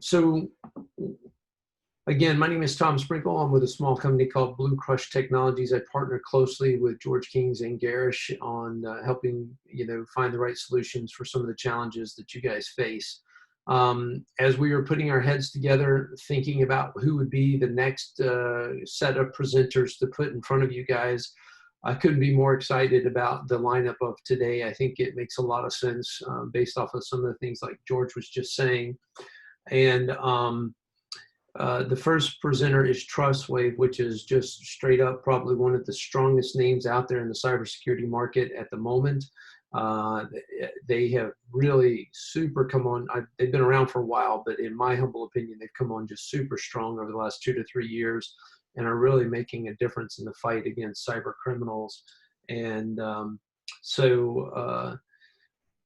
So again, my name is Tom Sprinkle. I'm with a small company called Blue Crush Technologies. I partner closely with George Kings and Garish on helping find the right solutions for some of the challenges that you guys face. As we were putting our heads together, thinking about who would be the next set of presenters to put in front of you guys, I couldn't be more excited about the lineup of today. I think it makes a lot of sense based off of some of the things like George was just saying. And the first presenter is Trustwave, which is just straight up probably one of the strongest names out there in the cybersecurity market at the moment. They have really super come on. They've been around for a while, but in my humble opinion, they've come on just super strong over the last 2 to 3 years and are really making a difference in the fight against cyber criminals. And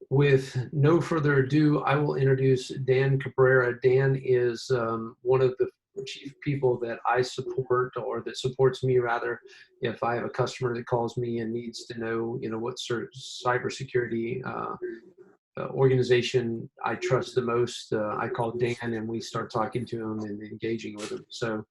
with no further ado, I will introduce Dan Cabrera. Dan is one of the chief people that I support, or that supports me rather, if I have a customer that calls me and needs to know, what sort of cybersecurity organization I trust the most. I call Dan and we start talking to him and engaging with him. So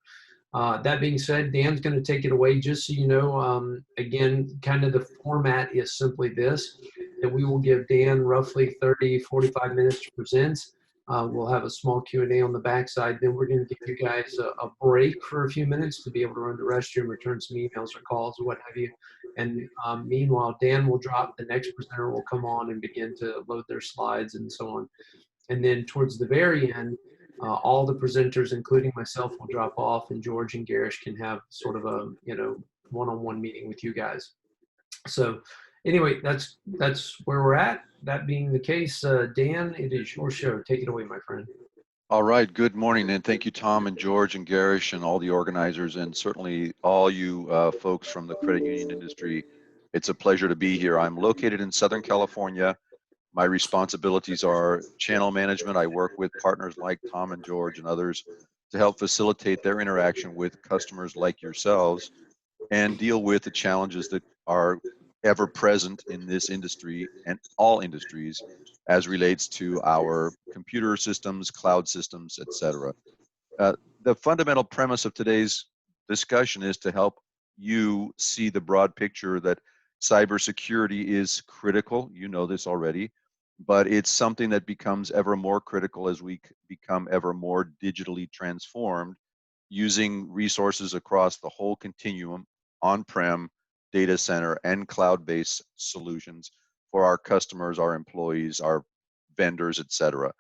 that being said, Dan's going to take it away. Just so you know, again, kind of the format is simply this, that we will give Dan roughly 30, 45 minutes to present. We'll have a small Q&A on the backside. Then we're going to give you guys a break for a few minutes to be able to run the restroom, return some emails or calls or what have you. And meanwhile, Dan will drop, the next presenter will come on and begin to load their slides and so on. And then towards the very end, all the presenters, including myself, will drop off, and George and Garish can have sort of a one-on-one meeting with you guys. So anyway, that's where we're at. That being the case, Dan, it is your show. Take it away, my friend. All right. Good morning, and thank you, Tom and George and Garish and all the organizers, and certainly all you folks from the credit union industry. It's a pleasure to be here. I'm located in Southern California. My responsibilities are channel management. I work with partners like Tom and George and others to help facilitate their interaction with customers like yourselves and deal with the challenges that are ever present in this industry and all industries as relates to our computer systems, cloud systems, etc. The fundamental premise of today's discussion is to help you see the broad picture that cybersecurity is critical. You know this already, but it's something that becomes ever more critical as we become ever more digitally transformed, using resources across the whole continuum, on-prem, data center, and cloud-based solutions for our customers, our employees, our vendors, etc.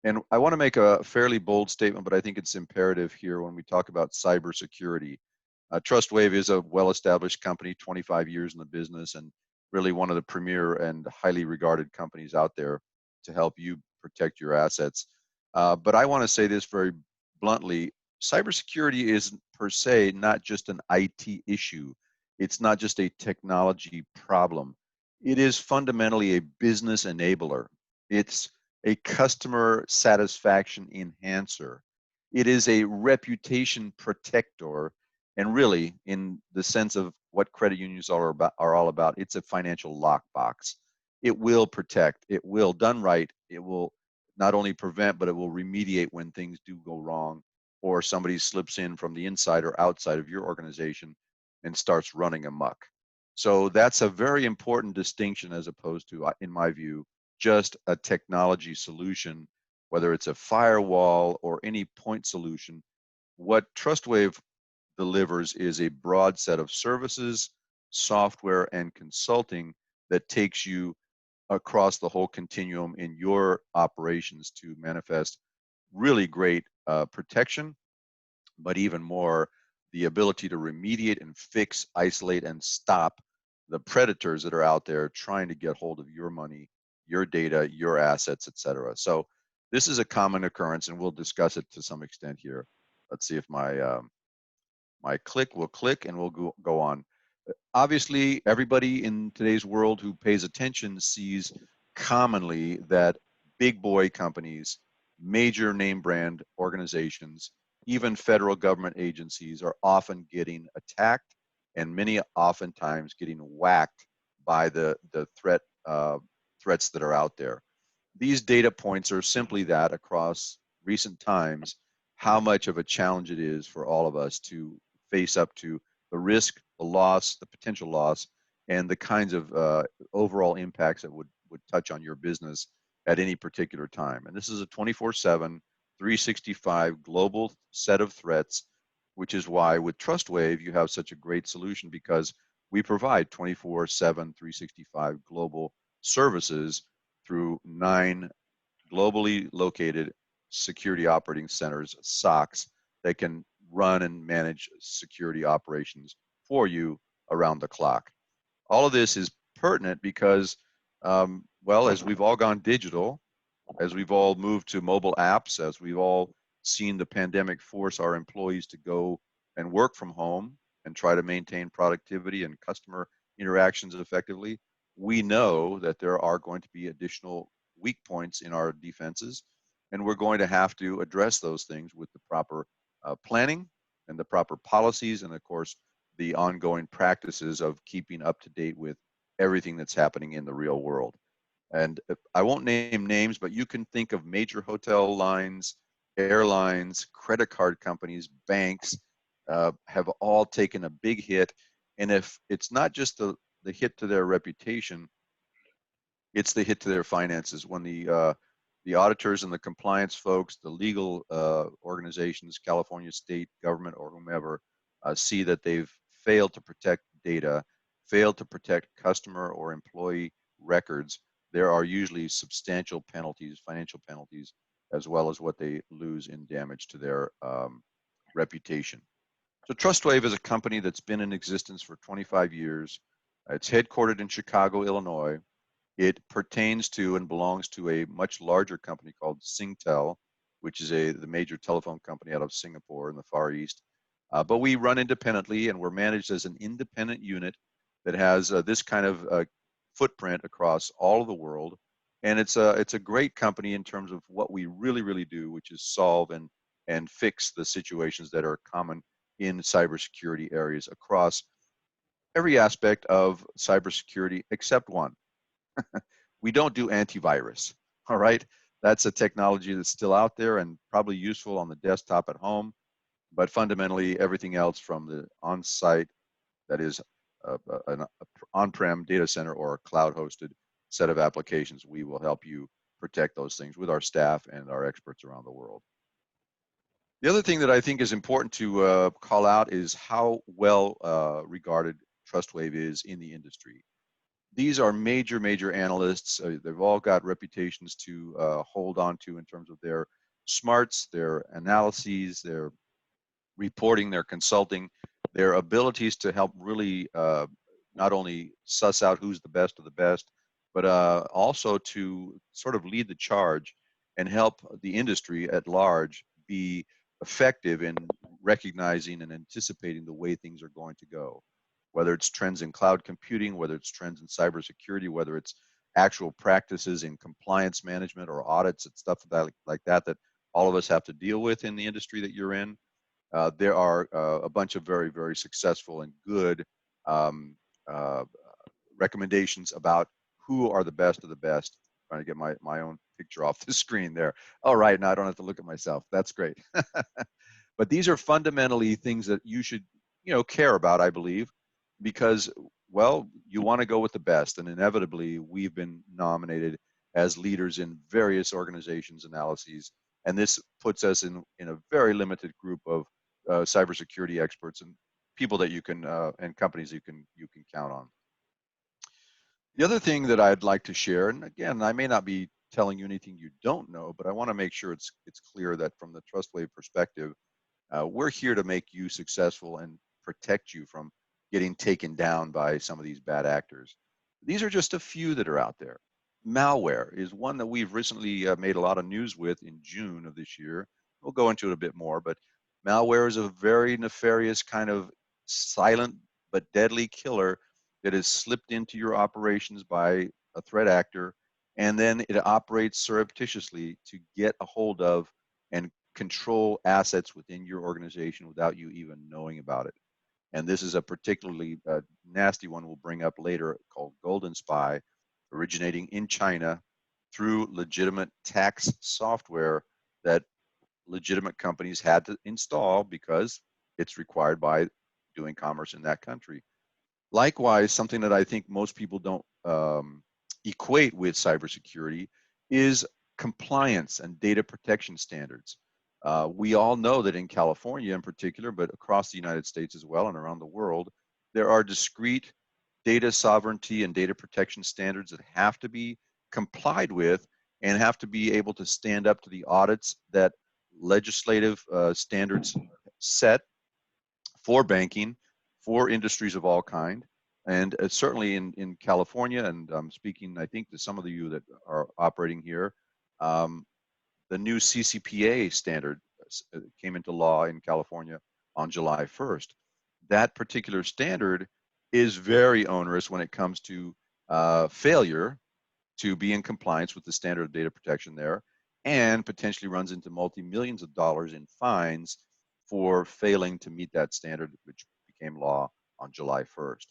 And I want to make a fairly bold statement, but I think it's imperative here when we talk about cybersecurity. Trustwave is a well-established company, 25 years in the business, and really one of the premier and highly regarded companies out there to help you protect your assets. But I want to say this very bluntly, cybersecurity is per se not just an IT issue. It's not just a technology problem. It is fundamentally a business enabler. It's a customer satisfaction enhancer. It is a reputation protector. And really, in the sense of what credit unions are all about, it's a financial lockbox. It will protect. It will, done right, it will not only prevent, but it will remediate when things do go wrong, or somebody slips in from the inside or outside of your organization and starts running amok. So that's a very important distinction, as opposed to, in my view, just a technology solution, whether it's a firewall or any point solution. What Trustwave delivers is a broad set of services, software, and consulting that takes you across the whole continuum in your operations to manifest really great protection, but even more, the ability to remediate and fix, isolate, and stop the predators that are out there trying to get hold of your money, your data, your assets, etc. So this is a common occurrence, and we'll discuss it to some extent here. Let's see if my click will click, and we'll go on. Obviously, everybody in today's world who pays attention sees commonly that big boy companies, major name brand organizations, even federal government agencies are often getting attacked, and many oftentimes getting whacked by the threats that are out there. these data points are simply that across recent times, how much of a challenge it is for all of us to face up to the risk, the loss, the potential loss, and the kinds of overall impacts that would touch on your business at any particular time. And this is a 24/7, 365 global set of threats, which is why with Trustwave, you have such a great solution because we provide 24/7, 365 global services through 9 globally located security operating centers, SOCs, that can run and manage security operations for you around the clock. All of this is pertinent because, well, as we've all gone digital, as we've all moved to mobile apps, as we've all seen the pandemic force our employees to go and work from home and try to maintain productivity and customer interactions effectively, we know that there are going to be additional weak points in our defenses, and we're going to have to address those things with the proper planning and the proper policies, and of course, the ongoing practices of keeping up to date with everything that's happening in the real world. And I won't name names, but you can think of major hotel lines, airlines, credit card companies, banks have all taken a big hit. And if it's not just the hit to their reputation, it's the hit to their finances. When the auditors and the compliance folks, the legal organizations, California state government or whomever, see that they've failed to protect data, failed to protect customer or employee records, there are usually substantial penalties, financial penalties, as well as what they lose in damage to their reputation. So Trustwave is a company that's been in existence for 25 years. It's headquartered in Chicago, Illinois. It pertains to and belongs to a much larger company called Singtel, which is the major telephone company out of Singapore in the Far East. But we run independently, and we're managed as an independent unit that has this kind of footprint across all of the world. And it's a great company in terms of what we really do, which is solve and fix the situations that are common in cybersecurity areas across every aspect of cybersecurity except one. We don't do antivirus, all right? That's a technology that's still out there and probably useful on the desktop at home, but fundamentally everything else from the on-site, that is an on-prem data center or a cloud-hosted set of applications, we will help you protect those things with our staff and our experts around the world. The other thing that I think is important to call out is how well regarded Trustwave is in the industry. These are major analysts. They've all got reputations to hold on to in terms of their smarts, their analyses, their reporting, their consulting, their abilities to help really not only suss out who's the best of the best, but also to sort of lead the charge and help the industry at large be effective in recognizing and anticipating the way things are going to go, whether it's trends in cloud computing, whether it's trends in cybersecurity, whether it's actual practices in compliance management or audits and stuff like that all of us have to deal with in the industry that you're in. There are a bunch of very successful and good uh, recommendations about who are the best of the best. Trying to get my own picture off the screen there. All right, now I don't have to look at myself. That's great. But these are fundamentally things that you should, care about, I believe, because, well, you want to go with the best, and inevitably we've been nominated as leaders in various organizations' analyses, and this puts us in a very limited group of cybersecurity experts and people that you can and companies you can count on. The other thing that I'd like to share, and again, I may not be telling you anything you don't know, but I want to make sure it's clear that from the Trustwave perspective, we're here to make you successful and protect you from getting taken down by some of these bad actors. These are just a few that are out there. Malware is one that we've recently made a lot of news with in June of this year. We'll go into it a bit more, but malware is a very nefarious kind of silent but deadly killer that is slipped into your operations by a threat actor, and then it operates surreptitiously to get a hold of and control assets within your organization without you even knowing about it. And this is a particularly nasty one we'll bring up later called Golden Spy, originating in China. through legitimate tax software that legitimate companies had to install because it's required by doing commerce in that country. Likewise, something that I think most people don't equate with cybersecurity is compliance and data protection standards. We all know that in California in particular, but across the United States as well and around the world, there are discrete data sovereignty and data protection standards that have to be complied with and have to be able to stand up to the audits that legislative standards set for banking, for industries of all kind. And certainly in California, and I'm speaking, I think, to some of you that are operating here, um, the new CCPA standard came into law in California on July 1st. That particular standard is very onerous when it comes to failure to be in compliance with the standard of data protection there, and potentially runs into multi-millions of dollars in fines for failing to meet that standard, which became law on July 1st.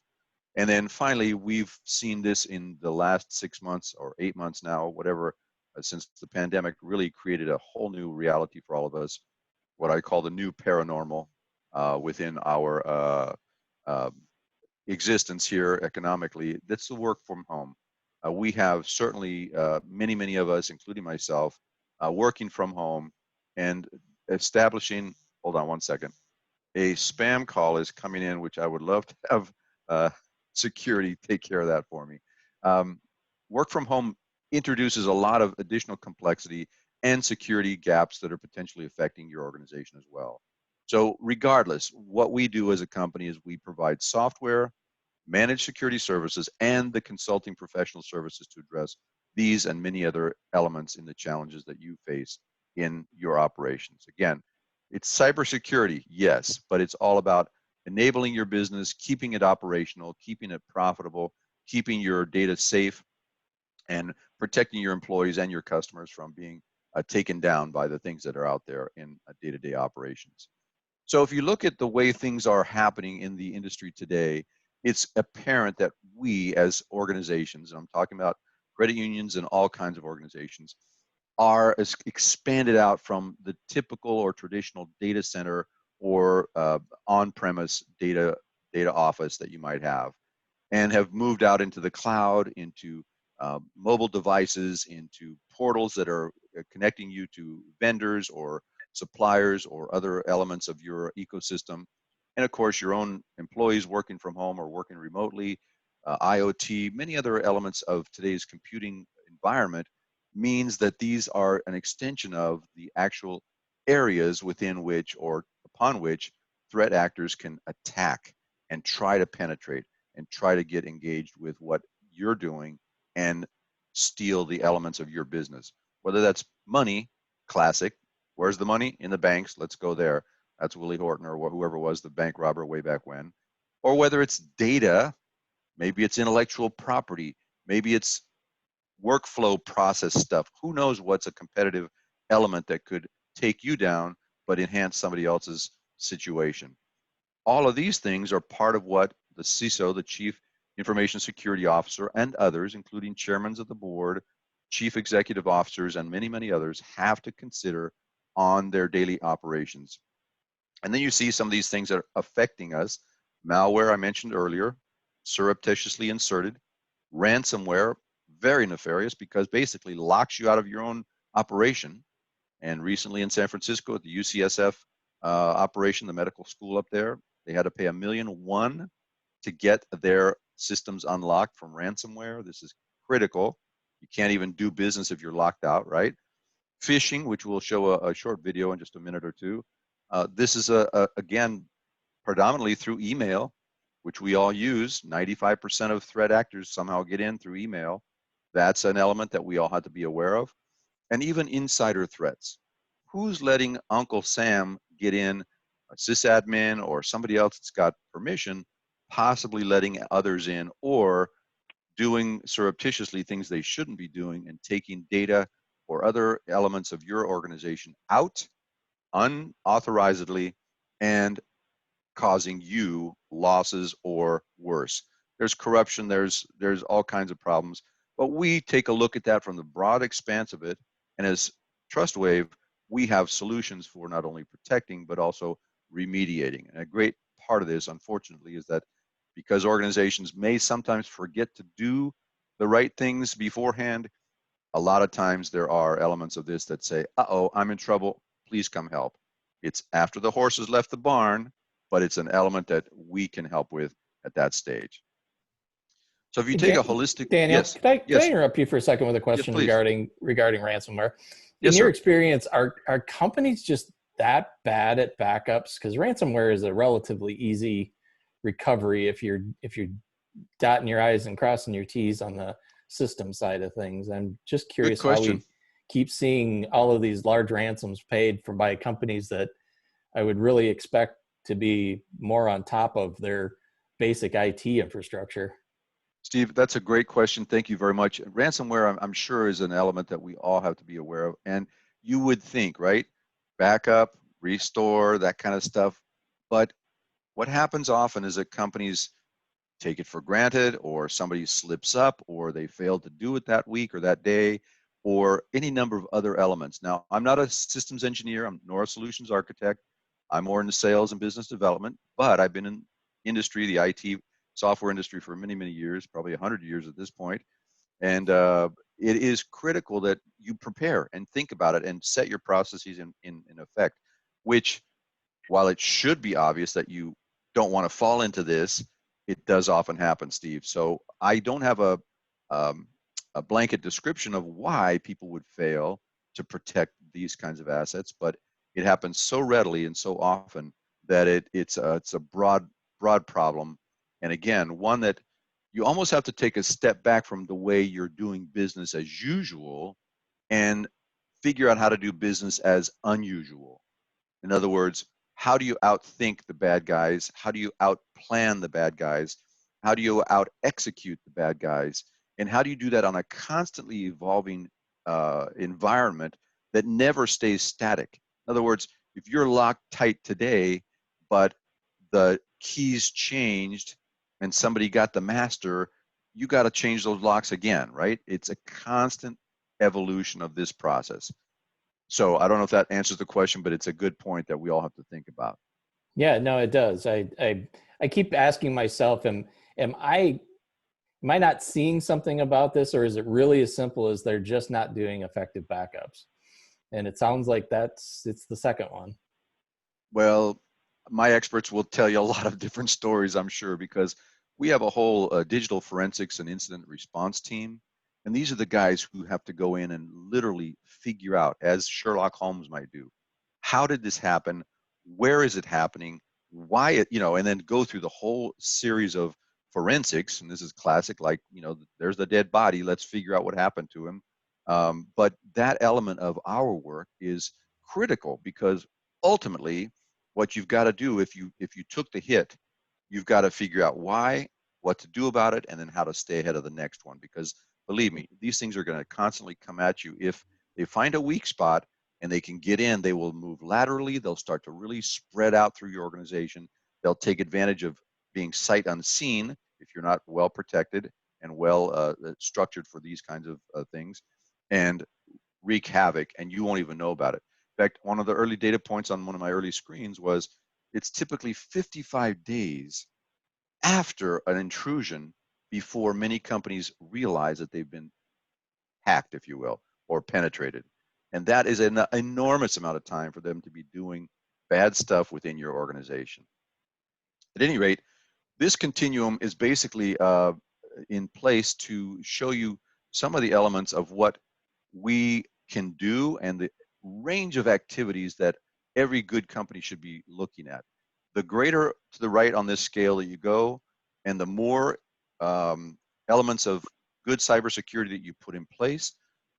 And then finally, we've seen this in the last 6 months or 8 months now, whatever, since the pandemic really created a whole new reality for all of us, what I call the new paranormal within our uh, existence here economically. That's the work from home. We have certainly many of us, including myself, working from home and establishing, hold on one second, a spam call is coming in, which I would love to have uh, security take care of that for me. Um, Work from home introduces a lot of additional complexity and security gaps that are potentially affecting your organization as well. So regardless, what we do as a company is we provide software, managed security services, and the consulting professional services to address these and many other elements in the challenges that you face in your operations. Again, it's cybersecurity, yes, but it's all about enabling your business, keeping it operational, keeping it profitable, keeping your data safe, and protecting your employees and your customers from being taken down by the things that are out there in day-to-day operations. So if you look at the way things are happening in the industry today, it's apparent that we as organizations, and I'm talking about credit unions and all kinds of organizations, are expanded out from the typical or traditional data center or on-premise data office that you might have, and have moved out into the cloud, into mobile devices, into portals that are connecting you to vendors or suppliers or other elements of your ecosystem. And of course, your own employees working from home or working remotely, IoT, many other elements of today's computing environment means that these are an extension of the actual areas within which or upon which threat actors can attack and try to penetrate and try to get engaged with what you're doing and steal the elements of your business. Whether that's money, classic, where's the money? In the banks, let's go there. That's Willie Horton or whoever was the bank robber way back when. Or whether it's data, maybe it's intellectual property, maybe it's workflow process stuff. Who knows what's a competitive element that could take you down but enhance somebody else's situation. All of these things are part of what the CISO, the Chief Information Security Officer, and others, including chairmen of the board, chief executive officers, and many others, have to consider on their daily operations. And then you see some of these things that are affecting us. Malware, I mentioned earlier, surreptitiously inserted. Ransomware, very nefarious because basically locks you out of your own operation. And recently in San Francisco at the UCSF operation, the medical school up there, they had to pay $1.1 million to get their systems unlocked from ransomware. This is critical. You can't even do business if you're locked out, right? Phishing, which we'll show a short video in just a minute or two. This is, again, predominantly through email, which we all use. 95% of threat actors somehow get in through email. That's an element that we all have to be aware of. And even insider threats. Who's letting Uncle Sam get in, a sysadmin or somebody else that's got permission, possibly letting others in or doing surreptitiously things they shouldn't be doing and taking data or other elements of your organization out unauthorizedly and causing you losses or worse. There's corruption, there's all kinds of problems. But we take a look at that from the broad expanse of it. And as Trustwave, we have solutions for not only protecting, but also remediating. And a great part of this, unfortunately, is that because organizations may sometimes forget to do the right things beforehand, a lot of times there are elements of this that say, uh-oh, I'm in trouble, please come help. It's after the horse has left the barn, but it's an element that we can help with at that stage. So if you take a holistic, Daniel, yes, could I yes, interrupt you for a second with a yes, question please. regarding ransomware? In Yes, your sir. experience, are companies just that bad at backups? Because ransomware is a relatively easy recovery if you're dotting your I's and crossing your T's on the system side of things. I'm just Good curious how question. we keep seeing all of these large ransoms paid for by companies that I would really expect to be more on top of their basic IT infrastructure. Steve, that's a great question. Thank you very much. Ransomware, I'm sure, is an element that we all have to be aware of. And you would think, right? Backup, restore, that kind of stuff. But what happens often is that companies take it for granted, or somebody slips up, or they failed to do it that week or that day, or any number of other elements. Now, I'm not a systems engineer, I'm nor a solutions architect. I'm more in the sales and business development, but I've been in industry, the IT software industry, for many, many years, probably 100 years at this point. And it is critical that you prepare and think about it and set your processes in effect, which, while it should be obvious that you don't want to fall into this, it does often happen, Steve. So I don't have um, a blanket description of why people would fail to protect these kinds of assets, but it happens so readily and so often that it's a broad problem. And again, one that you almost have to take a step back from the way you're doing business as usual and figure out how to do business as unusual. In other words, how do you outthink the bad guys? How do you outplan the bad guys? How do you out execute the bad guys? And how do you do that on a constantly evolving environment that never stays static? In other words, if you're locked tight today, but the keys changed and somebody got the master, you got to change those locks again, right? It's a constant evolution of this process. So I don't know if that answers the question, but it's a good point that we all have to think about. Yeah, no, it does. I keep asking myself, am I not seeing something about this, or is it really as simple as they're just not doing effective backups? And it sounds like it's the second one. Well, my experts will tell you a lot of different stories, I'm sure, because we have a whole digital forensics and incident response team. And these are the guys who have to go in and literally figure out, as Sherlock Holmes might do, how did this happen? Where is it happening? Why it, and then go through the whole series of forensics. And this is classic, like, there's the dead body. Let's figure out what happened to him. But that element of our work is critical because ultimately, what you've got to do if you took the hit, you've got to figure out why, what to do about it, and then how to stay ahead of the next one. Because believe me, these things are going to constantly come at you. If they find a weak spot and they can get in, they will move laterally. They'll start to really spread out through your organization. They'll take advantage of being sight unseen if you're not well protected and well structured for these kinds of things, and wreak havoc, and you won't even know about it. In fact, one of the early data points on one of my early screens was it's typically 55 days after an intrusion before many companies realize that they've been hacked, if you will, or penetrated. And that is an enormous amount of time for them to be doing bad stuff within your organization. At any rate, this continuum is basically in place to show you some of the elements of what we can do and the range of activities that every good company should be looking at. The greater to the right on this scale that you go, and the more elements of good cybersecurity that you put in place,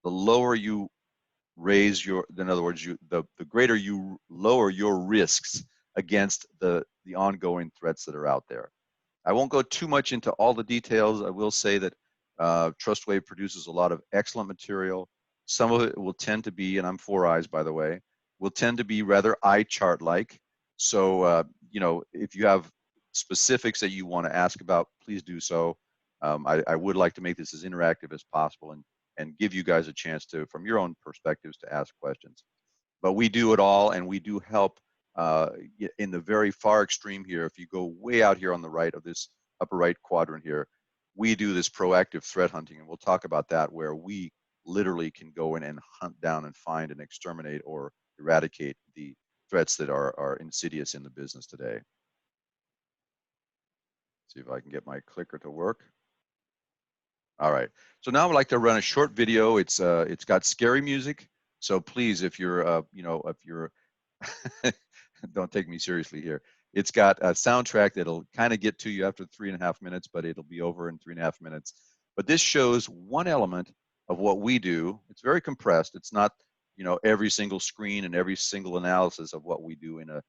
the lower you raise your, in other words, the greater you lower your risks against the ongoing threats that are out there. I won't go too much into all the details. I will say that Trustwave produces a lot of excellent material. Some of it will tend to be, and I'm 4 eyes, by the way, will tend to be rather eye chart-like. So, if you have specifics that you want to ask about, please do so. I would like to make this as interactive as possible and give you guys a chance to, from your own perspectives, to ask questions. But we do it all, and we do help in the very far extreme here. If you go way out here on the right of this upper right quadrant here, we do this proactive threat hunting, and we'll talk about that, where we literally can go in and hunt down and find and exterminate or eradicate the threats that are insidious in the business today. See if I can get my clicker to work. All right. So now I'd like to run a short video. It's got scary music. So please, if you're you know, if you're don't take me seriously here. It's got a soundtrack that'll kind of get to you after 3.5 minutes, but it'll be over in 3.5 minutes. But this shows one element of what we do. It's very compressed. It's not, you know, every single screen and every single analysis of what we do in a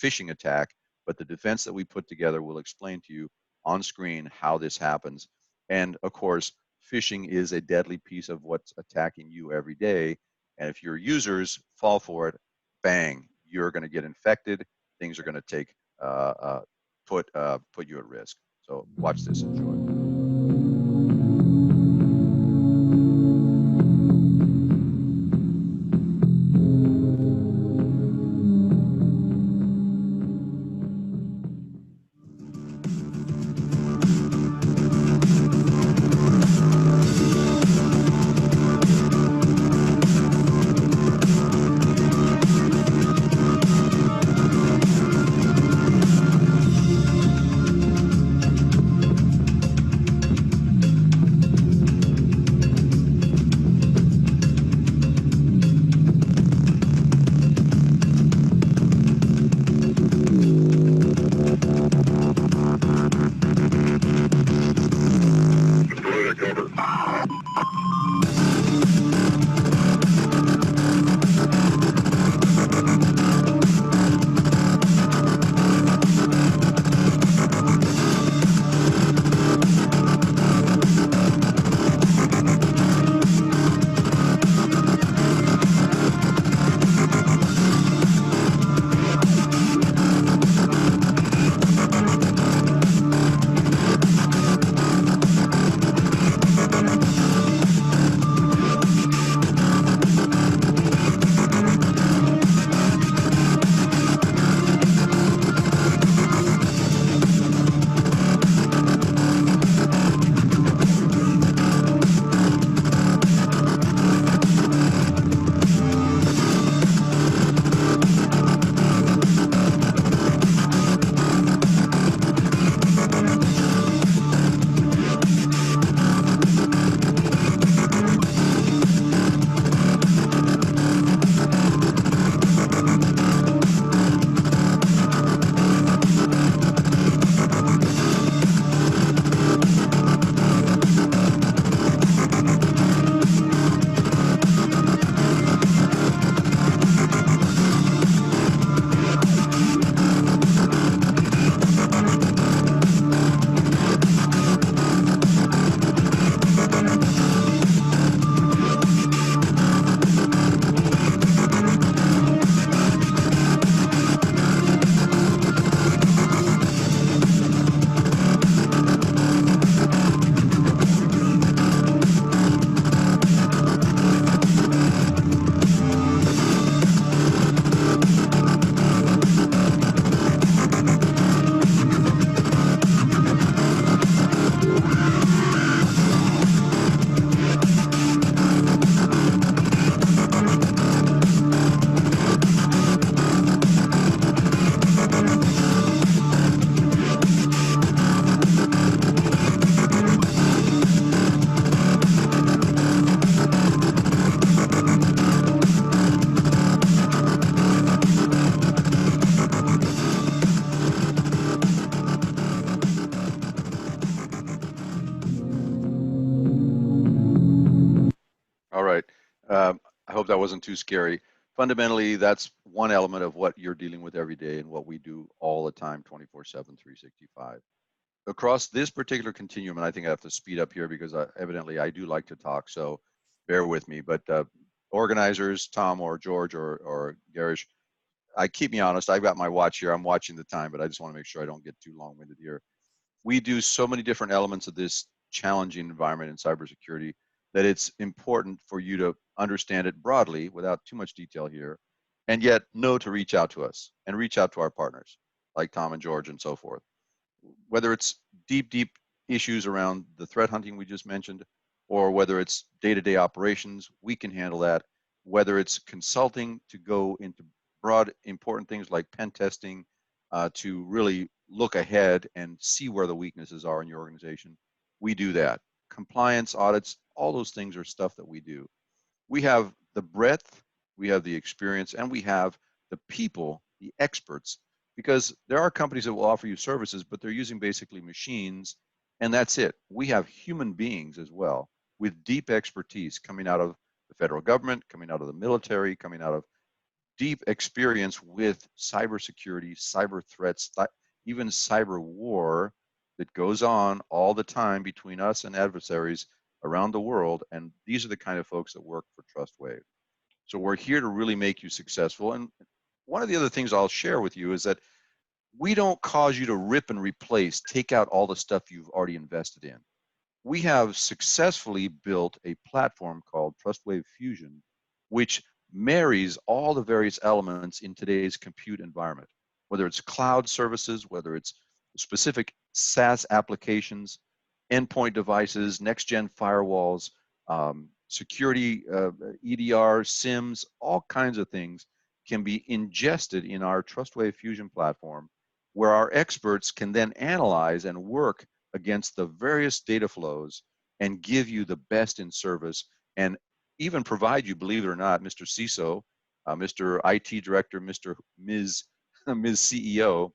phishing attack, but the defense that we put together will explain to you on screen how this happens. And of course, phishing is a deadly piece of what's attacking you every day. And if your users fall for it, bang, you're going to get infected. Things are going to take put you at risk. So watch this, enjoy. All right. I hope that wasn't too scary. Fundamentally, that's one element of what you're dealing with every day and what we do all the time, 24/7, 365. Across this particular continuum, and I think I have to speed up here because evidently I do like to talk, so bear with me. But organizers, Tom or George or Garish, keep me honest. I've got my watch here. I'm watching the time, but I just want to make sure I don't get too long-winded here. We do so many different elements of this challenging environment in cybersecurity that it's important for you to understand it broadly without too much detail here, and yet know to reach out to us and reach out to our partners like Tom and George and so forth. Whether it's deep issues around the threat hunting we just mentioned, or whether it's day-to-day operations, we can handle that. Whether it's consulting to go into broad, important things like pen testing, to really look ahead and see where the weaknesses are in your organization, we do that. Compliance audits, all those things are stuff that we do. We have the breadth, we have the experience, and we have the people, the experts, because there are companies that will offer you services, but they're using basically machines, and that's it. We have human beings as well with deep expertise coming out of the federal government, coming out of the military, coming out of deep experience with cybersecurity, cyber threats, even cyber war that goes on all the time between us and adversaries around the world. And these are the kind of folks that work for Trustwave. So we're here to really make you successful. And one of the other things I'll share with you is that we don't cause you to rip and replace, take out all the stuff you've already invested in. We have successfully built a platform called Trustwave Fusion, which marries all the various elements in today's compute environment, whether it's cloud services, whether it's specific SaaS applications, endpoint devices, next-gen firewalls, security, EDR, SIMs, all kinds of things can be ingested in our Trustwave Fusion platform, where our experts can then analyze and work against the various data flows and give you the best in service, and even provide you, believe it or not, Mr. CISO, Mr. IT Director, Ms. CEO,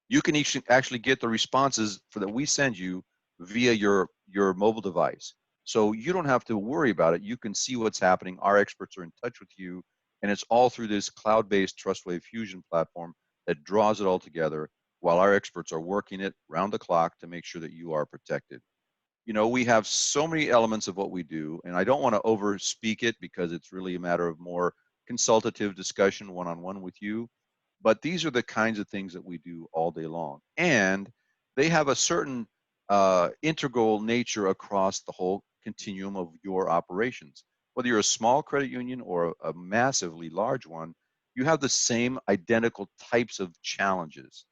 you can actually get the responses that we send you via your mobile device. So you don't have to worry about it. You can see what's happening. Our experts are in touch with you, and it's all through this cloud-based Trustwave Fusion platform that draws it all together while our experts are working it round the clock to make sure that you are protected. You know, we have so many elements of what we do, and I don't want to overspeak it because it's really a matter of more consultative discussion one-on-one with you. But these are the kinds of things that we do all day long. And they have a certain integral nature across the whole continuum of your operations. Whether you're a small credit union or a massively large one, you have the same identical types of challenges.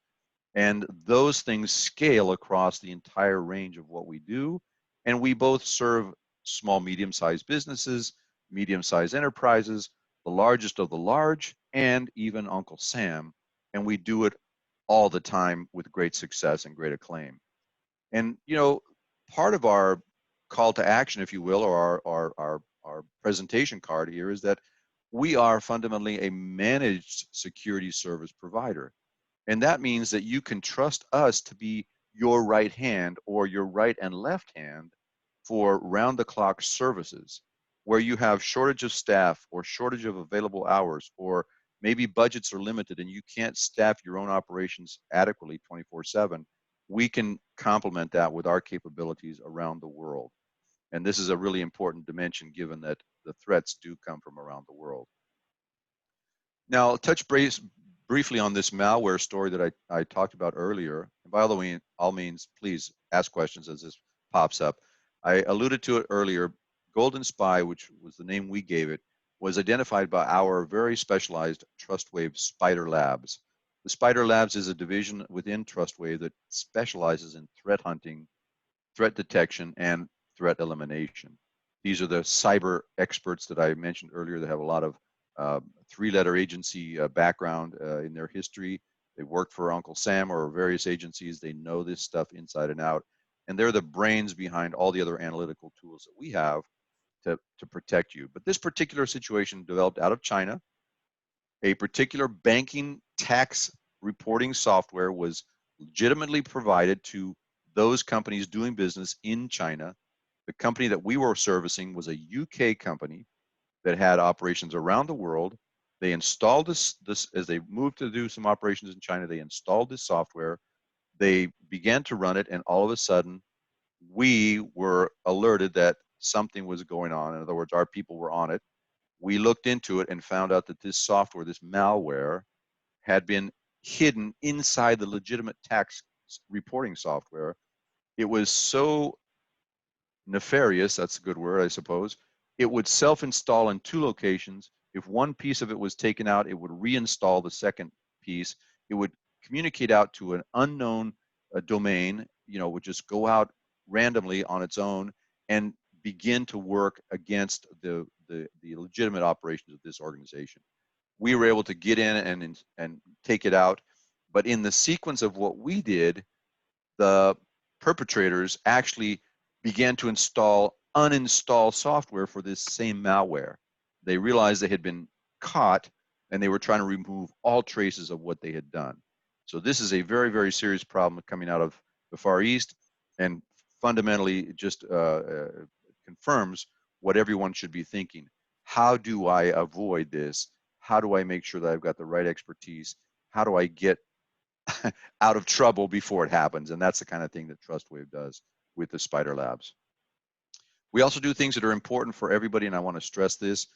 And those things scale across the entire range of what we do. And we both serve small, medium-sized businesses, medium-sized enterprises, the largest of the large, and even Uncle Sam. And we do it all the time with great success and great acclaim. And, you know, part of our call to action, if you will, or our presentation card here is that we are fundamentally a managed security service provider. And that means that you can trust us to be your right hand or your right and left hand for round-the-clock services where you have shortage of staff or shortage of available hours, or maybe budgets are limited and you can't staff your own operations adequately 24/7. We can complement that with our capabilities around the world. And this is a really important dimension given that the threats do come from around the world. Now, I'll touch briefly on this malware story that I talked about earlier. And by all means, please ask questions as this pops up. I alluded to it earlier. Golden Spy, which was the name we gave it, was identified by our very specialized Trustwave Spider Labs. The Spider Labs is a division within Trustwave that specializes in threat hunting, threat detection, and threat elimination. These are the cyber experts that I mentioned earlier that have a lot of three-letter agency background in their history. They worked for Uncle Sam or various agencies. They know this stuff inside and out. And they're the brains behind all the other analytical tools that we have to protect you. But this particular situation developed out of China. A particular banking tax reporting software was legitimately provided to those companies doing business in China. The company that we were servicing was a UK company that had operations around the world. They installed this as they moved to do some operations in China. They installed this software. They began to run it, and all of a sudden, we were alerted that something was going on. In other words, our people were on it. We looked into it and found out that this software, this malware, had been hidden inside the legitimate tax reporting software. It was so nefarious, that's a good word, I suppose. It would self-install in 2 locations. If one piece of it was taken out, it would reinstall the second piece. It would communicate out to an unknown domain, would just go out randomly on its own and begin to work against the legitimate operations of this organization. We were able to get in and take it out, but in the sequence of what we did, the perpetrators actually began to uninstall software for this same malware. They realized they had been caught and they were trying to remove all traces of what they had done. So this is a very, very serious problem coming out of the Far East, and fundamentally just confirms what everyone should be thinking. How do I avoid this? How do I make sure that I've got the right expertise? How do I get out of trouble before it happens? And that's the kind of thing that Trustwave does with the Spider Labs. We also do things that are important for everybody, and I want to stress this.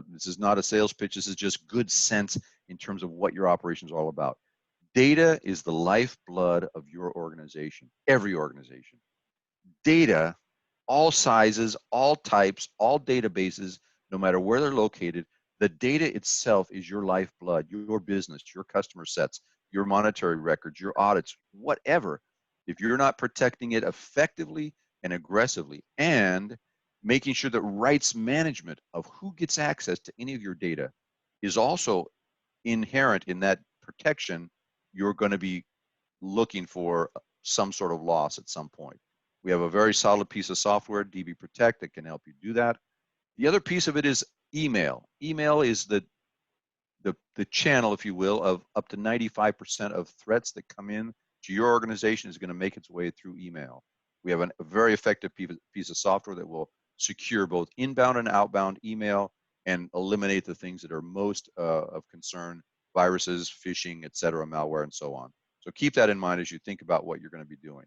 This is not a sales pitch. This is just good sense in terms of what your operation is all about. Data is the lifeblood of your organization, every organization. Data, all sizes, all types, all databases, no matter where they're located, the data itself is your lifeblood, your business, your customer sets, your monetary records, your audits, whatever. If you're not protecting it effectively and aggressively and making sure that rights management of who gets access to any of your data is also inherent in that protection, you're going to be looking for some sort of loss at some point. We have a very solid piece of software, DB Protect, that can help you do that. The other piece of it is email. Email is the channel, if you will, of up to 95% of threats that come in to your organization is going to make its way through email. We have a very effective piece of software that will secure both inbound and outbound email and eliminate the things that are most of concern: viruses, phishing, etc., malware, and so on. So keep that in mind as you think about what you're going to be doing.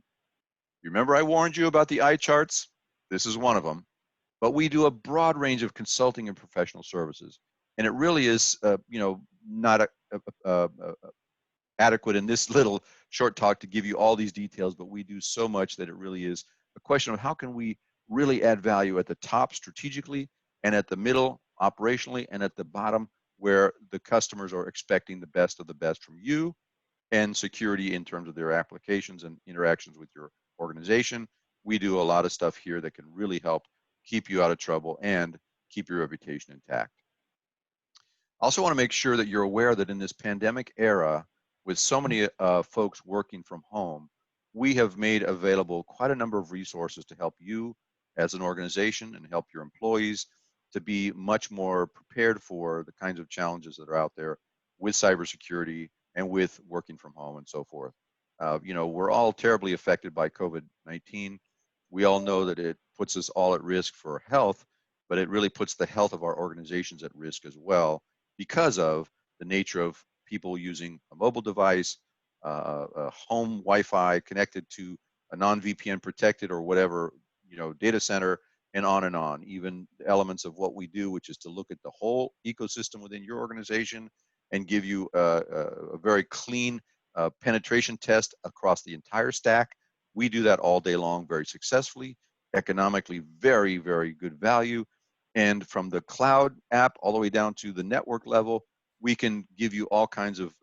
You remember I warned you about the eye charts? This is one of them. But we do a broad range of consulting and professional services, and it really is, not adequate in this little short talk to give you all these details. But we do so much that it really is a question of how can we really add value at the top strategically, and at the middle operationally, and at the bottom where the customers are expecting the best of the best from you, and security in terms of their applications and interactions with your organization. We do a lot of stuff here that can really help keep you out of trouble and keep your reputation intact. I also want to make sure that you're aware that in this pandemic era, with so many folks working from home, we have made available quite a number of resources to help you as an organization and help your employees to be much more prepared for the kinds of challenges that are out there with cybersecurity and with working from home and so forth. We're all terribly affected by COVID-19. We all know that it puts us all at risk for health, but it really puts the health of our organizations at risk as well, because of the nature of people using a mobile device, a home Wi-Fi connected to a non-VPN protected or whatever, data center, and on. Even elements of what we do, which is to look at the whole ecosystem within your organization and give you a very clean penetration test across the entire stack. We do that all day long very successfully, economically very, very good value. And from the cloud app all the way down to the network level, we can give you all kinds of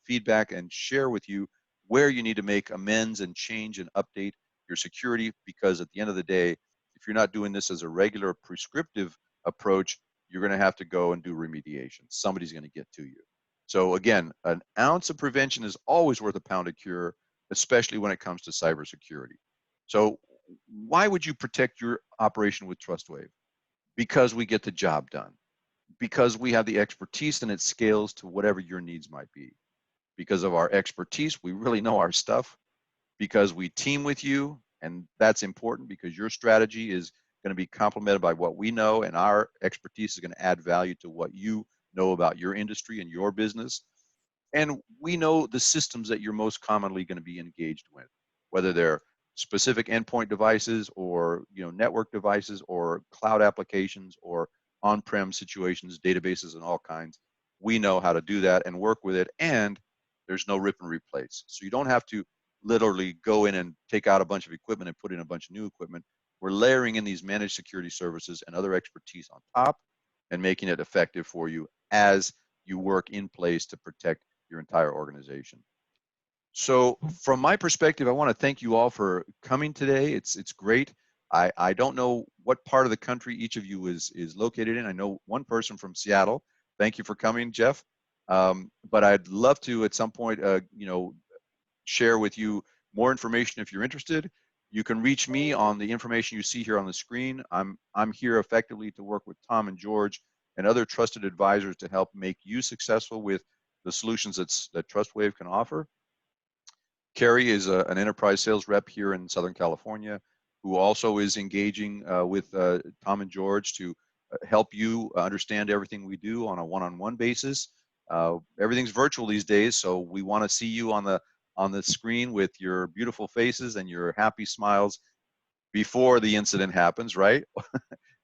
feedback and share with you where you need to make amends and change and update your security. Because at the end of the day, if you're not doing this as a regular prescriptive approach, you're going to have to go and do remediation. Somebody's going to get to you. So again, an ounce of prevention is always worth a pound of cure, especially when it comes to cybersecurity. So why would you protect your operation with Trustwave? Because we get the job done. Because we have the expertise and it scales to whatever your needs might be. Because of our expertise, we really know our stuff. Because we team with you, and that's important because your strategy is going to be complemented by what we know, and our expertise is going to add value to what you know about your industry and your business. And we know the systems that you're most commonly going to be engaged with, whether they're specific endpoint devices or network devices or cloud applications or on-prem situations, databases, and all kinds. We know how to do that and work with it, and there's no rip and replace. So you don't have to literally go in and take out a bunch of equipment and put in a bunch of new equipment. We're layering in these managed security services and other expertise on top and making it effective for you as you work in place to protect your entire organization. So from my perspective, I want to thank you all for coming today. It's great. I don't know what part of the country each of you is located in. I know one person from Seattle. Thank you for coming, Jeff. But I'd love to at some point, you know, share with you more information if you're interested. You can reach me on the information you see here on the screen. I'm here effectively to work with Tom and George and other trusted advisors to help make you successful with the solutions that Trustwave can offer. Carrie is an enterprise sales rep here in Southern California, who also is engaging with Tom and George to help you understand everything we do on a one-on-one basis. Everything's virtual these days, so we want to see you on the screen with your beautiful faces and your happy smiles before the incident happens, right?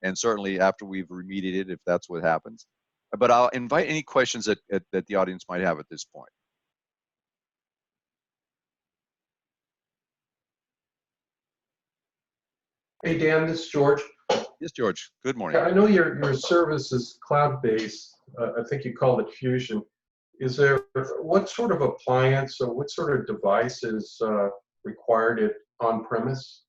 And certainly after we've remediated, if that's what happens. But I'll invite any questions that the audience might have at this point. Hey, Dan, this is George. Yes, George. Good morning. I know your service is cloud-based. I think you called it Fusion. Is there, what sort of appliance or what sort of device is required on-premise?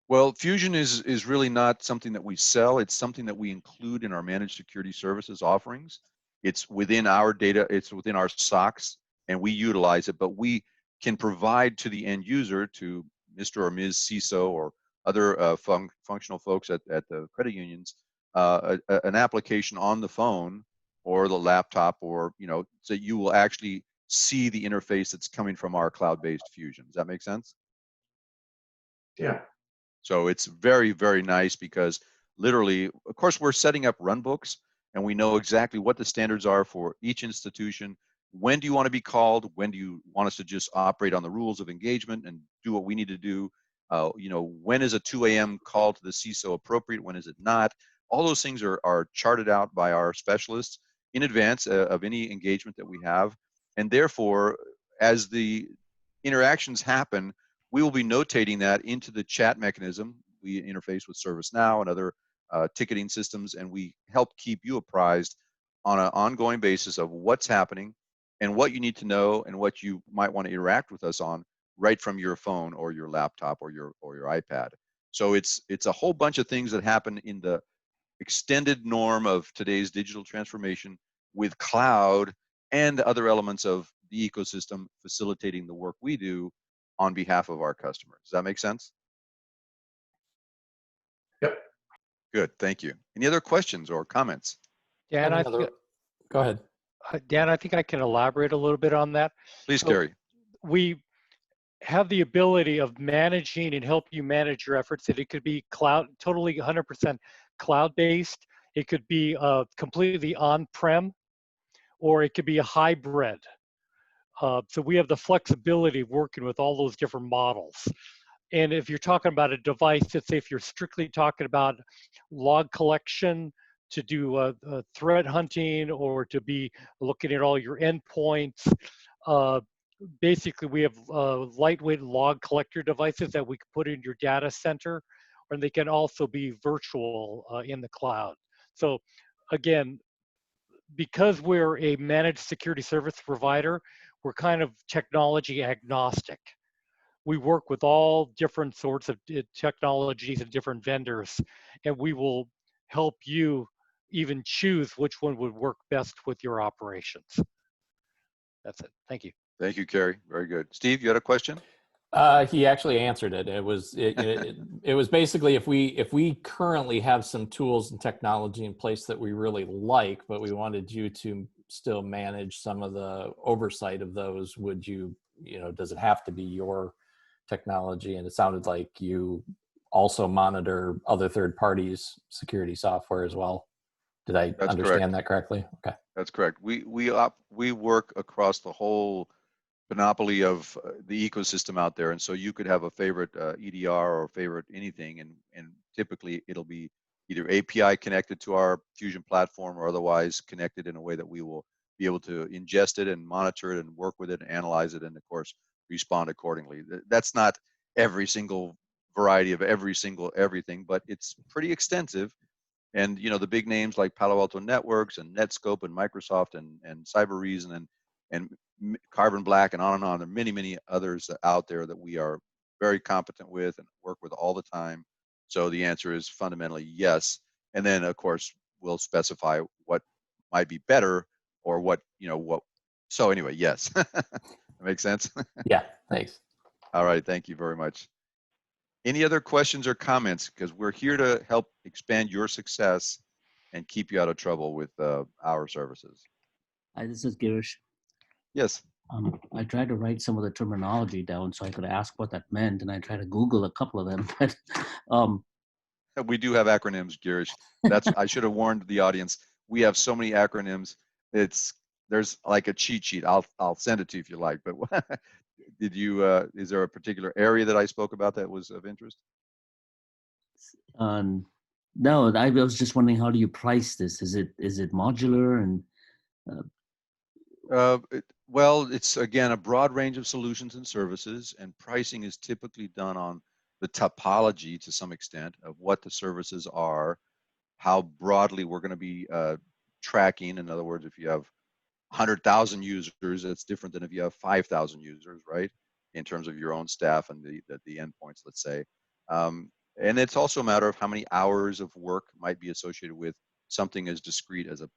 Well, Fusion is really not something that we sell. It's something that we include in our managed security services offerings. It's within our data, it's within our SOCs, and we utilize it, but we can provide to the end user, to Mr. or Ms. CISO or other functional folks at the credit unions, an application on the phone or the laptop, or, you know, so you will actually see the interface that's coming from our cloud-based Fusion. Does that make sense? Yeah. So it's very, very nice because literally, of course, we're setting up run books and we know exactly what the standards are for each institution. When do you want to be called? When do you want us to just operate on the rules of engagement and do what we need to do? You know, when is a 2 a.m. call to the CISO appropriate? When is it not? All those things are charted out by our specialists in advance of any engagement that we have. And therefore, as the interactions happen, we will be notating that into the chat mechanism. We interface with ServiceNow and other ticketing systems, and we help keep you apprised on an ongoing basis of what's happening and what you need to know and what you might want to interact with us on right from your phone or your laptop or your iPad. So it's a whole bunch of things that happen in the extended norm of today's digital transformation with cloud and other elements of the ecosystem facilitating the work we do on behalf of our customers. Does that make sense? Yep. Good, thank you. Any other questions or comments? Dan, Go ahead. Dan, I think I can elaborate a little bit on that. Please, Gary. We have the ability of managing and help you manage your efforts. That it could be cloud, totally 100% cloud-based. It could be completely on-prem, or it could be a hybrid. So we have the flexibility of working with all those different models. And if you're talking about a device, let's say if you're strictly talking about log collection to do threat hunting or to be looking at all your endpoints, basically we have lightweight log collector devices that we can put in your data center, and they can also be virtual in the cloud. So again, because we're a managed security service provider, we're kind of technology agnostic. We work with all different sorts of technologies and different vendors, and we will help you even choose which one would work best with your operations. That's it. Thank you. Thank you, Carrie. Very good. Steve, you had a question? He actually answered it. It was basically if we currently have some tools and technology in place that we really like, but we wanted you to still manage some of the oversight of those, would you know, does it have to be your technology? And it sounded like you also monitor other third parties' security software as well. Did I understand that correctly? Okay. That's correct. We work across the whole monopoly of the ecosystem out there, and so you could have a favorite EDR or favorite anything, and typically it'll be either API connected to our Fusion platform or otherwise connected in a way that we will be able to ingest it and monitor it and work with it and analyze it, and of course respond accordingly. That's not every single variety of every single everything, but it's pretty extensive. And the big names like Palo Alto Networks and Netscope and Microsoft and CyberReason and Carbon Black and on. There are many, many others out there that we are very competent with and work with all the time. So the answer is fundamentally yes. And then of course we'll specify what might be better or what. So anyway, yes. That makes sense. Yeah, thanks. All right, thank you very much. Any other questions or comments? Because we're here to help expand your success and keep you out of trouble with our services. Hi, this is Girish. Yes. I tried to write some of the terminology down so I could ask what that meant, and I tried to Google a couple of them. But We do have acronyms, Girish. I should have warned the audience. We have so many acronyms. There's like a cheat sheet. I'll send it to you if you like. But did you? Is there a particular area that I spoke about that was of interest? no, I was just wondering, how do you price this? Is it modular? And well, it's again a broad range of solutions and services, and pricing is typically done on the topology to some extent of what the services are, how broadly we're going to be tracking. In other words, if you have 100,000 users, that's different than if you have 5,000 users, right? In terms of your own staff and the endpoints, let's say. And it's also a matter of how many hours of work might be associated with something as discrete as a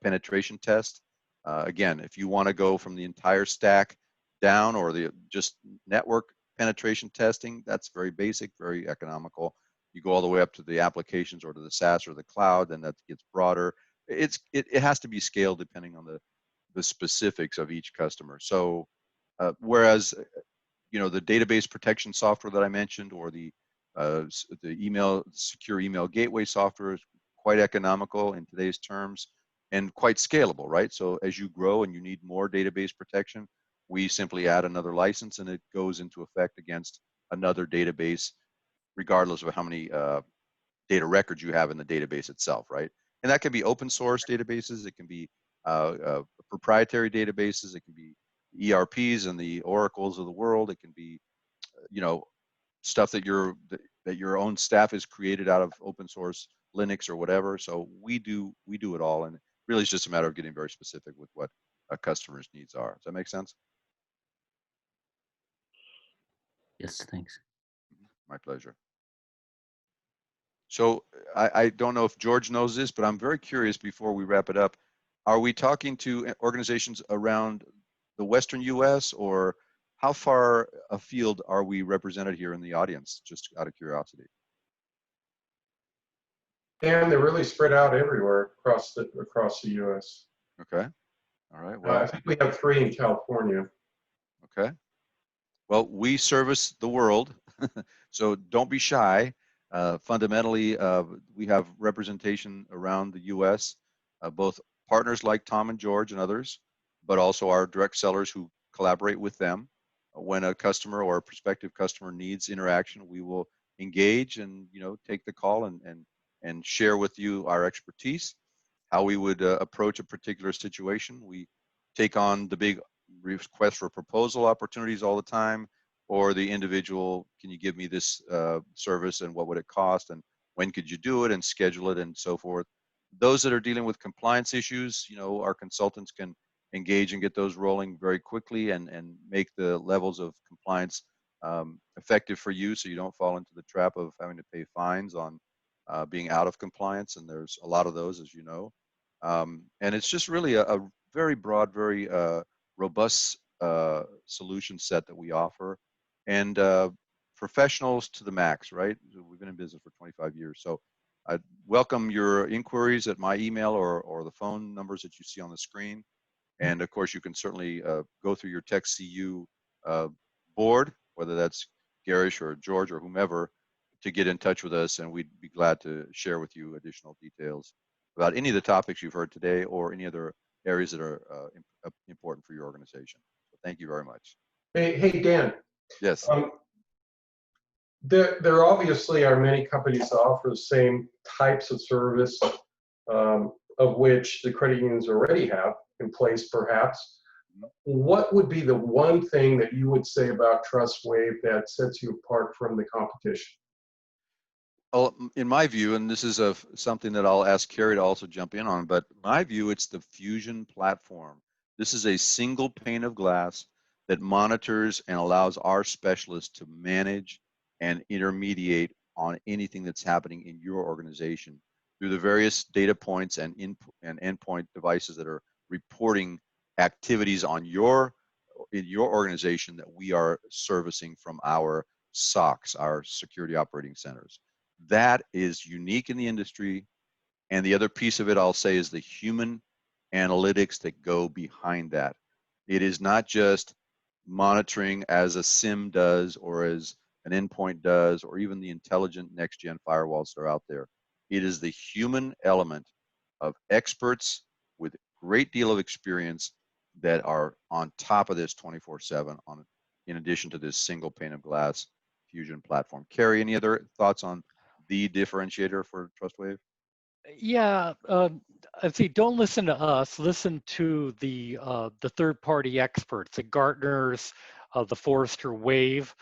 penetration test. Again, if you want to go from the entire stack down or just network penetration testing, that's very basic, very economical. You go all the way up to the applications or to the SaaS or the cloud, and that gets broader. It has to be scaled depending on the specifics of each customer. So whereas the database protection software that I mentioned, or the secure email gateway software, is quite economical in today's terms and quite scalable, right? So as you grow and you need more database protection, we simply add another license and it goes into effect against another database, regardless of how many data records you have in the database itself, right? And that can be open source databases, it can be proprietary databases, it can be ERPs and the Oracles of the world, it can be stuff that your own staff has created out of open source Linux or whatever. So we do it all, and really it's just a matter of getting very specific with what a customer's needs are. Does that make sense? yes, thanks. My pleasure. So I don't know if George knows this, but I'm very curious before we wrap it up. Are we talking to organizations around the Western US, or how far afield are we represented here in the audience, just out of curiosity? And they're really spread out everywhere across the US. Okay. All right. Well, I think we have 3 in California. okay. Well, we service the world, so don't be shy. Fundamentally, we have representation around the US, both partners like Tom and George and others, but also our direct sellers who collaborate with them. When a customer or a prospective customer needs interaction, we will engage and take the call and share with you our expertise, how we would approach a particular situation. We take on the big request for proposal opportunities all the time, or the individual, can you give me this service and what would it cost and when could you do it and schedule it and so forth. Those that are dealing with compliance issues, our consultants can engage and get those rolling very quickly and make the levels of compliance effective for you, so you don't fall into the trap of having to pay fines on being out of compliance, and there's a lot of those, as you know. And it's just really a very broad, very robust solution set that we offer, and professionals to the max, right? We've been in business for 25 years. So I welcome your inquiries at my email or the phone numbers that you see on the screen. And of course, you can certainly go through your TechCU board, whether that's Garish or George or whomever, to get in touch with us, and we'd be glad to share with you additional details about any of the topics you've heard today or any other areas that are important for your organization. So thank you very much. Hey Dan. Yes. There obviously are many companies that offer the same types of service, of which the credit unions already have in place, perhaps. what would be the one thing that you would say about Trustwave that sets you apart from the competition? Well, in my view, and this is something that I'll ask Carrie to also jump in on, but my view, it's the Fusion platform. This is a single pane of glass that monitors and allows our specialists to manage and intermediate on anything that's happening in your organization through the various data points and input and endpoint devices that are reporting activities on in your organization that we are servicing from our SOCs, our security operating centers. That is unique in the industry. And the other piece of it, I'll say, is the human analytics that go behind that. It is not just monitoring as a SIM does or as an endpoint does or even the intelligent next-gen firewalls that are out there. It is the human element of experts with a great deal of experience that are on top of this 24/7 in addition to this single pane of glass Fusion platform. Carrie, any other thoughts on the differentiator for Trustwave? Yeah, I see. Don't listen to us. Listen to the third-party experts, the Gartner's, the Forrester Wave.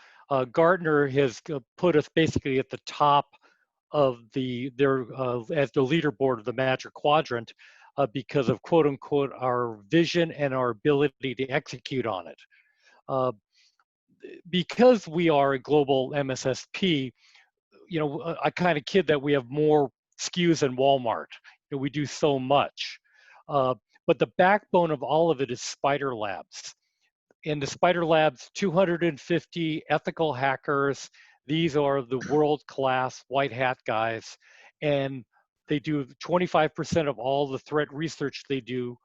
Gartner has put us basically at the top of their as the leaderboard of the Magic Quadrant because of quote unquote our vision and our ability to execute on it. Because we are a global MSSP, I kind of kid that we have more SKUs than Walmart. We do so much. But the backbone of all of it is Spider Labs. In the Spider Labs, 250 ethical hackers. These are the world-class white hat guys. And they do 25% of all the threat research they do,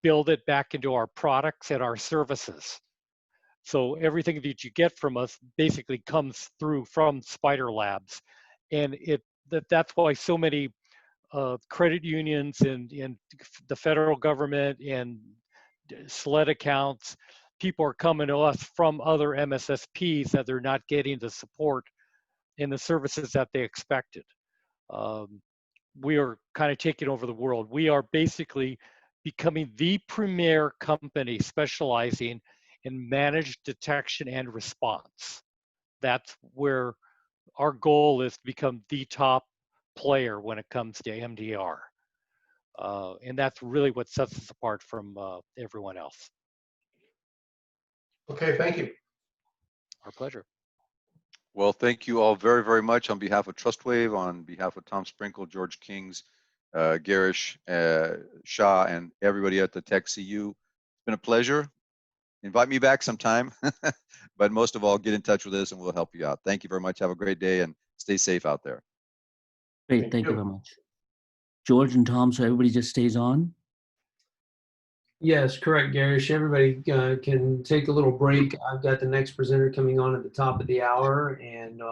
build it back into our products and our services. So everything that you get from us basically comes through from Spider Labs, and that's why so many credit unions and the federal government and SLED accounts, people are coming to us from other MSSPs that they're not getting the support and the services that they expected. We are kind of taking over the world. We are basically becoming the premier company specializing in managed detection and response. That's where our goal is to become the top player when it comes to MDR. And that's really what sets us apart from everyone else. Okay, thank you. Our pleasure. Well, thank you all very, very much on behalf of Trustwave, on behalf of Tom Sprinkle, George Kings, Garish, Shah, and everybody at the Tech CU. It's been a pleasure. Invite me back sometime, but most of all, get in touch with us and we'll help you out. Thank you very much. Have a great day and stay safe out there. Great, thank you very much. George and Tom, so everybody just stays on? Yes, correct, Garish. Everybody can take a little break. I've got the next presenter coming on at the top of the hour, and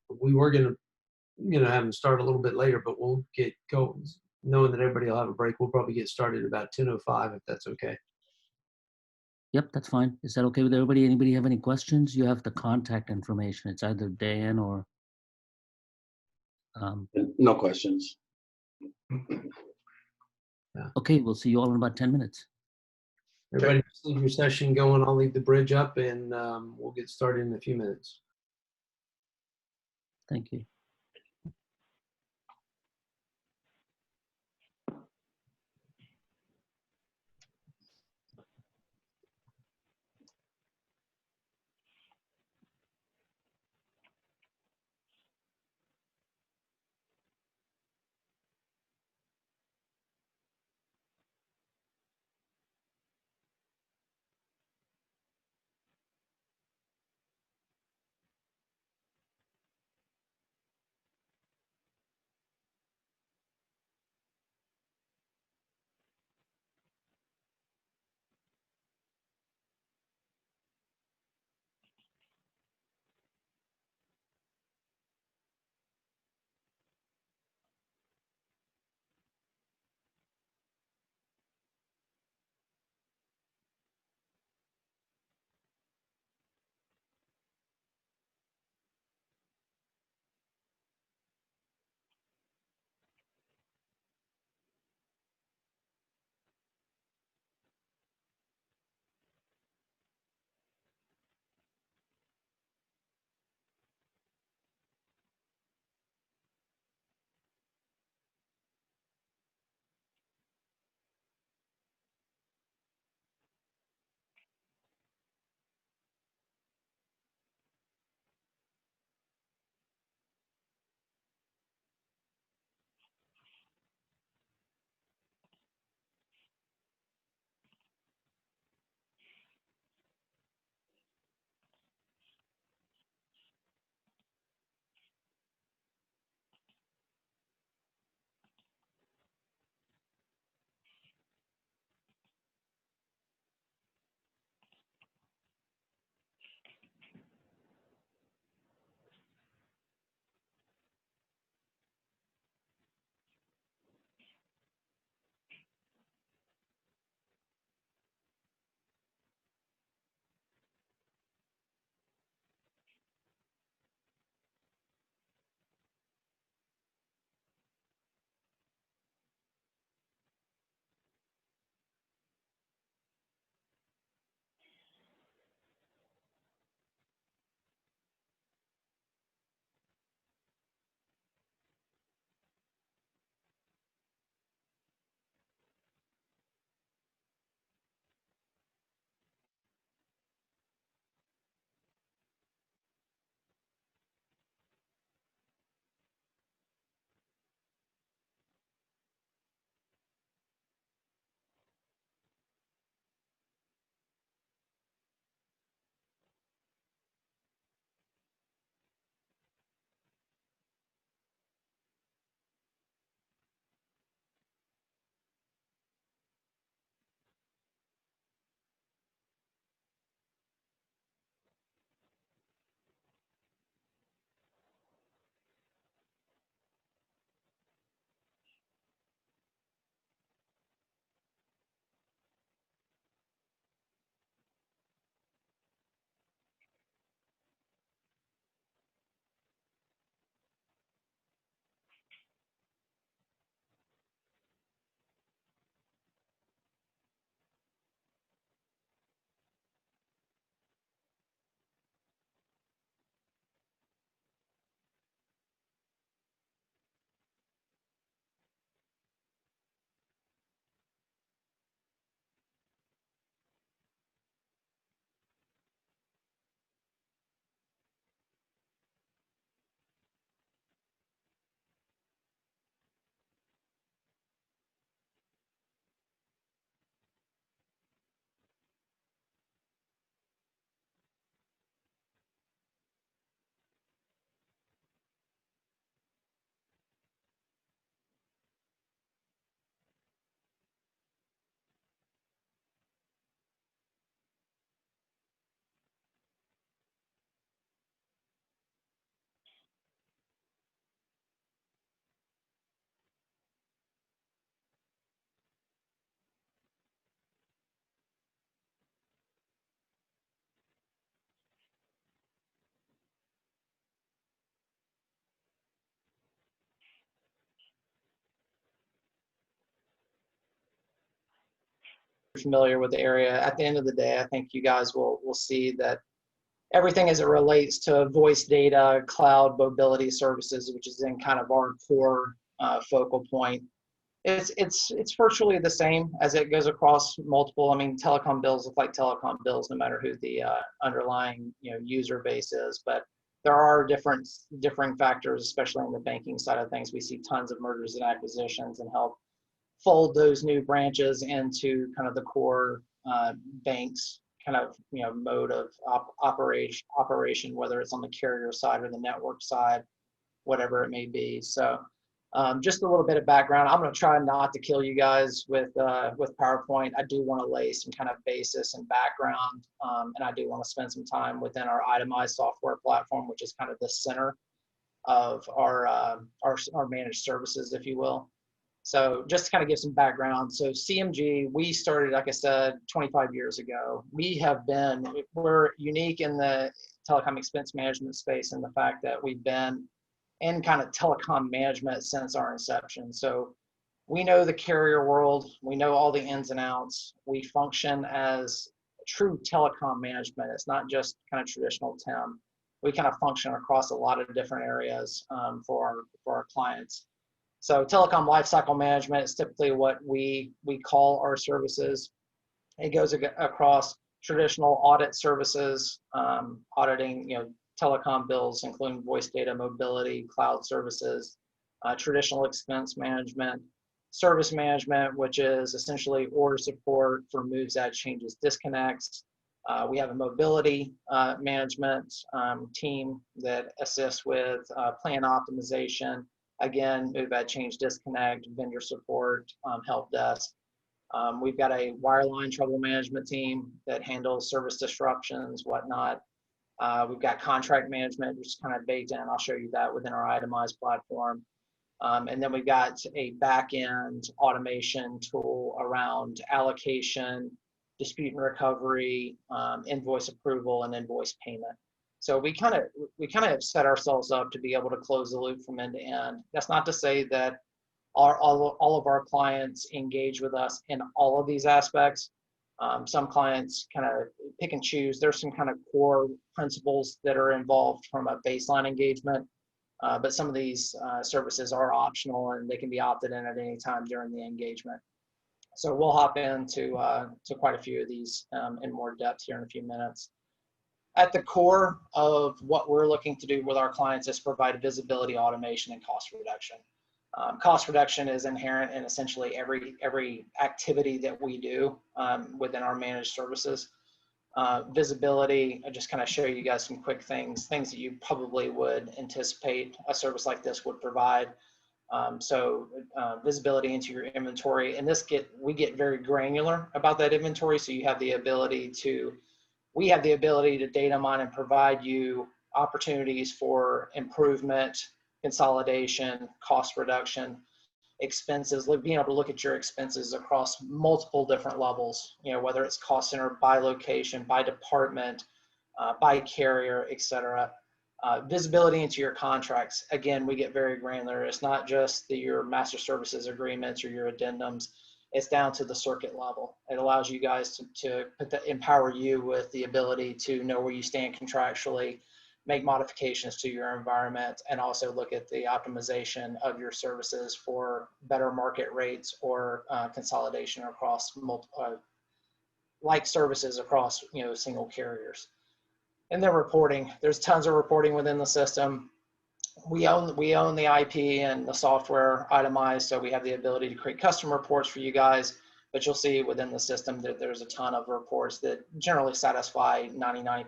we were going to, have them start a little bit later, but we'll get going. Knowing that everybody will have a break, we'll probably get started about 10:05 if that's okay. Yep, that's fine. Is that okay with everybody? Anybody have any questions? You have the contact information. It's either Dan or... No questions. Okay, we'll see you all in about 10 minutes. Everybody just leave your session going. I'll leave the bridge up, and we'll get started in a few minutes. Thank you. familiar with the area, at the end of the day, I think you guys will see that everything as it relates to voice data, cloud mobility services, which is in kind of our core focal point, it's virtually the same as it goes across multiple. I mean, telecom bills look like telecom bills, no matter who the underlying user base is. But there are differing factors, especially in the banking side of things. We see tons of mergers and acquisitions, and help fold those new branches into kind of the core banks kind of mode of operation, whether it's on the carrier side or the network side, whatever it may be. So just a little bit of background. I'm going to try not to kill you guys with PowerPoint. I do want to lay some kind of basis and background, and I do want to spend some time within our itemized software platform, which is kind of the center of our managed services, if you will. So just to kind of give some background. So CMG, we started, like I said, 25 years ago. We're unique in the telecom expense management space in the fact that we've been in kind of telecom management since our inception. So we know the carrier world, we know all the ins and outs. We function as true telecom management. It's not just kind of traditional TEM. We kind of function across a lot of different areas for our clients. So telecom lifecycle management is typically what we call our services. It goes across traditional audit services, auditing telecom bills, including voice data, mobility, cloud services, traditional expense management, service management, which is essentially order support for moves, adds, changes, disconnects. We have a mobility management team that assists with plan optimization. Again, move, add, change, disconnect, vendor support, help desk. We've got a wireline trouble management team that handles service disruptions, whatnot. We've got contract management, which is kind of baked in. I'll show you that within our itemized platform. And then we've got a back-end automation tool around allocation, dispute and recovery, invoice approval, and invoice payment. So we kind of have set ourselves up to be able to close the loop from end to end. That's not to say that all of our clients engage with us in all of these aspects. Some clients kind of pick and choose. There's some kind of core principles that are involved from a baseline engagement, but some of these services are optional and they can be opted in at any time during the engagement. So we'll hop into to quite a few of these in more depth here in a few minutes. At the core of what we're looking to do with our clients is provide visibility, automation, and cost reduction. Cost reduction is inherent in essentially every activity that we do within our managed services. Visibility, I just kind of show you guys some quick things that you probably would anticipate a service like this would provide. Visibility into your inventory, and we get very granular about that inventory, so you have the ability to data mine and provide you opportunities for improvement, consolidation, cost reduction, expenses, being able to look at your expenses across multiple different levels, whether it's cost center by location, by department, by carrier, etc. Visibility into your contracts. Again, we get very granular. It's not just your master services agreements or your addendums. It's down to the circuit level. It allows you guys to empower you with the ability to know where you stand contractually, make modifications to your environment, and also look at the optimization of your services for better market rates or consolidation across multiple like services across single carriers. And then reporting. There's tons of reporting within the system. We own the IP and the software itemized, so we have the ability to create custom reports for you guys, but you'll see within the system that there's a ton of reports that generally satisfy 95%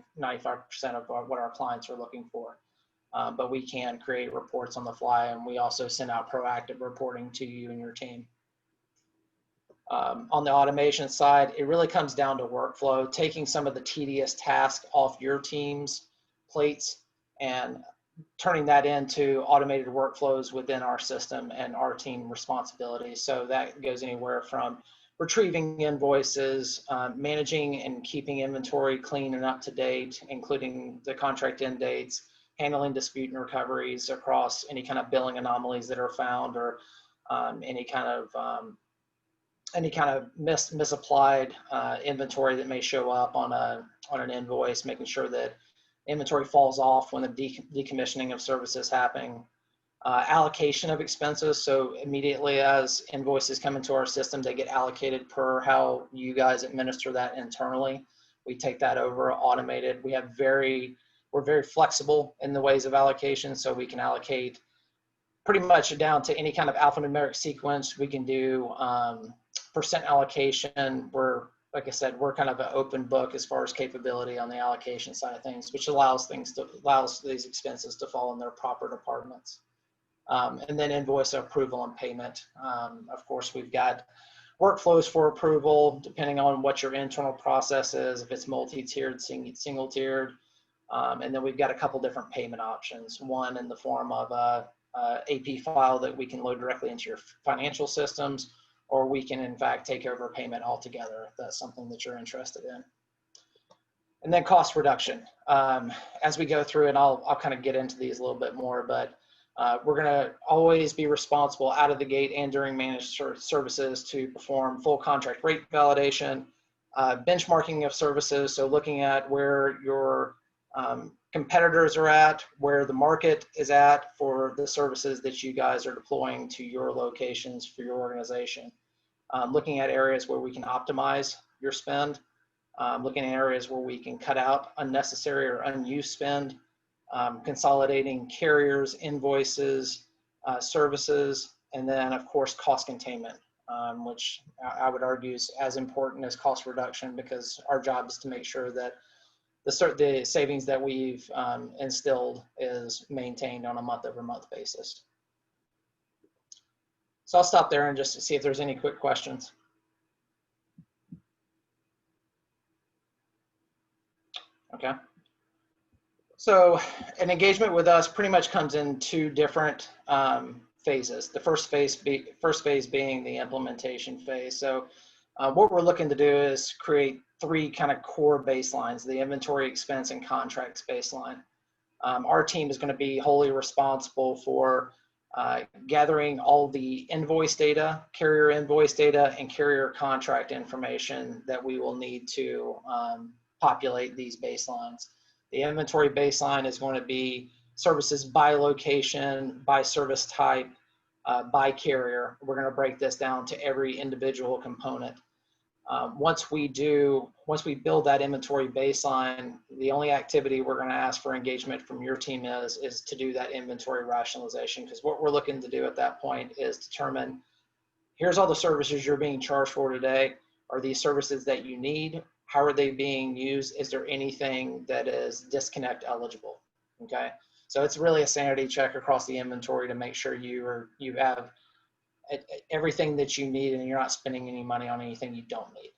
of what our clients are looking for. But we can create reports on the fly, and we also send out proactive reporting to you and your team. On the automation side, it really comes down to workflow, taking some of the tedious tasks off your team's plates and turning that into automated workflows within our system and our team responsibilities. So that goes anywhere from retrieving invoices, managing and keeping inventory clean and up to date, including the contract end dates, handling dispute and recoveries across any kind of billing anomalies that are found, or any kind of any kind of misapplied inventory that may show up on an invoice, making sure that inventory falls off when the decommissioning of services happening. Allocation of expenses, so immediately as invoices come into our system, they get allocated per how you guys administer that internally. We take that over, automated. We're very flexible in the ways of allocation, so we can allocate pretty much down to any kind of alphanumeric sequence. We can do percent allocation. Like I said, we're kind of an open book as far as capability on the allocation side of things, which allows these expenses to fall in their proper departments. And then invoice approval and payment. Of course, we've got workflows for approval, depending on what your internal process is, if it's multi-tiered, single-tiered. And then we've got a couple different payment options. One in the form of a AP file that we can load directly into your financial systems, or we can in fact take over payment altogether if that's something that you're interested in. And then cost reduction. As we go through, and I'll kind of get into these a little bit more, but we're going to always be responsible out of the gate and during managed services to perform full contract rate validation, benchmarking of services, so looking at where your competitors are at, where the market is at for the services that you guys are deploying to your locations for your organization. Looking at areas where we can optimize your spend, looking at areas where we can cut out unnecessary or unused spend, consolidating carriers, invoices, services, and then of course cost containment, which I would argue is as important as cost reduction, because our job is to make sure that the savings that we've instilled is maintained on a month-over-month basis. So I'll stop there and just see if there's any quick questions. Okay. So an engagement with us pretty much comes in two different phases. The first phase being the implementation phase. So what we're looking to do is create three kind of core baselines: the inventory, expense, and contracts baseline. Our team is going to be wholly responsible for gathering all the invoice data, carrier invoice data, and carrier contract information that we will need to populate these baselines. The inventory baseline is going to be services by location, by service type, by carrier. We're going to break this down to every individual component. Once we build that inventory baseline, the only activity we're going to ask for engagement from your team is to do that inventory rationalization, because what we're looking to do at that point is determine, here's all the services you're being charged for today. Are these services that you need? How are they being used? Is there anything that is disconnect eligible? Okay, so it's really a sanity check across the inventory to make sure you have everything that you need and you're not spending any money on anything you don't need.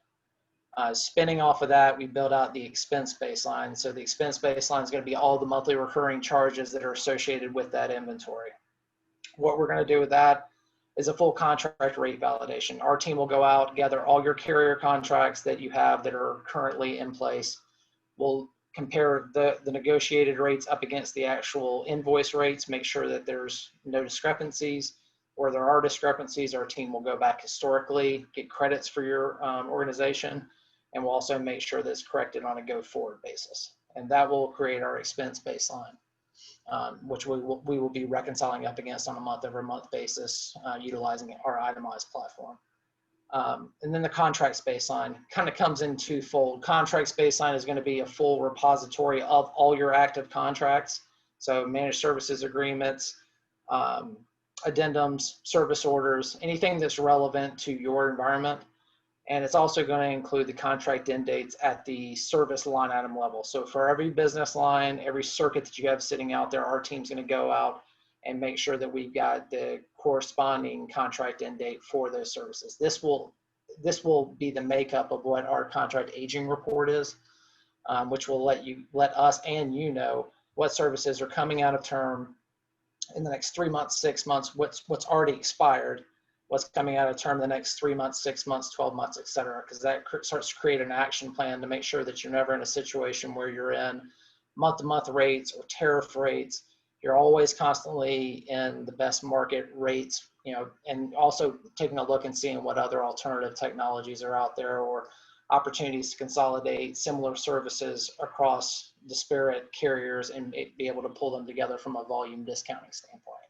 Spinning off of that, we build out the expense baseline. So the expense baseline is going to be all the monthly recurring charges that are associated with that inventory. What we're going to do with that is a full contract rate validation. Our team will go out, gather all your carrier contracts that you have that are currently in place. We'll compare the negotiated rates up against the actual invoice rates, make sure that there's no discrepancies. Where there are discrepancies, our team will go back historically, get credits for your organization, and we'll also make sure that it's corrected on a go-forward basis. And that will create our expense baseline, which we will be reconciling up against on a month-over-month basis, utilizing our itemized platform. And then the contracts baseline kind of comes in twofold. Contracts baseline is going to be a full repository of all your active contracts, so managed services agreements, addendums, service orders, anything that's relevant to your environment. And it's also going to include the contract end dates at the service line item level. So for every business line, every circuit that you have sitting out there, our team's going to go out and make sure that we've got the corresponding contract end date for those services. This will be the makeup of what our contract aging report is, which will let us and you know what services are coming out of term in the next 3 months, 6 months, what's already expired, what's coming out of term the next 3 months, 6 months, 12 months, et cetera, because that starts to create an action plan to make sure that you're never in a situation where you're in month-to-month rates or tariff rates. You're always constantly in the best market rates and also taking a look and seeing what other alternative technologies are out there or opportunities to consolidate similar services across disparate carriers and be able to pull them together from a volume discounting standpoint.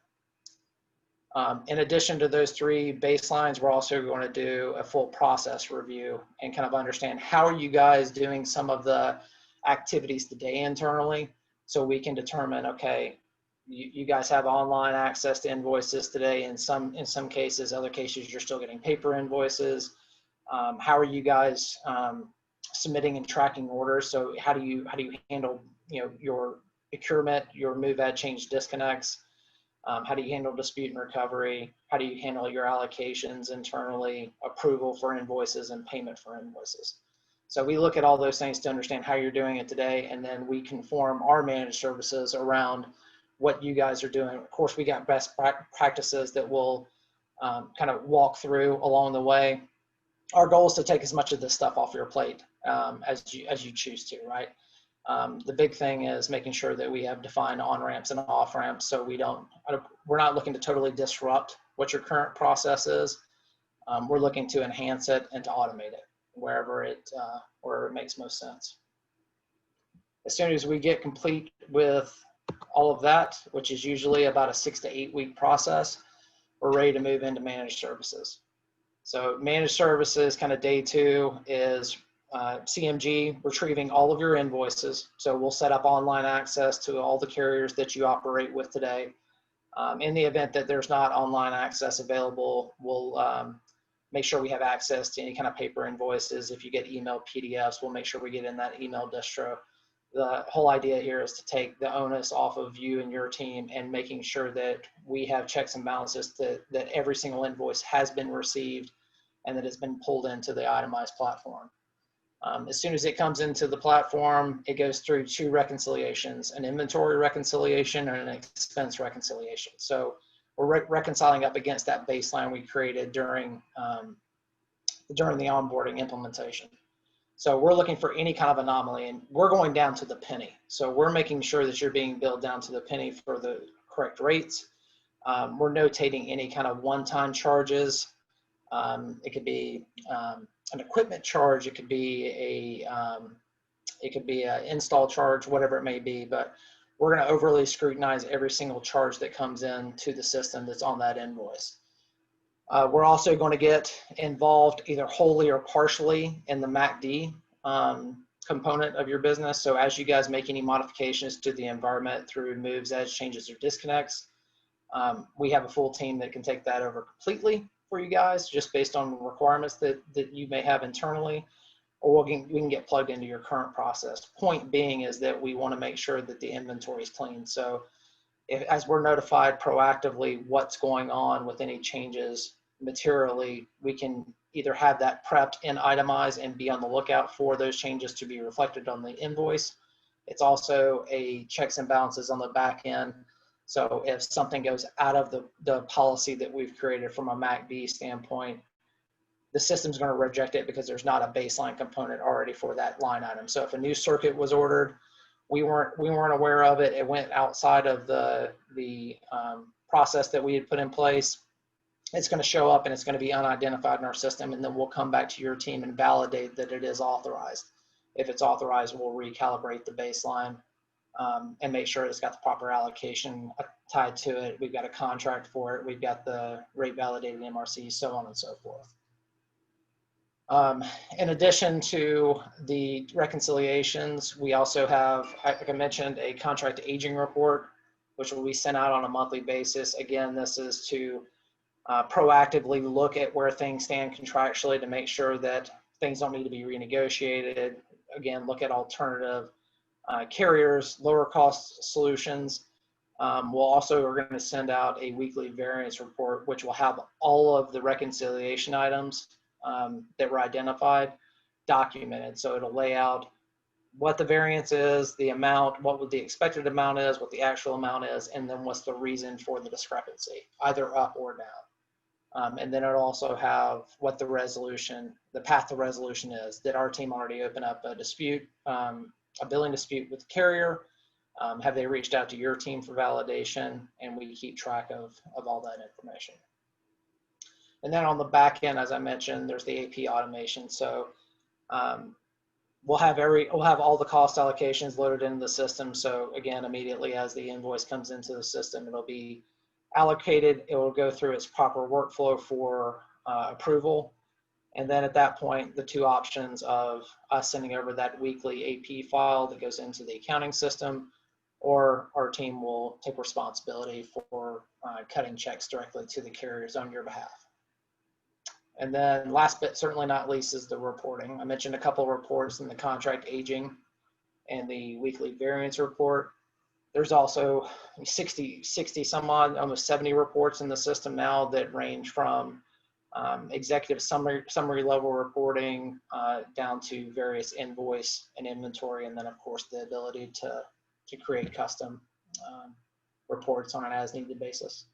In addition to those 3 baselines, we're also going to do a full process review and kind of understand how are you guys doing some of the activities today internally, so we can determine, okay, you guys have online access to invoices today. In some cases, other cases, you're still getting paper invoices. How are you guys submitting and tracking orders? So how do you handle your procurement, your move, add, change, disconnects? How do you handle dispute and recovery? How do you handle your allocations internally, approval for invoices and payment for invoices? So we look at all those things to understand how you're doing it today, and then we conform our managed services around what you guys are doing. Of course, we got best practices that we'll kind of walk through along the way. Our goal is to take as much of this stuff off your plate as you choose to, right? The big thing is making sure that we have defined on-ramps and off-ramps, so we're not looking to totally disrupt what your current process is. We're looking to enhance it and to automate it wherever it makes most sense. As soon as we get complete with all of that, which is usually about a 6 to 8 week process, we're ready to move into managed services. So managed services, kind of day 2 is CMG retrieving all of your invoices. So we'll set up online access to all the carriers that you operate with today. In the event that there's not online access available, we'll make sure we have access to any kind of paper invoices. If you get email PDFs, we'll make sure we get in that email distro. The whole idea here is to take the onus off of you and your team and making sure that we have checks and balances that every single invoice has been received and that it's been pulled into the itemized platform. As soon as it comes into the platform, it goes through 2 reconciliations, an inventory reconciliation and an expense reconciliation. So we're reconciling up against that baseline we created during the onboarding implementation. So we're looking for any kind of anomaly, and we're going down to the penny. So we're making sure that you're being billed down to the penny for the correct rates. We're notating any kind of one-time charges. It could be an equipment charge. It could be an install charge, whatever it may be. But we're going to overly scrutinize every single charge that comes in to the system that's on that invoice. We're also going to get involved either wholly or partially in the MACD component of your business. So as you guys make any modifications to the environment through moves, adds, changes, or disconnects, we have a full team that can take that over completely for you guys, just based on requirements that you may have internally, or we can get plugged into your current process. Point being is that we want to make sure that the inventory is clean. So as we're notified proactively what's going on with any changes materially, we can either have that prepped and itemized and be on the lookout for those changes to be reflected on the invoice. It's also a checks and balances on the back end. So if something goes out of the policy that we've created from a MACD standpoint, the system's going to reject it because there's not a baseline component already for that line item. So if a new circuit was ordered, we weren't aware of it, it went outside of the process that we had put in place, it's going to show up and it's going to be unidentified in our system, and then we'll come back to your team and validate that it is authorized. If it's authorized, we'll recalibrate the baseline and make sure it's got the proper allocation tied to it. We've got a contract for it. We've got the rate validated MRC, so on and so forth. In addition to the reconciliations, we also have, like I mentioned, a contract aging report, which will be sent out on a monthly basis. Again, this is to proactively look at where things stand contractually to make sure that things don't need to be renegotiated. Again, look at alternative carriers, lower cost solutions. We'll also are going to send out a weekly variance report, which will have all of the reconciliation items that were identified documented. So it'll lay out what the variance is, the amount, what the expected amount is, what the actual amount is, and then what's the reason for the discrepancy, either up or down. And then it'll also have what the resolution, the path to resolution is. Did our team already open up a dispute, a billing dispute with the carrier? Have they reached out to your team for validation? And we keep track of all that information. And then on the back end, as I mentioned, there's the AP automation. So we'll have all the cost allocations loaded into the system. So again, immediately as the invoice comes into the system, it'll be allocated. It will go through its proper workflow for approval. And then at that point, the two options of us sending over that weekly AP file that goes into the accounting system, or our team will take responsibility for cutting checks directly to the carriers on your behalf. And then last but certainly not least is the reporting. I mentioned a couple of reports in the contract aging and the weekly variance report. There's also 60 some odd, almost 70 reports in the system now that range from executive summary level reporting down to various invoice and inventory, and then of course the ability to create custom reports on an as needed basis.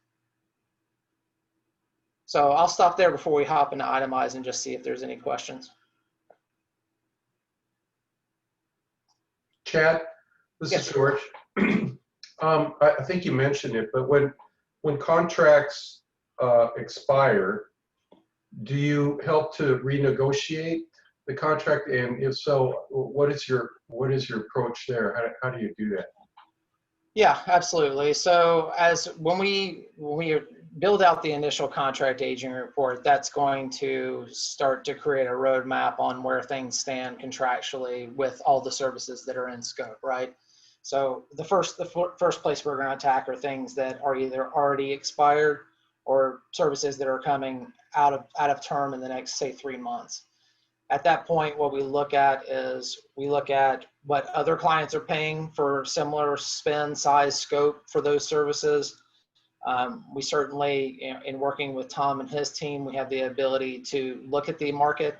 So I'll stop there before we hop into itemize and just see if there's any questions. Chad, this Yes. is George. I think you mentioned it, but when contracts expire, do you help to renegotiate the contract? And if so, what is your approach there? How do you do that? Yeah, absolutely. So when we build out the initial contract aging report, that's going to start to create a roadmap on where things stand contractually with all the services that are in scope, right? So the first place we're going to attack are things that are either already expired or services that are coming out of term in the next, say, 3 months. At that point, what we look at is what other clients are paying for similar spend, size, scope for those services. We certainly, in working with Tom and his team, we have the ability to look at the market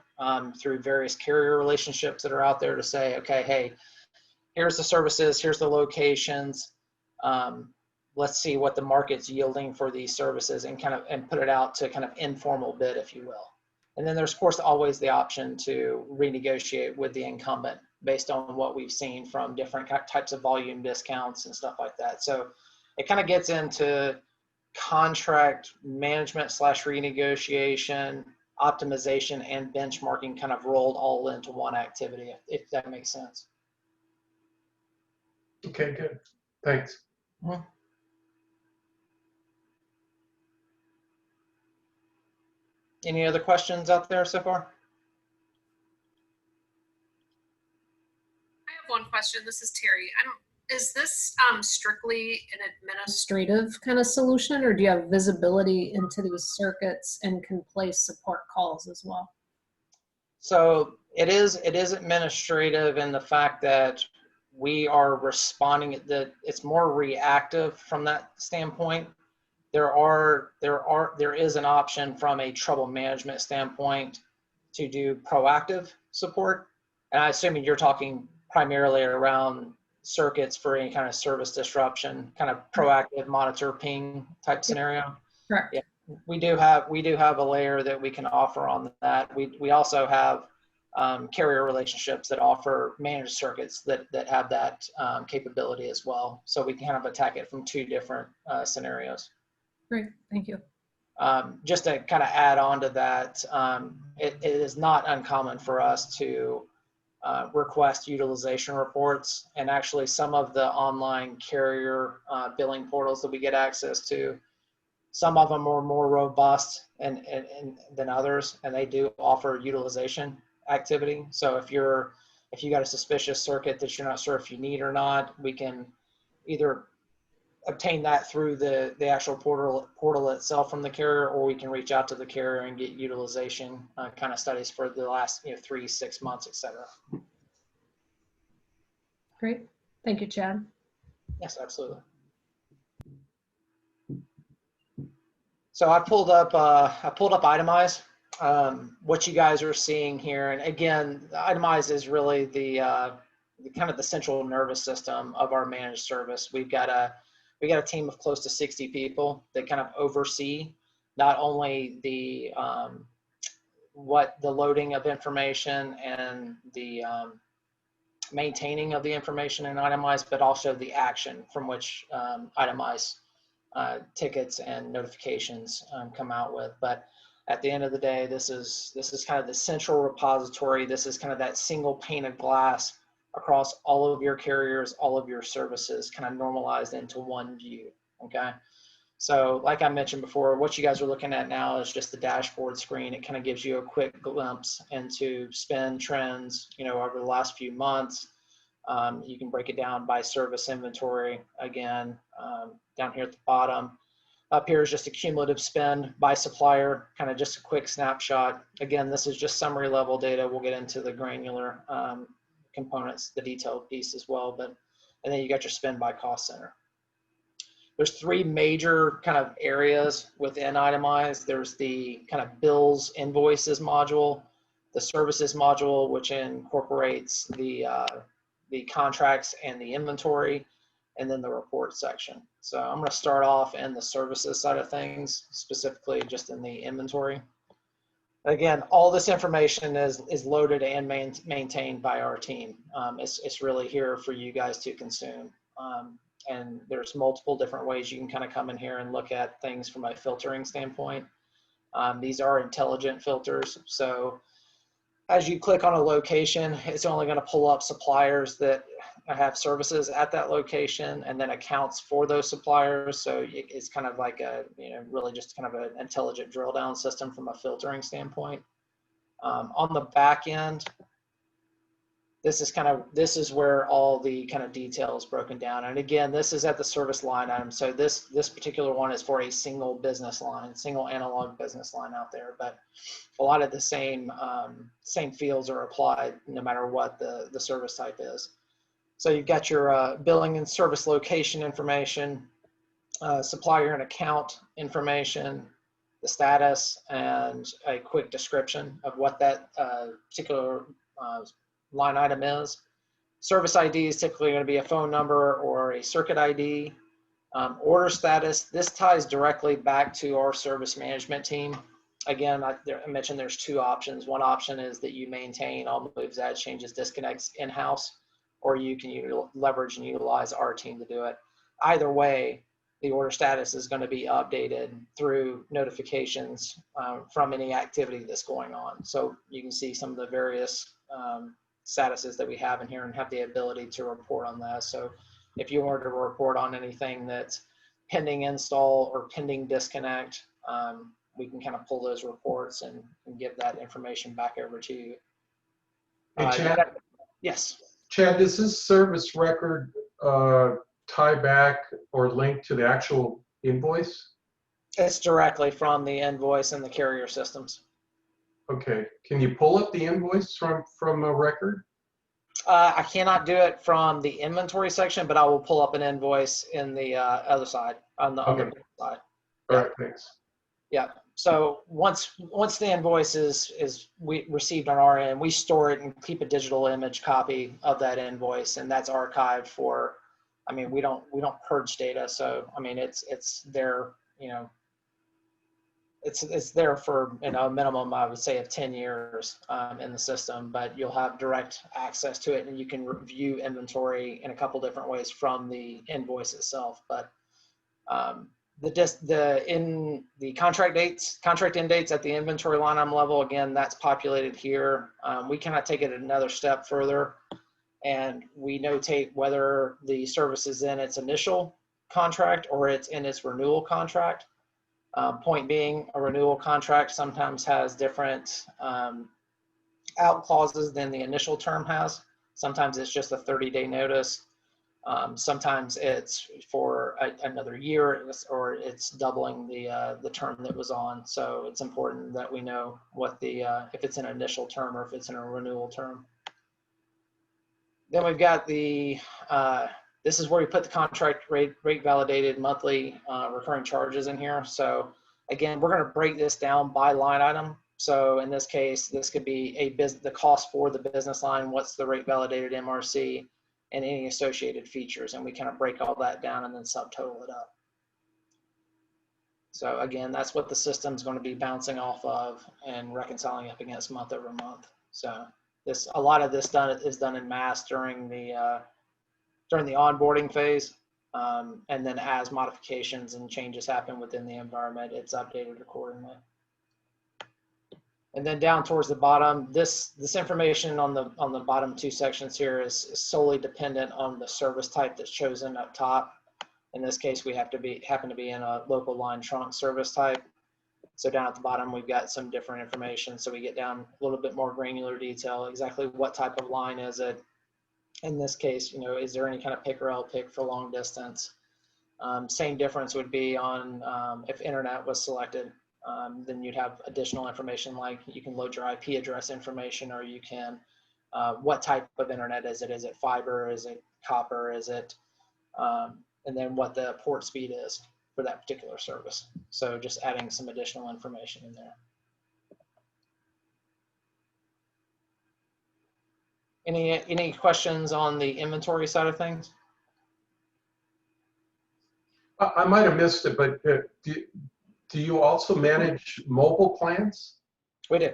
through various carrier relationships that are out there to say, okay, hey, here's the services, here's the locations. Let's see what the market's yielding for these services and put it out to kind of informal bid, if you will. And then there's, of course, always the option to renegotiate with the incumbent based on what we've seen from different types of volume discounts and stuff like that. So it kind of gets into contract management / renegotiation, optimization, and benchmarking kind of rolled all into one activity, if that makes sense. Okay, good. Thanks. Mm-hmm. Any other questions out there so far? I have one question. This is Terry. Is this strictly an administrative kind of solution, or do you have visibility into these circuits and can place support calls as well? So it is administrative in the fact that we are responding, that it's more reactive from that standpoint. There is an option from a trouble management standpoint to do proactive support. And I assume you're talking primarily around circuits for any kind of service disruption, kind of proactive monitor ping type scenario. Correct. Yeah, we do have a layer that we can offer on that. We also have carrier relationships that offer managed circuits that have that capability as well. So we can kind of attack it from 2 different scenarios. Great, thank you. Just to kind of add on to that, it is not uncommon for us to request utilization reports, and actually some of the online carrier billing portals that we get access to, some of them are more robust than others, and they do offer utilization activity. So if you got a suspicious circuit that you're not sure if you need or not, we can either obtain that through the actual portal itself from the carrier, or we can reach out to the carrier and get utilization kind of studies for the last 3, 6 months, etc. Great, thank you, Chad. Yes, absolutely. So I pulled up itemize. What you guys are seeing here, and again, itemize is really the kind of the central nervous system of our managed service. We got a team of close to 60 people that kind of oversee not only the loading of information and the maintaining of the information in itemize, but also the action from which itemize tickets and notifications come out with. But at the end of the day, this is kind of the central repository. This is kind of that single pane of glass across all of your carriers, all of your services, kind of normalized into one view. Okay. So like I mentioned before, what you guys are looking at now is just the dashboard screen. It kind of gives you a quick glimpse into spend trends, you know, over the last few months. You can break it down by service inventory again, down here at the bottom. Up here is just a cumulative spend by supplier, kind of just a quick snapshot. Again, this is just summary level data. We'll get into the granular components, the detailed piece as well. But, and then you got your spend by cost center. There's three major kind of areas within Itemized. There's the kind of bills, invoices module, the services module, which incorporates the contracts and the inventory, and then the report section. So I'm going to start off in the services side of things, specifically just in the inventory. Again, all this information is loaded and maintained by our team. It's really here for you guys to consume. And there's multiple different ways you can kind of come in here and look at things from a filtering standpoint. These are intelligent filters. So as you click on a location, it's only going to pull up suppliers that have services at that location and then accounts for those suppliers. So it's kind of like a, you know, really just kind of an intelligent drill down system from a filtering standpoint. On the back end, this is where all the kind of details broken down. And again, this is at the service line item. So this particular one is for a single business line, single analog business line out there. But a lot of the same fields are applied no matter what the service type is. So you've got your billing and service location information, supplier and account information, the status, and a quick description of what that particular line item is. Service ID is typically going to be a phone number or a circuit ID. Order status, this ties directly back to our service management team. Again, I mentioned there's two options. One option is that you maintain all moves, adds, changes, disconnects in-house, or you can leverage and utilize our team to do it. Either way, the order status is going to be updated through notifications from any activity that's going on. So you can see some of the various statuses that we have in here and have the ability to report on that. So if you wanted to report on anything that's pending install or pending disconnect, we can kind of pull those reports and give that information back over to you. Hey, Chad, yes. Chad, does this service record tie back or link to the actual invoice? It's directly from the invoice and the carrier systems. Okay. Can you pull up the invoice from a record? I cannot do it from the inventory section, but I will pull up an invoice in the other side, on the other side. All right, thanks. Yeah. So once the invoice is received on our end, we store it and keep a digital image copy of that invoice, and that's archived for. I mean, we don't purge data, so I mean it's there. You know, it's there for, you know, a minimum, I would say, of 10 years in the system, but you'll have direct access to it, and you can review inventory in a couple different ways from the invoice itself. But the contract end dates at the inventory line item level, again, that's populated here. We cannot take it another step further, and we notate whether the service is in its initial contract or it's in its renewal contract. Point being, a renewal contract sometimes has different out clauses than the initial term has. Sometimes it's just a 30-day notice. Sometimes it's for another year, or it's doubling the term that was on. So it's important that we know what if it's an initial term or if it's in a renewal term. Then we've got this is where we put the contract rate validated monthly recurring charges in here. So again, we're going to break this down by line item. So in this case, this could be the cost for the business line, what's the rate validated MRC, and any associated features. And we kind of break all that down and then subtotal it up. So again, that's what the system's going to be bouncing off of and reconciling up against month over month. So a lot of this is done in mass during the onboarding phase, and then as modifications and changes happen within the environment, it's updated accordingly. And then down towards the bottom, this information on the bottom two sections here is solely dependent on the service type that's chosen up top. In this case, we happen to be in a local line trunk service type. So down at the bottom, we've got some different information. So we get down a little bit more granular detail, exactly what type of line is it. In this case, you know, is there any kind of pick or LPIC for long distance? Same difference would be on if internet was selected. Then you'd have additional information like you can load your IP address information, or you can, what type of internet is it? Is it fiber? Is it copper? Is it, and then what the port speed is for that particular service. So just adding some additional information in there. Any questions on the inventory side of things? I might have missed it, but do you also manage mobile plans? We do.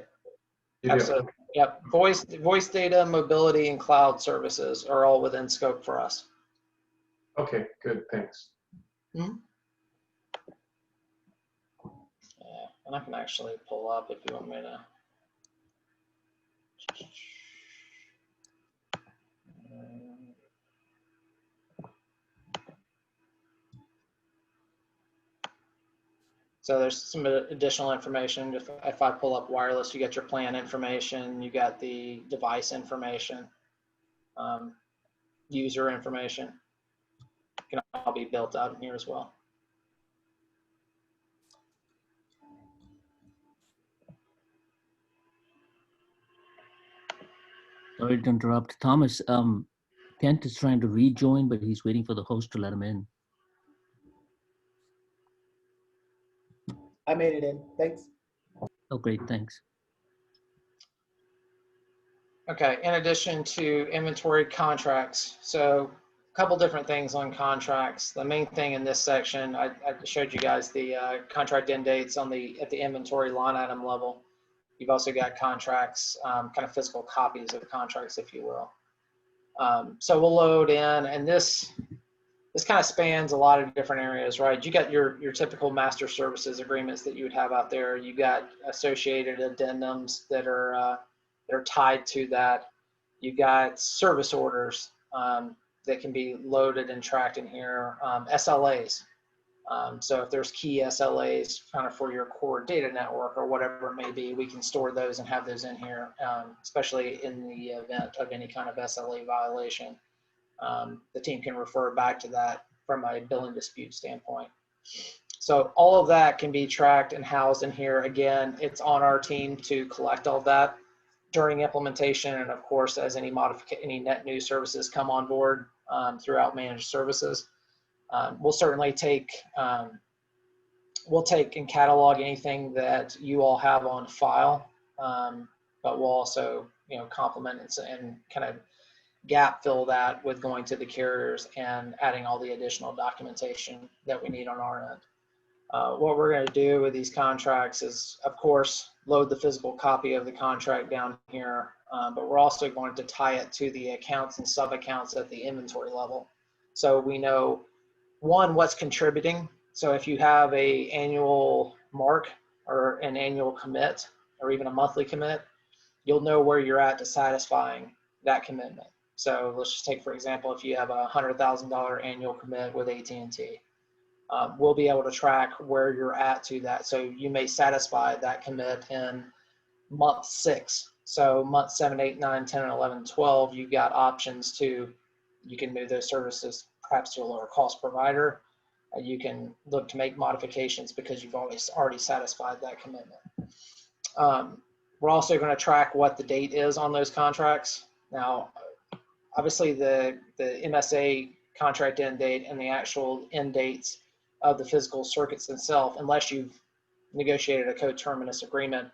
You Absolutely. Yep. Voice data, mobility, and cloud services are all within scope for us. do? Okay, good, thanks. Mm-hmm. Yeah, and I can actually pull up if you want me to. So there's some additional information. If I pull up wireless, you get your plan information, you got the device information, user information. It can all be built out in here as well. Sorry to interrupt. Thomas, Kent is trying to rejoin, but he's waiting for the host to let him in. I made it in. Thanks. Oh, great, thanks. Okay, in addition to inventory contracts, so a couple different things on contracts. The main thing in this section, I showed you guys the contract end dates at the inventory line item level. You've also got contracts, kind of physical copies of contracts, if you will. So we'll load in, and this kind of spans a lot of different areas, right? You got your typical master services agreements that you would have out there. You got associated addendums that are tied to that. You got service orders that can be loaded and tracked in here. SLAs. So if there's key SLAs kind of for your core data network or whatever it may be, we can store those and have those in here, especially in the event of any kind of SLA violation. The team can refer back to that from a billing dispute standpoint. So all of that can be tracked and housed in here. Again, it's on our team to collect all that during implementation, and of course, as any net new services come on board throughout managed services. We'll certainly take and catalog anything that you all have on file, but we'll also, you know, complement and kind of gap fill that with going to the carriers and adding all the additional documentation that we need on our end. What we're going to do with these contracts is, of course, load the physical copy of the contract down here, but we're also going to tie it to the accounts and sub-accounts at the inventory level. So we know, one, what's contributing. So if you have an annual mark or an annual commit or even a monthly commit, you'll know where you're at to satisfying that commitment. So let's just take, for example, if you have a $100,000 annual commit with AT&T, we'll be able to track where you're at to that. So you may satisfy that commit in month 6. So month 7, 8, 9, 10, and 11, 12, you've got options to, you can move those services perhaps to a lower cost provider. You can look to make modifications because you've already satisfied that commitment. We're also going to track what the date is on those contracts. Now, obviously the MSA contract end date and the actual end dates of the physical circuits themselves, unless you've negotiated a coterminous agreement,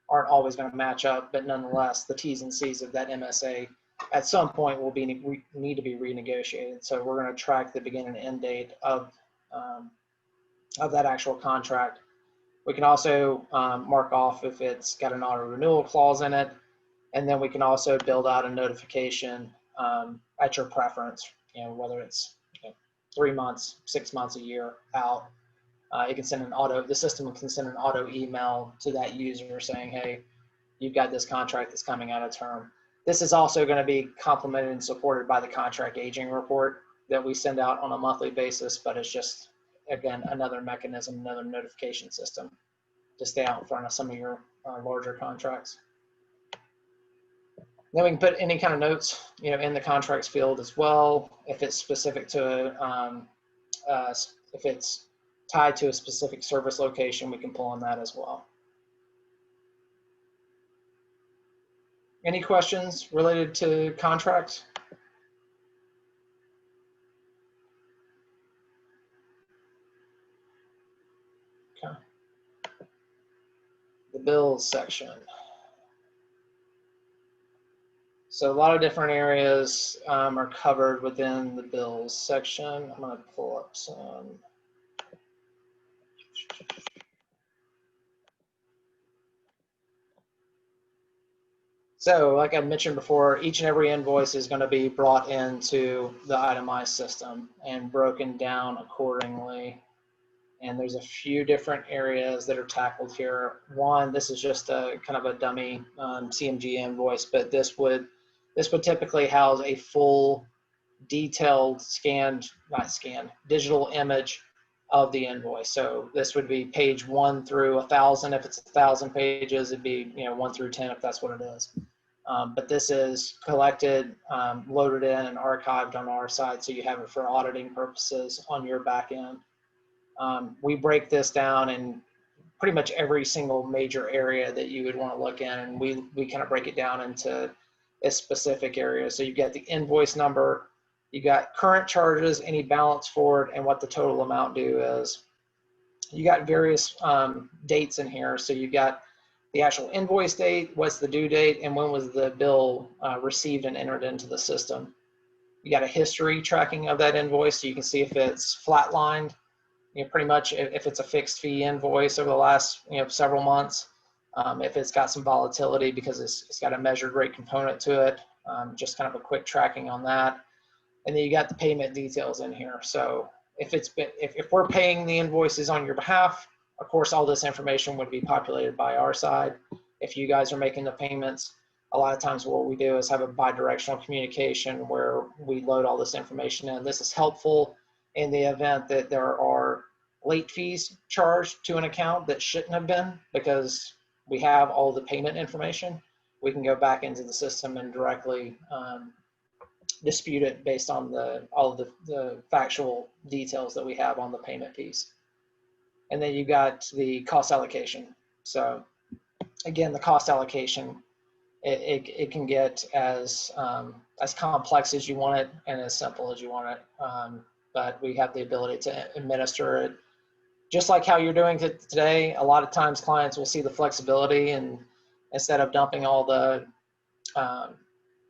aren't always going to match up, but nonetheless, the T's and C's of that MSA at some point will need to be renegotiated. So we're going to track the beginning and end date of that actual contract. We can also mark off if it's got an auto renewal clause in it, and then we can also build out a notification at your preference. You know, whether it's 3 months, 6 months, a year out. It can send the system can send an auto email to that user saying, hey, you've got this contract that's coming out of term. This is also going to be complemented and supported by the contract aging report that we send out on a monthly basis, but it's just, again, another mechanism, another notification system to stay out in front of some of your larger contracts. Then we can put any kind of notes, in the contracts field as well. If it's specific to, if it's tied to a specific service location, we can pull on that as well. Any questions related to contracts? Okay. The bills section. So a lot of different areas are covered within the bills section. I'm going to pull up some. So like I mentioned before, each and every invoice is going to be brought into the itemized system and broken down accordingly. And there's a few different areas that are tackled here. One, this is just a kind of a dummy CMG invoice, but this would typically house a full detailed digital image of the invoice. So this would be page 1 through 1,000. If it's 1,000 pages, it'd be 1 through 10 if that's what it is. But this is collected, loaded in, and archived on our side, so you have it for auditing purposes on your back end. We break this down in pretty much every single major area that you would want to look in, and we kind of break it down into a specific area. So you get the invoice number, you got current charges, any balance for it, and what the total amount due is. You got various dates in here. So you got the actual invoice date, what's the due date, and when was the bill received and entered into the system. You got a history tracking of that invoice, so you can see if it's flatlined. Pretty much if it's a fixed fee invoice over the last several months, if it's got some volatility because it's got a measured rate component to it, just kind of a quick tracking on that. And then you got the payment details in here. So if we're paying the invoices on your behalf, of course all this information would be populated by our side. If you guys are making the payments, a lot of times what we do is have a bi-directional communication where we load all this information in. This is helpful in the event that there are late fees charged to an account that shouldn't have been, because we have all the payment information. We can go back into the system and directly dispute it based on all of the factual details that we have on the payment piece. And then you got the cost allocation. So again, the cost allocation, it can get as complex as you want it and as simple as you want it. But we have the ability to administer it just like how you're doing it today. A lot of times clients will see the flexibility, and instead of dumping all the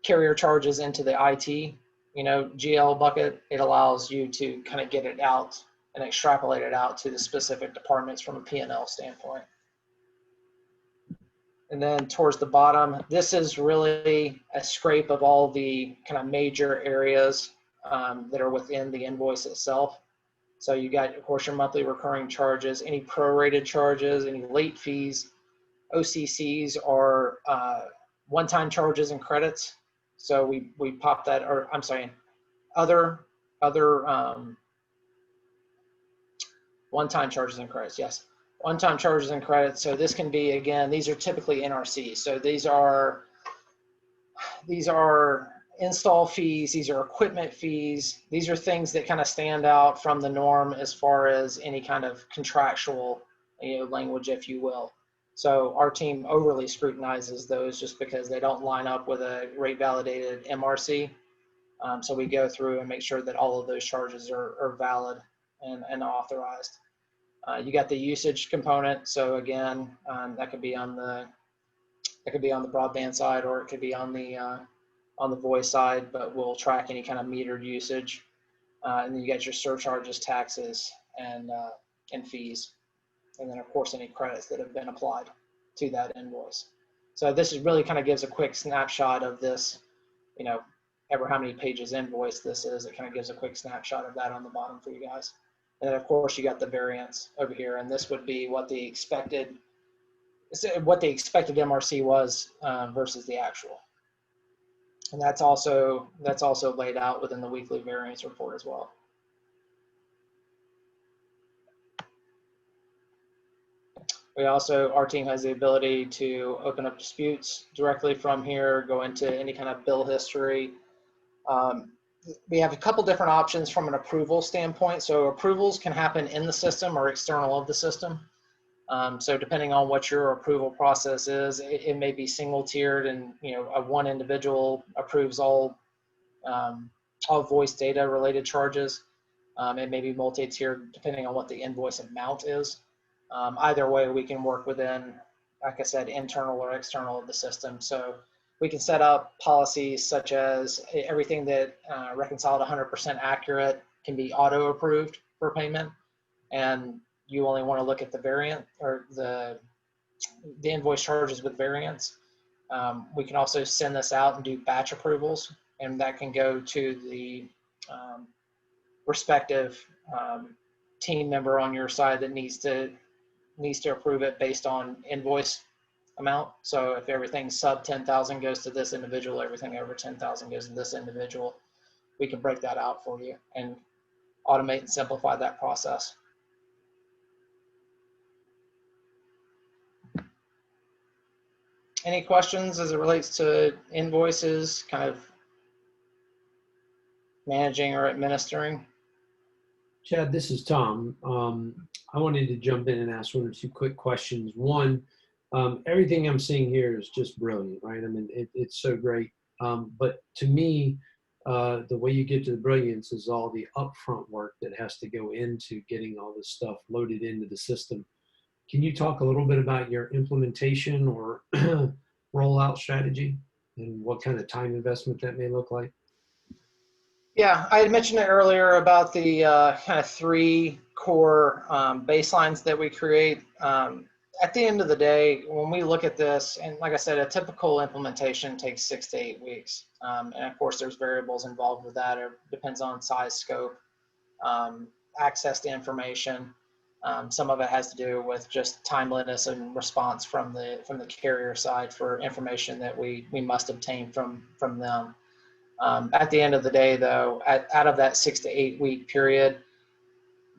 carrier charges into the IT, GL bucket, it allows you to kind of get it out and extrapolate it out to the specific departments from a P&L standpoint. And then towards the bottom, this is really a scrape of all the kind of major areas that are within the invoice itself. So you got, of course, your monthly recurring charges, any prorated charges, any late fees. OCCs are one-time charges and credits. So we pop that, or I'm sorry, other one-time charges and credits, yes. One-time charges and credits. So this can be, again, these are typically NRCs. So these are install fees, these are equipment fees. These are things that kind of stand out from the norm as far as any kind of contractual language, if you will. So our team overly scrutinizes those just because they don't line up with a rate validated MRC. So we go through and make sure that all of those charges are valid and authorized. You got the usage component. So again, that could be on the broadband side, or it could be on the voice side, but we'll track any kind of metered usage. And then you got your surcharges, taxes, and fees. And then of course, any credits that have been applied to that invoice. So this is really kind of gives a quick snapshot of this, ever how many pages invoice this is. It kind of gives a quick snapshot of that on the bottom for you guys. And then of course you got the variance over here, and this would be what the expected what the expected MRC was versus the actual. And that's also laid out within the weekly variance report as well. We also, our team has the ability to open up disputes directly from here, go into any kind of bill history. We have a couple different options from an approval standpoint. So approvals can happen in the system or external of the system. So depending on what your approval process is, it may be single tiered, and one individual approves all voice data related charges. It may be multi-tiered depending on what the invoice amount is. Either way, we can work within, like I said, internal or external of the system. So we can set up policies such as everything that reconciled 100% accurate can be auto approved for payment, and you only want to look at the variant or the invoice charges with variance. We can also send this out and do batch approvals, and that can go to the respective team member on your side that needs to approve it based on invoice amount. So if everything sub 10,000 goes to this individual, everything over 10,000 goes to this individual, we can break that out for you and automate and simplify that process. Any questions as it relates to invoices, kind of managing or administering? Chad, this is Tom. I wanted to jump in and ask one or two quick questions. One, everything I'm seeing here is just brilliant, right? I mean, it's so great. But to me, the way you get to the brilliance is all the upfront work that has to go into getting all this stuff loaded into the system. Can you talk a little bit about your implementation or rollout strategy and what kind of time investment that may look like? Yeah, I had mentioned it earlier about the kind of 3 core baselines that we create. At the end of the day, when we look at this, and like I said, a typical implementation takes 6 to 8 weeks. And of course, there's variables involved with that. It depends on size, scope, access to information. Some of it has to do with just timeliness and response from the carrier side for information that we must obtain from them. At the end of the day, though, out of that 6 to 8 week period,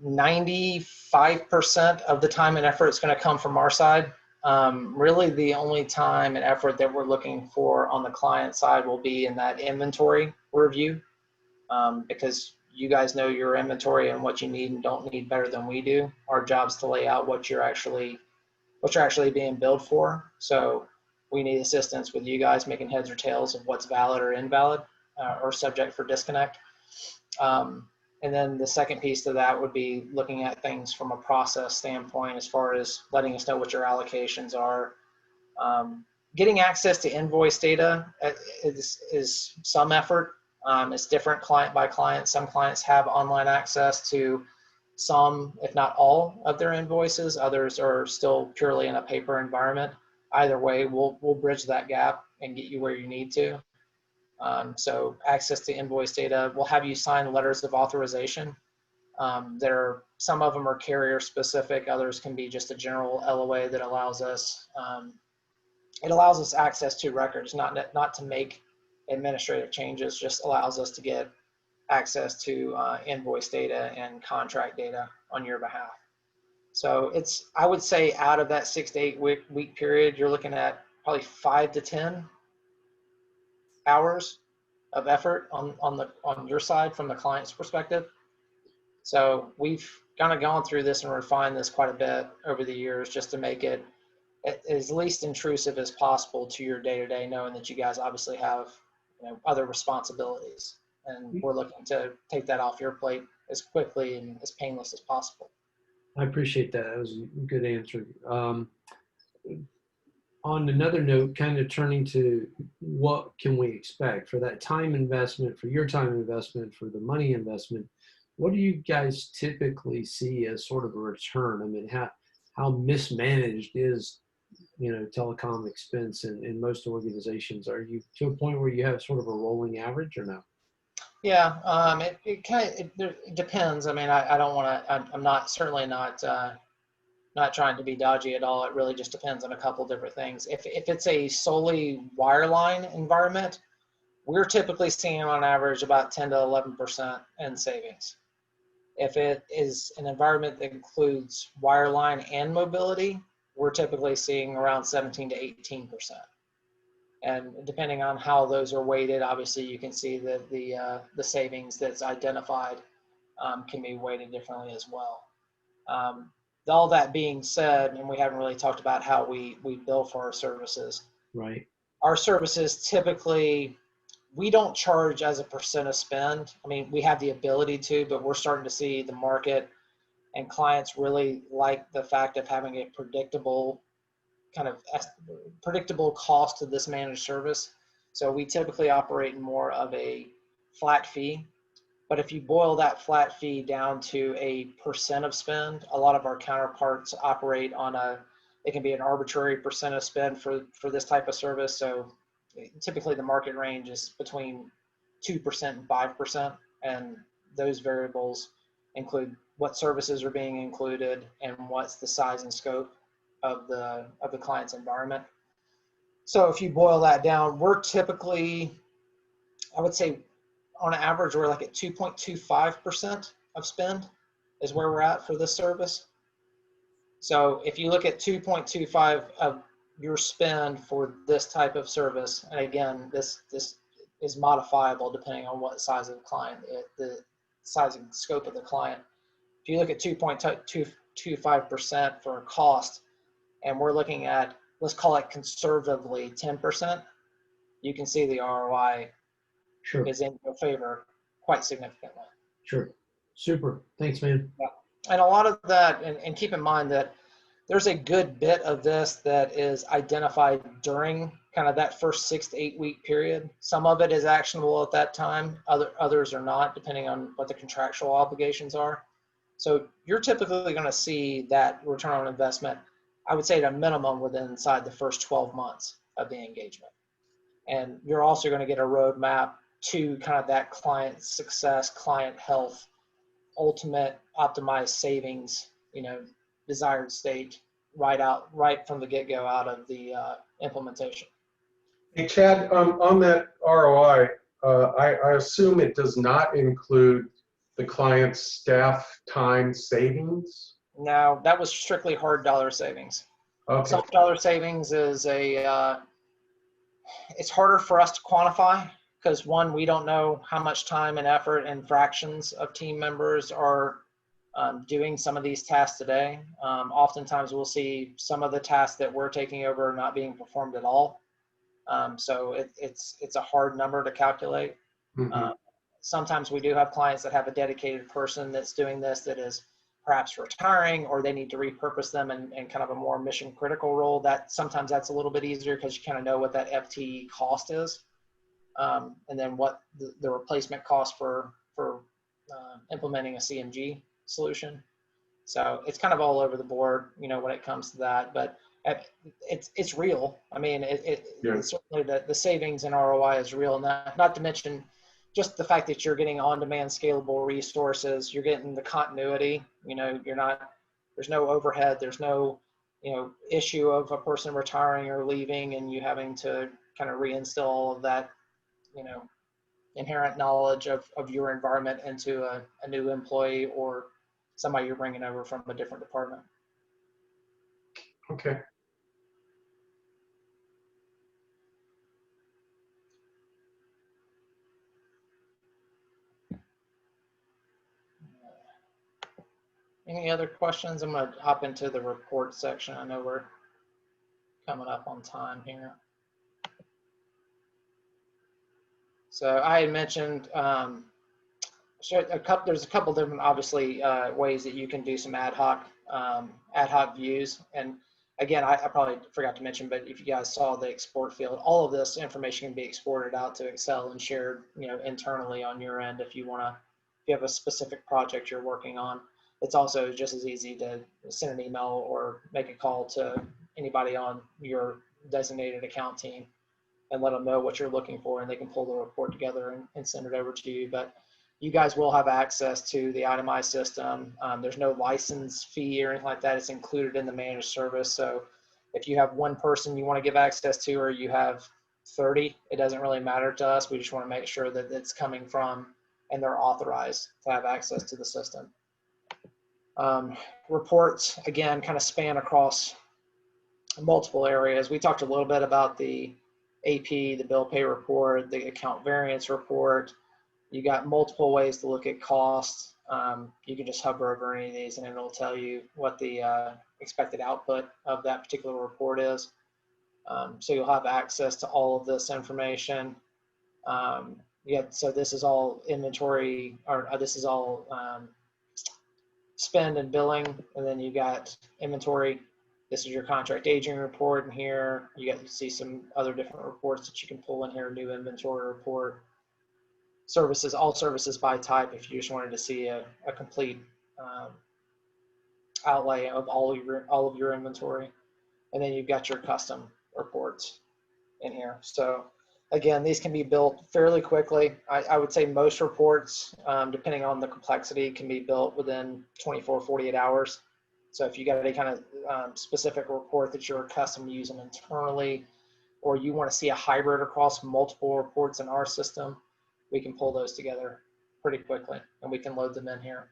95% of the time and effort is going to come from our side. Really, the only time and effort that we're looking for on the client side will be in that inventory review, because you guys know your inventory and what you need and don't need better than we do. Our job's to lay out what you're actually being billed for. So we need assistance with you guys making heads or tails of what's valid or invalid or subject for disconnect. And then the second piece to that would be looking at things from a process standpoint, as far as letting us know what your allocations are. Getting access to invoice data is some effort. It's different client by client. Some clients have online access to some, if not all, of their invoices. Others are still purely in a paper environment. Either way, we'll bridge that gap and get you where you need to. So access to invoice data, we'll have you sign letters of authorization. Some of them are carrier specific. Others can be just a general LOA that allows us, it allows us access to records, not to make administrative changes, just allows us to get access to invoice data and contract data on your behalf. So I would say out of that 6 to 8 week period, you're looking at probably 5 to 10 hours of effort on your side from the client's perspective. So we've kind of gone through this and refined this quite a bit over the years, just to make it as least intrusive as possible to your day-to-day, knowing that you guys obviously have other responsibilities, and we're looking to take that off your plate as quickly and as painless as possible. I appreciate that. That was a good answer. On another note, kind of turning to what can we expect for that time investment, for your time investment, for the money investment, what do you guys typically see as sort of a return? I mean, how mismanaged is, telecom expense in most organizations? Are you to a point where you have sort of a rolling average or no? Yeah, it depends. I mean, I don't want to. I'm certainly not not trying to be dodgy at all. It really just depends on a couple different things. If it's a solely wireline environment, we're typically seeing on average about 10 to 11% in savings. If it is an environment that includes wireline and mobility, we're typically seeing around 17 to 18%. And depending on how those are weighted, obviously you can see that the savings that's identified can be weighted differently as well. All that being said, and we haven't really talked about how we bill for our services. Right. Our services typically, we don't charge as a percent of spend. I mean, we have the ability to, but we're starting to see the market and clients really like the fact of having a predictable cost to this managed service. So we typically operate in more of a flat fee. But if you boil that flat fee down to a percent of spend, a lot of our counterparts operate on it can be an arbitrary percent of spend for this type of service. So typically the market range is between 2% and 5%. And those variables include what services are being included and what's the size and scope of the client's environment. So if you boil that down, we're typically, I would say, on average, we're like at 2.25% of spend is where we're at for this service. So if you look at 2.25 of your spend for this type of service, and again, this is modifiable depending on what size of the client, the size and scope of the client. If you look at 2.25% for a cost, and we're looking at, let's call it conservatively 10%, you can see the ROI Sure. is in your favor quite significantly. Sure. Super. Thanks, man. Yeah. And a lot of that, and keep in mind that there's a good bit of this that is identified during kind of that first 6 to 8 week period. Some of it is actionable at that time. Others are not, depending on what the contractual obligations are. So you're typically going to see that return on investment, I would say at a minimum inside the first 12 months of the engagement. And you're also going to get a roadmap to kind of that client success, client health, ultimate optimized savings, desired state right from the get-go out of the implementation. Hey, Chad, on that ROI, I assume it does not include the client's staff time savings? No, that was strictly hard dollar savings. Okay. Soft dollar savings is it's harder for us to quantify because one, we don't know how much time and effort and fractions of team members are doing some of these tasks today. Oftentimes we'll see some of the tasks that we're taking over not being performed at all. So it's a hard number to calculate. Mm-hmm. Sometimes we do have clients that have a dedicated person that's doing this that is perhaps retiring, or they need to repurpose them in kind of a more mission critical role. Sometimes that's a little bit easier because you kind of know what that FTE cost is. And then what the replacement cost for implementing a CMG solution. So it's kind of all over the board, when it comes to that, but it's real. I mean, it's certainly the savings and ROI is real. Not to mention just the fact that you're getting on-demand scalable resources, you're getting the continuity, there's no overhead, there's no, issue of a person retiring or leaving and you having to kind of reinstill all of that, inherent knowledge of your environment into a new employee or somebody you're bringing over from a different department. Okay. Any other questions? I'm going to hop into the report section. I know we're coming up on time here. So I had mentioned there's a couple different, obviously, ways that you can do some ad hoc views. And again, I probably forgot to mention, but if you guys saw the export field, all of this information can be exported out to Excel and shared, internally on your end if you have a specific project you're working on. It's also just as easy to send an email or make a call to anybody on your designated account team and let them know what you're looking for, and they can pull the report together and send it over to you. But you guys will have access to the itemized system. There's no license fee or anything like that. It's included in the managed service. So if you have one person you want to give access to, or you have 30, it doesn't really matter to us. We just want to make sure that it's coming from and they're authorized to have access to the system. Reports, again, kind of span across multiple areas. We talked a little bit about the AP, the bill pay report, the account variance report. You got multiple ways to look at costs. You can just hover over any of these and it'll tell you what the expected output of that particular report is. So you'll have access to all of this information. So this is all inventory, or this is all spend and billing, and then you got inventory. This is your contract aging report in here. You see some other different reports that you can pull in here, new inventory report. Services, all services by type, if you just wanted to see a complete outlay of all of your inventory. And then you've got your custom reports in here. So again, these can be built fairly quickly. I would say most reports, depending on the complexity, can be built within 24, 48 hours. So if you got any kind of specific report that you're custom using internally, or you want to see a hybrid across multiple reports in our system, we can pull those together pretty quickly and we can load them in here.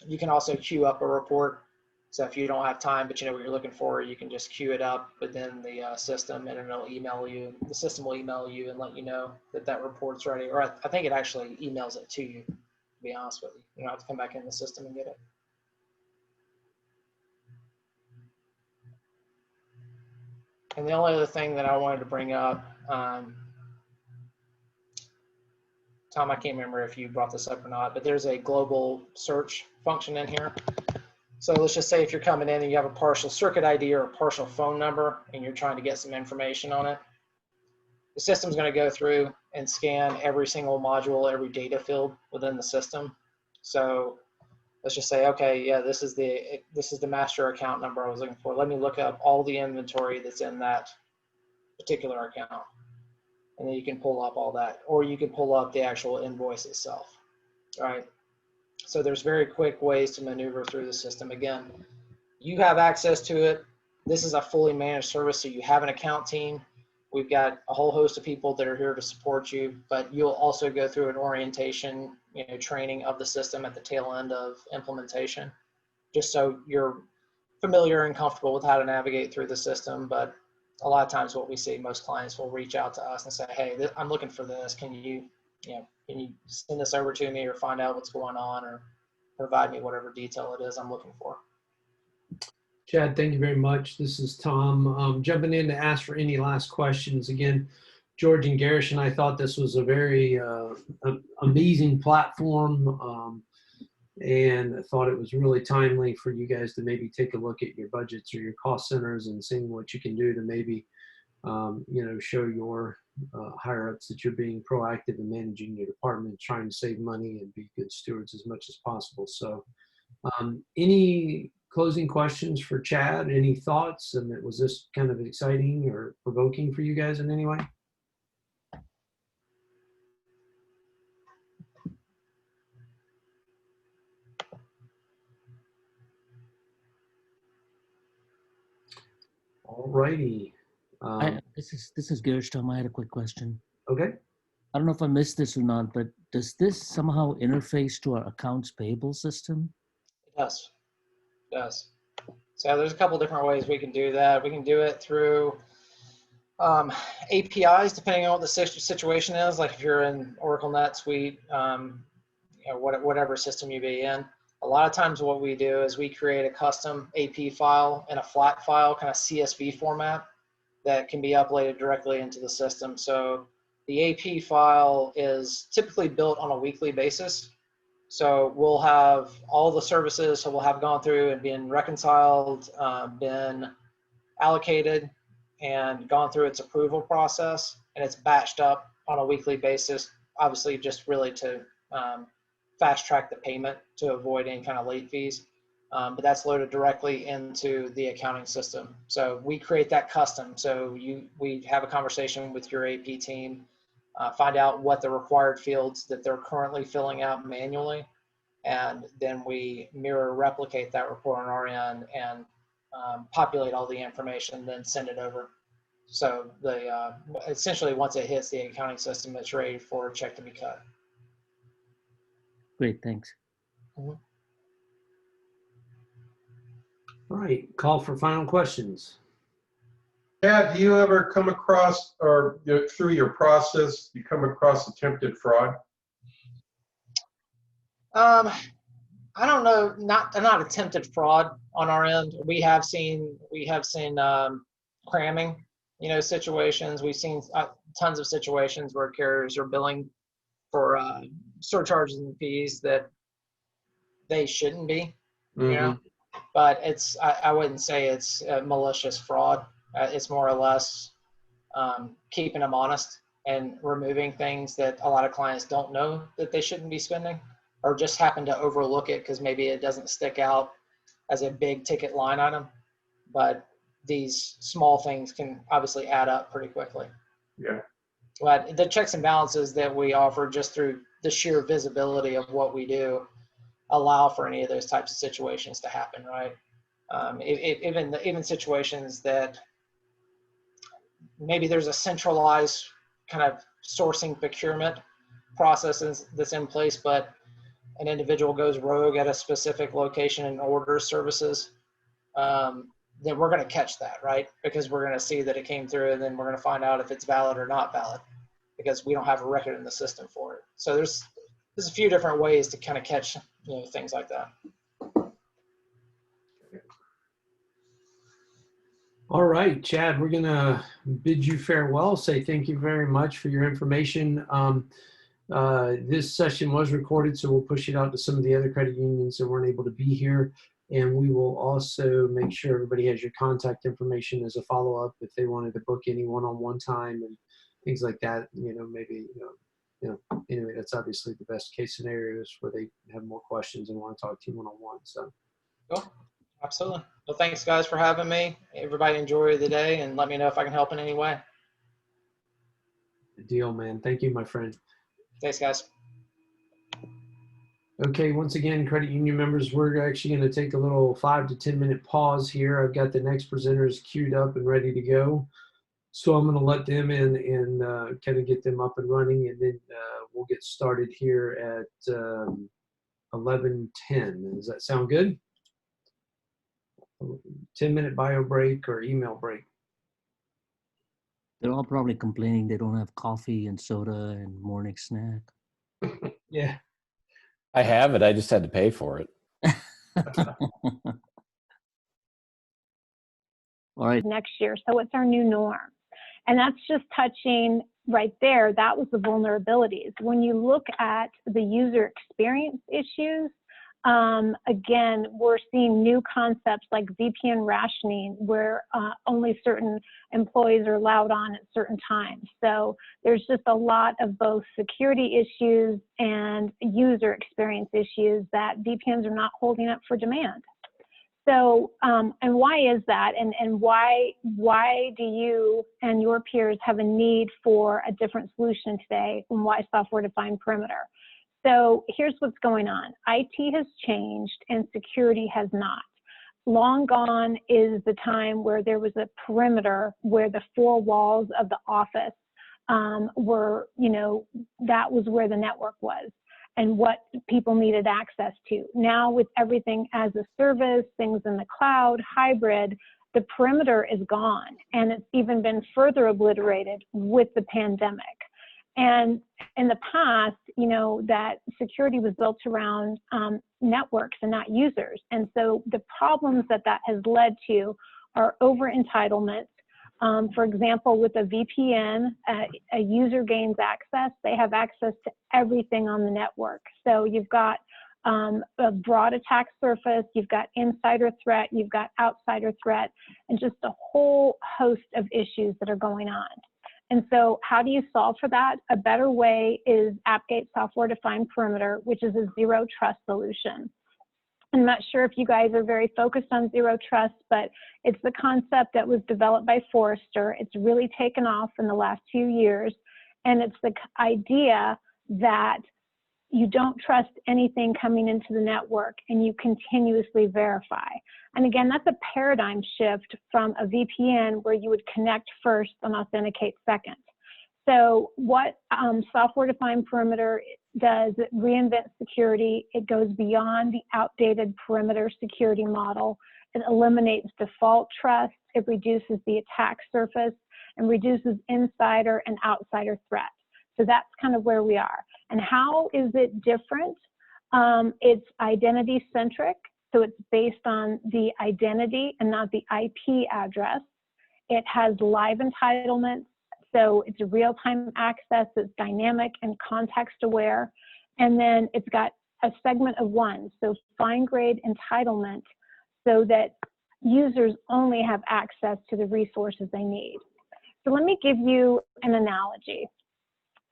You can also queue up a report. So if you don't have time, but you know what you're looking for, you can just queue it up within the system and it'll email you. The system will email you and let you know that that report's ready. Or I think it actually emails it to you, to be honest with you. You don't have to come back in the system and get it. And the only other thing that I wanted to bring up, Tom, I can't remember if you brought this up or not, but there's a global search function in here. So let's just say if you're coming in and you have a partial circuit ID or a partial phone number and you're trying to get some information on it, the system's going to go through and scan every single module, every data field within the system. So let's just say, okay, yeah, this is the master account number I was looking for. Let me look up all the inventory that's in that particular account. And then you can pull up all that, or you can pull up the actual invoice itself. All right. So there's very quick ways to maneuver through the system. Again, you have access to it. This is a fully managed service, so you have an account team. We've got a whole host of people that are here to support you, but you'll also go through an orientation, training of the system at the tail end of implementation, just so you're familiar and comfortable with how to navigate through the system. But a lot of times what we see, most clients will reach out to us and say, hey, I'm looking for this. Can you send this over to me or find out what's going on or provide me whatever detail it is I'm looking for. Chad, thank you very much. This is Tom. Jumping in to ask for any last questions. Again, George and Garish and I thought this was a very amazing platform, and I thought it was really timely for you guys to maybe take a look at your budgets or your cost centers and seeing what you can do to maybe show your higher ups that you're being proactive in managing your department, trying to save money and be good stewards as much as possible. So any closing questions for Chad? Any thoughts? And was this kind of exciting or provoking for you guys in any way? All righty. This is Girish, Tom. I had a quick question. Okay. I don't know if I missed this or not, but does this somehow interface to our accounts payable system? It does. It does. So there's a couple different ways we can do that. We can do it through APIs, depending on what the situation is. Like if you're in Oracle NetSuite, whatever system you be in. A lot of times what we do is we create a custom AP file in a flat file, kind of CSV format, that can be uploaded directly into the system. So the AP file is typically built on a weekly basis. So we'll have all the services, so we'll have gone through and been reconciled, been allocated, and gone through its approval process, and it's batched up on a weekly basis, obviously just really to fast track the payment to avoid any kind of late fees. But that's loaded directly into the accounting system. So we create that custom. So we have a conversation with your AP team. find out what the required fields that they're currently filling out manually, and then we mirror replicate that report on our end and populate all the information, then send it over. So the essentially once it hits the accounting system, it's ready for a check to be cut. Great, thanks. Mhm. All right, call for final questions. Chad, do you ever come across, or through your process, you come across attempted fraud? I don't know, not attempted fraud on our end. We have seen cramming, situations. We've seen tons of situations where carriers are billing for surcharges and fees that they shouldn't be, but I wouldn't say it's malicious fraud. It's more or less keeping them honest and removing things that a lot of clients don't know that they shouldn't be spending, or just happen to overlook it because maybe it doesn't stick out as a big ticket line item. But these small things can obviously add up pretty quickly. Yeah. But the checks and balances that we offer, just through the sheer visibility of what we do, allow for any of those types of situations to happen, right? Even situations that maybe there's a centralized kind of sourcing procurement process that's in place, but an individual goes rogue at a specific location and orders services, then we're going to catch that, right? Because we're going to see that it came through, and then we're going to find out if it's valid or not valid, because we don't have a record in the system for it. So there's a few different ways to kind of catch things like that. All right, Chad, we're gonna bid you farewell. Say thank you very much for your information. This session was recorded, so we'll push it out to some of the other credit unions that weren't able to be here. And we will also make sure everybody has your contact information as a follow-up if they wanted to book any one-on-one time and things like that. Maybe, anyway, that's obviously the best case scenarios where they have more questions and want to talk to you one-on-one. So. Cool. Absolutely. Well, thanks guys for having me. Everybody enjoy the day, and let me know if I can help in any way. Good deal, man. Thank you, my friend. Thanks, guys. Okay, once again, credit union members, we're actually going to take a little 5 to 10 minute pause here. I've got the next presenters queued up and ready to go. So I'm going to let them in and kind of get them up and running, and then we'll get started here at 11:10. Does that sound good? 10-minute bio break or email break. They're all probably complaining they don't have coffee and soda and morning snack. Yeah. I have it. I just had to pay for it. All right. Next year. So it's our new norm. And that's just touching right there. That was the vulnerabilities. When you look at the user experience issues, again, we're seeing new concepts like VPN rationing, where only certain employees are allowed on at certain times. So there's just a lot of both security issues and user experience issues that VPNs are not holding up for demand. So, and why is that? And why do you and your peers have a need for a different solution today, and why software-defined perimeter? So here's what's going on. IT has changed and security has not. Long gone is the time where there was a perimeter where the four walls of the office were, that was where the network was and what people needed access to. Now with everything as a service, things in the cloud, hybrid, the perimeter is gone, and it's even been further obliterated with the pandemic. And in the past, that security was built around networks and not users. And so the problems that has led to are over entitlements. For example, with a VPN, a user gains access. They have access to everything on the network. So you've got a broad attack surface, you've got insider threat, you've got outsider threat, and just a whole host of issues that are going on. And so how do you solve for that? A better way is AppGate software-defined perimeter, which is a zero trust solution. I'm not sure if you guys are very focused on zero trust, but it's the concept that was developed by Forrester. It's really taken off in the last few years. And it's the idea that you don't trust anything coming into the network and you continuously verify. And again, that's a paradigm shift from a VPN where you would connect first and authenticate second. So what software-defined perimeter does, it reinvents security. It goes beyond the outdated perimeter security model. It eliminates default trust. It reduces the attack surface and reduces insider and outsider threat. So that's kind of where we are. And how is it different? It's identity-centric. So it's based on the identity and not the IP address. It has live entitlements. So it's real-time access, it's dynamic and context-aware. And then it's got a segment of one, so fine-grade entitlement, so that users only have access to the resources they need. So let me give you an analogy.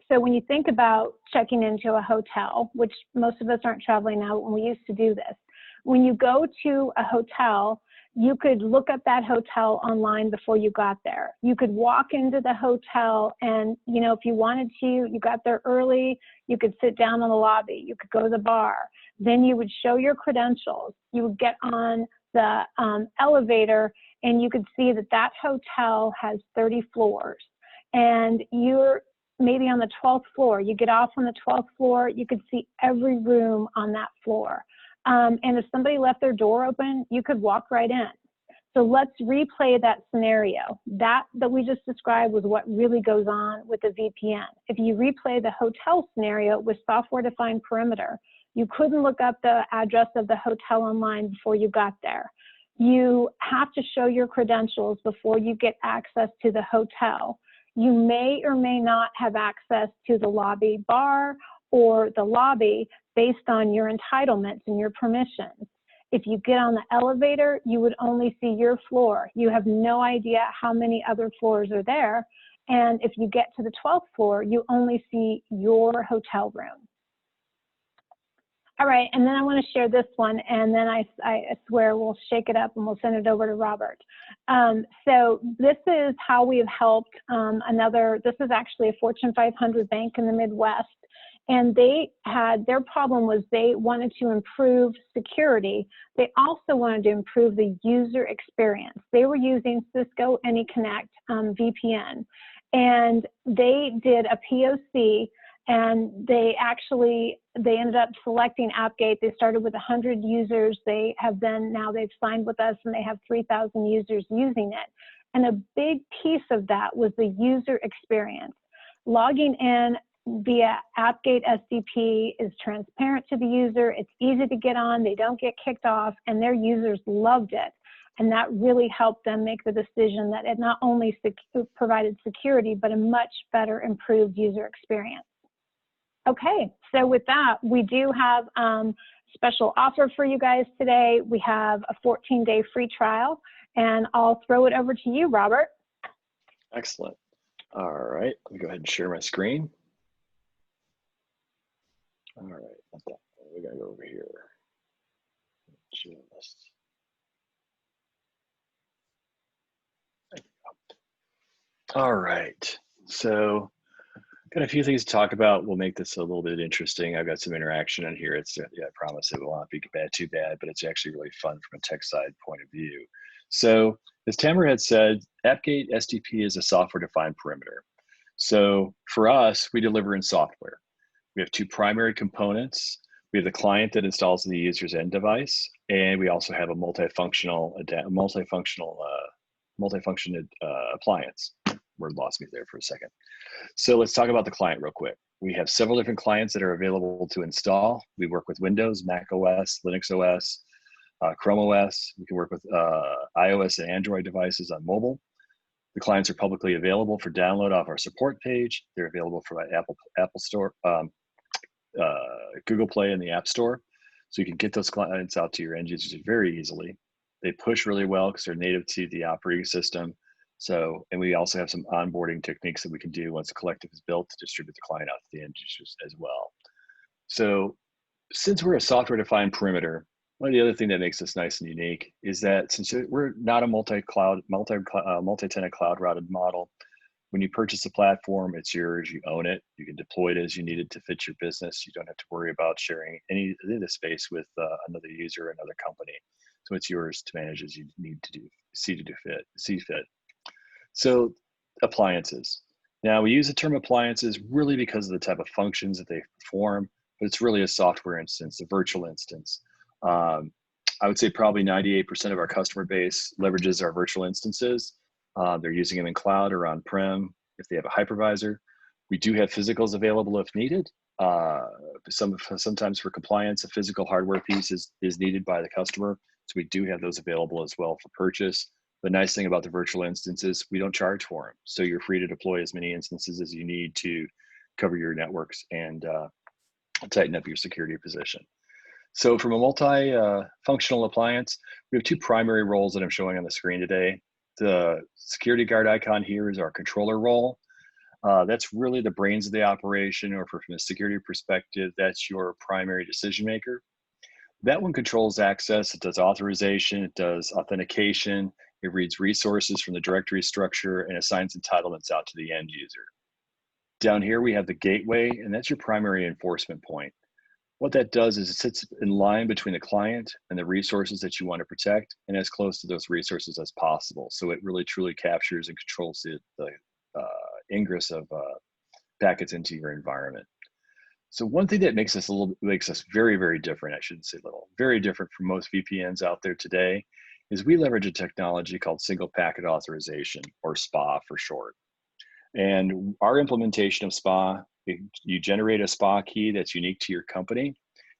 So when you think about checking into a hotel, which most of us aren't traveling now, when we used to do this, when you go to a hotel, you could look up that hotel online before you got there. You could walk into the hotel and, you know, if you wanted to, you got there early, you could sit down in the lobby, you could go to the bar. Then you would show your credentials. You would get on the elevator and you could see that that hotel has 30 floors. And you're maybe on the 12th floor. You get off on the 12th floor, you could see every room on that floor. And if somebody left their door open, you could walk right in. So let's replay that scenario. That we just described was what really goes on with the VPN. If you replay the hotel scenario with software-defined perimeter, you couldn't look up the address of the hotel online before you got there. You have to show your credentials before you get access to the hotel. You may or may not have access to the lobby bar or the lobby based on your entitlements and your permissions. If you get on the elevator, you would only see your floor. You have no idea how many other floors are there. And if you get to the 12th floor, you only see your hotel room. All right, and then I want to share this one, and then I swear we'll shake it up and we'll send it over to Robert. So this is how we have helped this is actually a Fortune 500 bank in the Midwest. And their problem was they wanted to improve security. They also wanted to improve the user experience. They were using Cisco AnyConnect VPN. And they did a POC, and they ended up selecting AppGate. They started with 100 users. Now they've signed with us and they have 3,000 users using it. And a big piece of that was the user experience. Logging in via AppGate SDP is transparent to the user. It's easy to get on. They don't get kicked off, and their users loved it. And that really helped them make the decision that it not only provided security, but a much better improved user experience. Okay, so with that, we do have a special offer for you guys today. We have a 14-day free trial, and I'll throw it over to you, Robert. Excellent. All right, let me go ahead and share my screen. All right, we gotta go over here. Just. All right, so got a few things to talk about. We'll make this a little bit interesting. I've got some interaction in here. I promise it will not be too bad, but it's actually really fun from a tech side point of view. So as Tamara had said, AppGate SDP is a software-defined perimeter. So for us, we deliver in software. We have two primary components. We have the client that installs the user's end device, and we also have a multifunctional appliance. Word lost me there for a second. So let's talk about the client real quick. We have several different clients that are available to install. We work with Windows, Mac OS, Linux OS, Chrome OS. We can work with iOS and Android devices on mobile. The clients are publicly available for download off our support page. They're available for Apple Store, Google Play, and the App Store. So you can get those clients out to your end users very easily. They push really well because they're native to the operating system. So, and we also have some onboarding techniques that we can do once the collective is built to distribute the client out to the end users as well. So since we're a software-defined perimeter, one of the other things that makes us nice and unique is that since we're not a multi-tenant cloud routed model, When you purchase a platform, it's yours, you own it, you can deploy it as you need it to fit your business. You don't have to worry about sharing any of the space with another user or another company. So it's yours to manage as you need to see fit. So appliances. Now we use the term appliances really because of the type of functions that they perform, but it's really a software instance, a virtual instance. I would say probably 98% of our customer base leverages our virtual instances. They're using them in cloud or on-prem if they have a hypervisor. We do have physicals available if needed. Sometimes for compliance, a physical hardware piece is needed by the customer. So we do have those available as well for purchase. The nice thing about the virtual instances, we don't charge for them. So you're free to deploy as many instances as you need to cover your networks and tighten up your security position. So from a multi-functional appliance, we have two primary roles that I'm showing on the screen today. The security guard icon here is our controller role. That's really the brains of the operation, or from a security perspective, that's your primary decision maker. That one controls access, it does authorization, it does authentication, it reads resources from the directory structure and assigns entitlements out to the end user. Down here we have the gateway, and that's your primary enforcement point. What that does is it sits in line between the client and the resources that you want to protect, and as close to those resources as possible. So it really truly captures and controls the ingress of packets into your environment. So one thing that makes us very, very different, I shouldn't say little, very different from most VPNs out there today, is we leverage a technology called single packet authorization, or SPA for short. And our implementation of SPA, you generate a SPA key that's unique to your company.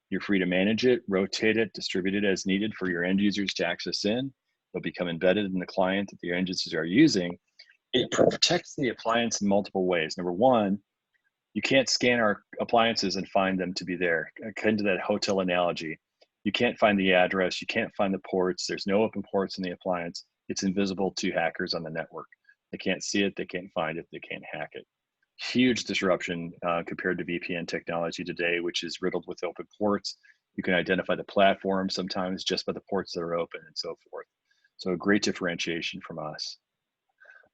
You're free to manage it, rotate it, distribute it as needed for your end users to access in. They'll become embedded in the client that the end users are using. It protects the appliance in multiple ways. Number one, you can't scan our appliances and find them to be there. Akin to that hotel analogy, you can't find the address, you can't find the ports, there's no open ports in the appliance. It's invisible to hackers on the network. They can't see it, they can't find it, they can't hack it. Huge disruption compared to VPN technology today, which is riddled with open ports. You can identify the platform sometimes just by the ports that are open and so forth. So a great differentiation from us.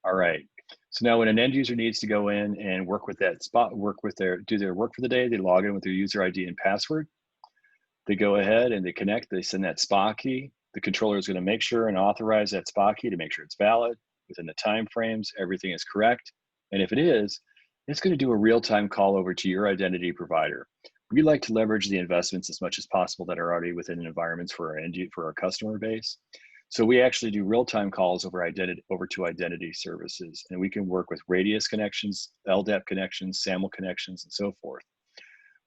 All right, so now when an end user needs to go in and work with that spot, do their work for the day, they log in with their user ID and password. They go ahead and they connect, they send that SPA key. The controller is going to make sure and authorize that SPA key to make sure it's valid within the time frames, everything is correct. And if it is, it's going to do a real-time call over to your identity provider. We like to leverage the investments as much as possible that are already within environments for our customer base. So we actually do real-time calls over to identity services, and we can work with radius connections, LDAP connections, SAML connections, and so forth.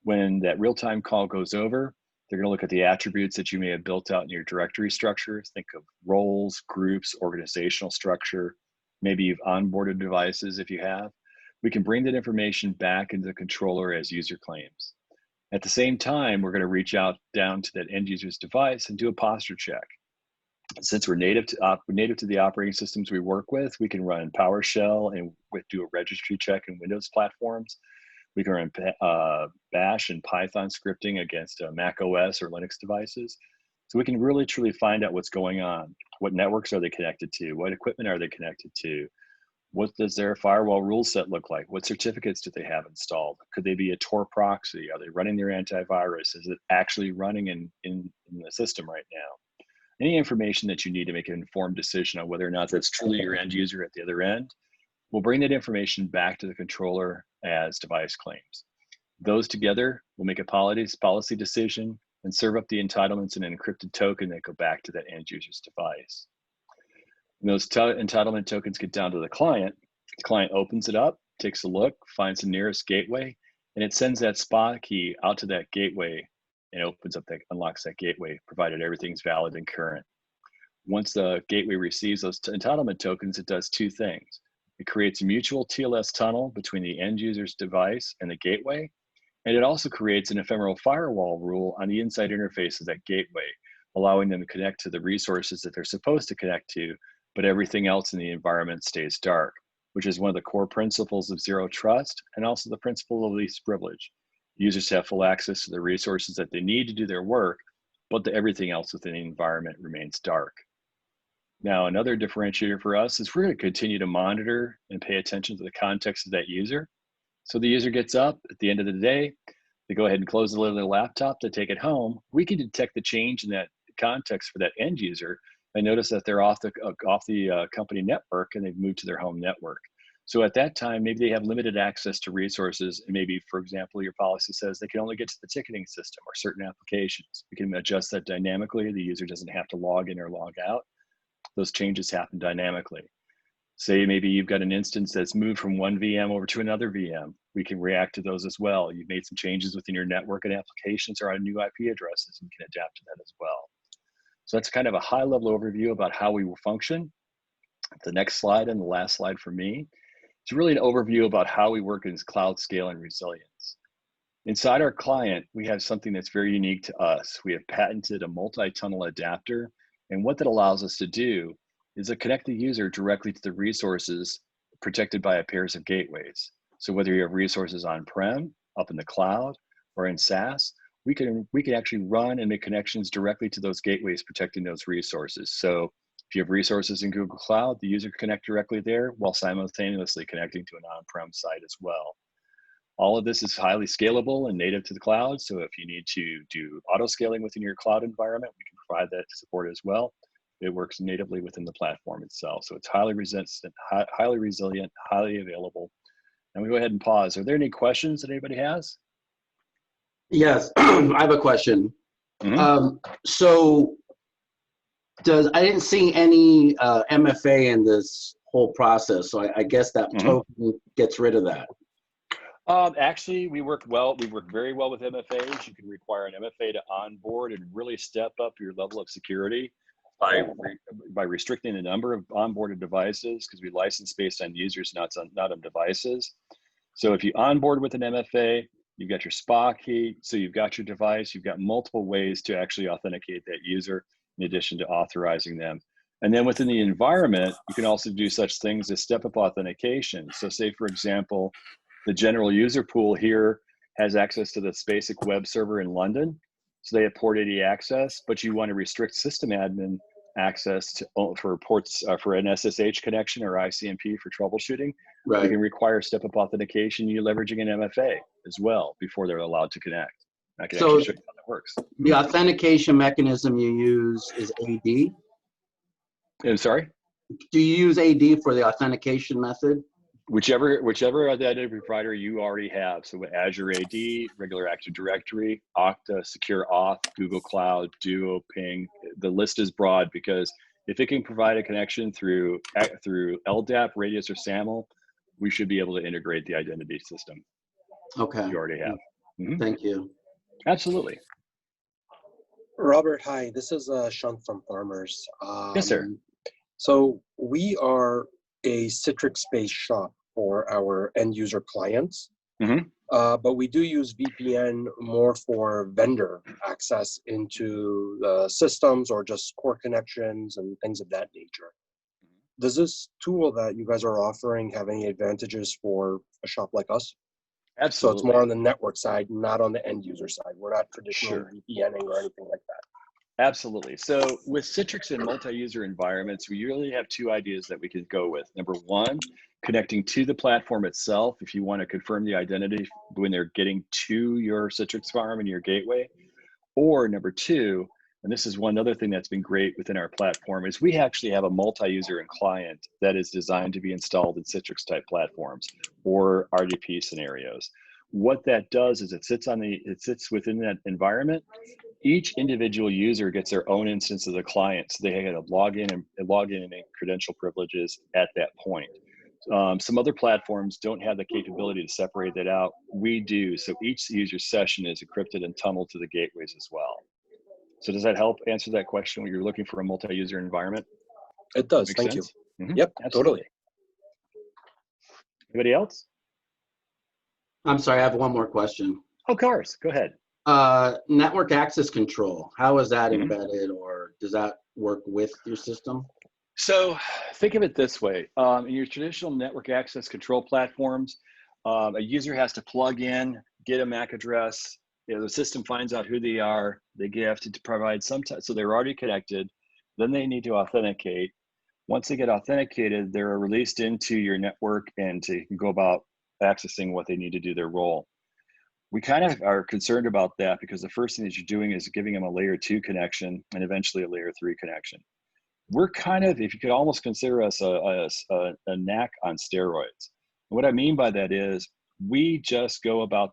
When that real-time call goes over, they're going to look at the attributes that you may have built out in your directory structure. Think of roles, groups, organizational structure. Maybe you've onboarded devices if you have. We can bring that information back into the controller as user claims. At the same time, we're going to reach out down to that end user's device and do a posture check. Since we're native to the operating systems we work with, we can run PowerShell and do a registry check in Windows platforms. We can run Bash and Python scripting against Mac OS or Linux devices. So we can really truly find out what's going on. What networks are they connected to? What equipment are they connected to? What does their firewall rule set look like? What certificates do they have installed? Could they be a Tor proxy? Are they running their antivirus? Is it actually running in the system right now? Any information that you need to make an informed decision on whether or not that's truly your end user at the other end, we'll bring that information back to the controller as device claims. Those together will make a policy decision and serve up the entitlements in an encrypted token that go back to that end user's device. When those entitlement tokens get down to the client opens it up, takes a look, finds the nearest gateway, and it sends that SPA key out to that gateway and unlocks that gateway, provided everything's valid and current. Once the gateway receives those entitlement tokens, it does two things. It creates a mutual TLS tunnel between the end user's device and the gateway, and it also creates an ephemeral firewall rule on the inside interface of that gateway, allowing them to connect to the resources that they're supposed to connect to, but everything else in the environment stays dark, which is one of the core principles of zero trust and also the principle of least privilege. Users have full access to the resources that they need to do their work, but everything else within the environment remains dark. Now, another differentiator for us is we're going to continue to monitor and pay attention to the context of that user. So the user gets up at the end of the day, they go ahead and close the lid of their laptop to take it home. We can detect the change in that context for that end user and notice that they're off the company network and they've moved to their home network. So at that time, maybe they have limited access to resources. And maybe, for example, your policy says they can only get to the ticketing system or certain applications. We can adjust that dynamically. The user doesn't have to log in or log out. Those changes happen dynamically. Say maybe you've got an instance that's moved from one VM over to another VM. We can react to those as well. You've made some changes within your network and applications or on new IP addresses, and we can adapt to that as well. So that's kind of a high level overview about how we will function. The next slide and the last slide for me, it's really an overview about how we work in cloud scale and resilience. Inside our client, we have something that's very unique to us. We have patented a multi-tunnel adapter, and what that allows us to do is to connect the user directly to the resources protected by a pairs of gateways. So whether you have resources on-prem, up in the cloud, or in SaaS, we can actually run and make connections directly to those gateways protecting those resources. So if you have resources in Google Cloud, the user can connect directly there while simultaneously connecting to an on-prem site as well. All of this is highly scalable and native to the cloud. So if you need to do auto scaling within your cloud environment, we can provide that support as well. It works natively within the platform itself. So it's highly resistant, highly resilient, highly available. And we go ahead and pause. Are there any questions that anybody has? Yes, I have a question. So I didn't see any MFA in this whole process. So I guess that token gets rid of that. Actually, we work very well with MFAs. You can require an MFA to onboard and really step up your level of security by restricting the number of onboarded devices, because we license based on users, not on devices. So if you onboard with an MFA, you've got your SPA key, so you've got your device, you've got multiple ways to actually authenticate that user in addition to authorizing them. And then within the environment, you can also do such things as step-up authentication. So say, for example, the general user pool here has access to this basic web server in London. So they have port 80 access, but you want to restrict system admin access to, for ports for an SSH connection or ICMP for troubleshooting. Right. You can require step-up authentication. You're leveraging an MFA as well before they're allowed to connect. I can actually show you how that works. The authentication mechanism you use is AD? I'm sorry? Do you use AD for the authentication method? Whichever identity provider you already have. So Azure AD, regular Active Directory, Okta, Secure Auth, Google Cloud, Duo, Ping. The list is broad because if it can provide a connection through LDAP, Radius, or SAML, we should be able to integrate the identity system. Okay. You already have. Thank you. Absolutely. Robert, hi. This is Sean from Farmers. Yes, sir. So we are a Citrix-based shop for our end user clients, but we do use VPN more for vendor access into the systems or just core connections and things of that nature. Does this tool that you guys are offering have any advantages for a shop like us? Absolutely. So it's more on the network side, not on the end user side. We're not traditional VPNing or anything like that. Absolutely. So with Citrix and multi-user environments, we really have two ideas that we can go with. Number one, connecting to the platform itself if you want to confirm the identity when they're getting to your Citrix farm and your gateway. Or number two, and this is one other thing that's been great within our platform, is we actually have a multi-user and client that is designed to be installed in Citrix type platforms or RDP scenarios. What that does is it sits within that environment. Each individual user gets their own instance of the client, so they have to log in and credential privileges at that point. Some other platforms don't have the capability to separate that out. We do, so each user session is encrypted and tunneled to the gateways as well. So does that help answer that question when you're looking for a multi-user environment? It does, Makes thank sense? you. Yep, absolutely. totally. Anybody else? I'm sorry, I have one more question. Of course, go ahead. Network access control, how is that embedded, or does that work with your system? So think of it this way. In your traditional network access control platforms, a user has to plug in, get a MAC address, the system finds out who they are, they have to provide some so they're already connected, then they need to authenticate, Once they get authenticated, they're released into your network and you can go about accessing what they need to do their role. We kind of are concerned about that because the first thing that you're doing is giving them a layer 2 connection and eventually a layer 3 connection. We're kind of, if you could almost consider us a NAC on steroids. And what I mean by that is we just go about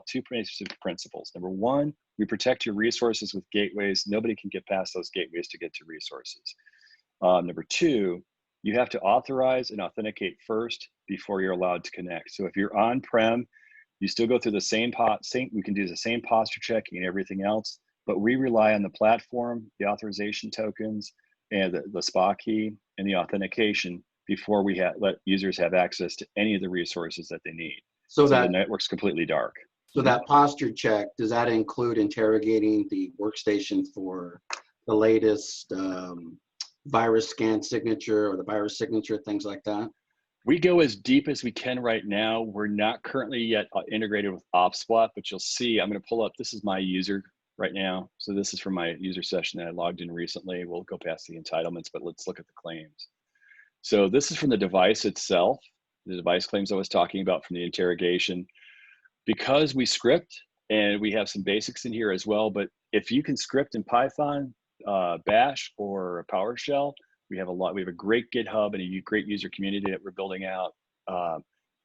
two basic principles. Number one, we protect your resources with gateways. Nobody can get past those gateways to get to resources. Number two, you have to authorize and authenticate first before you're allowed to connect. So if you're on-prem, you still go through the we can do the same posture checking and everything else, but we rely on the platform, the authorization tokens, and the SPA key and the authentication before we let users have access to any of the resources that they need. So the network's completely dark. So that posture check, does that include interrogating the workstation for the latest virus scan signature or the virus signature, things like that? We go as deep as we can right now. We're not currently yet integrated with OpSpot, but you'll see, I'm going to pull up, this is my user right now. So this is from my user session that I logged in recently. We'll go past the entitlements, but let's look at the claims. So this is from the device itself, the device claims I was talking about from the interrogation. Because we script, and we have some basics in here as well, but if you can script in Python, Bash, or PowerShell, we have a great GitHub and a great user community that we're building out.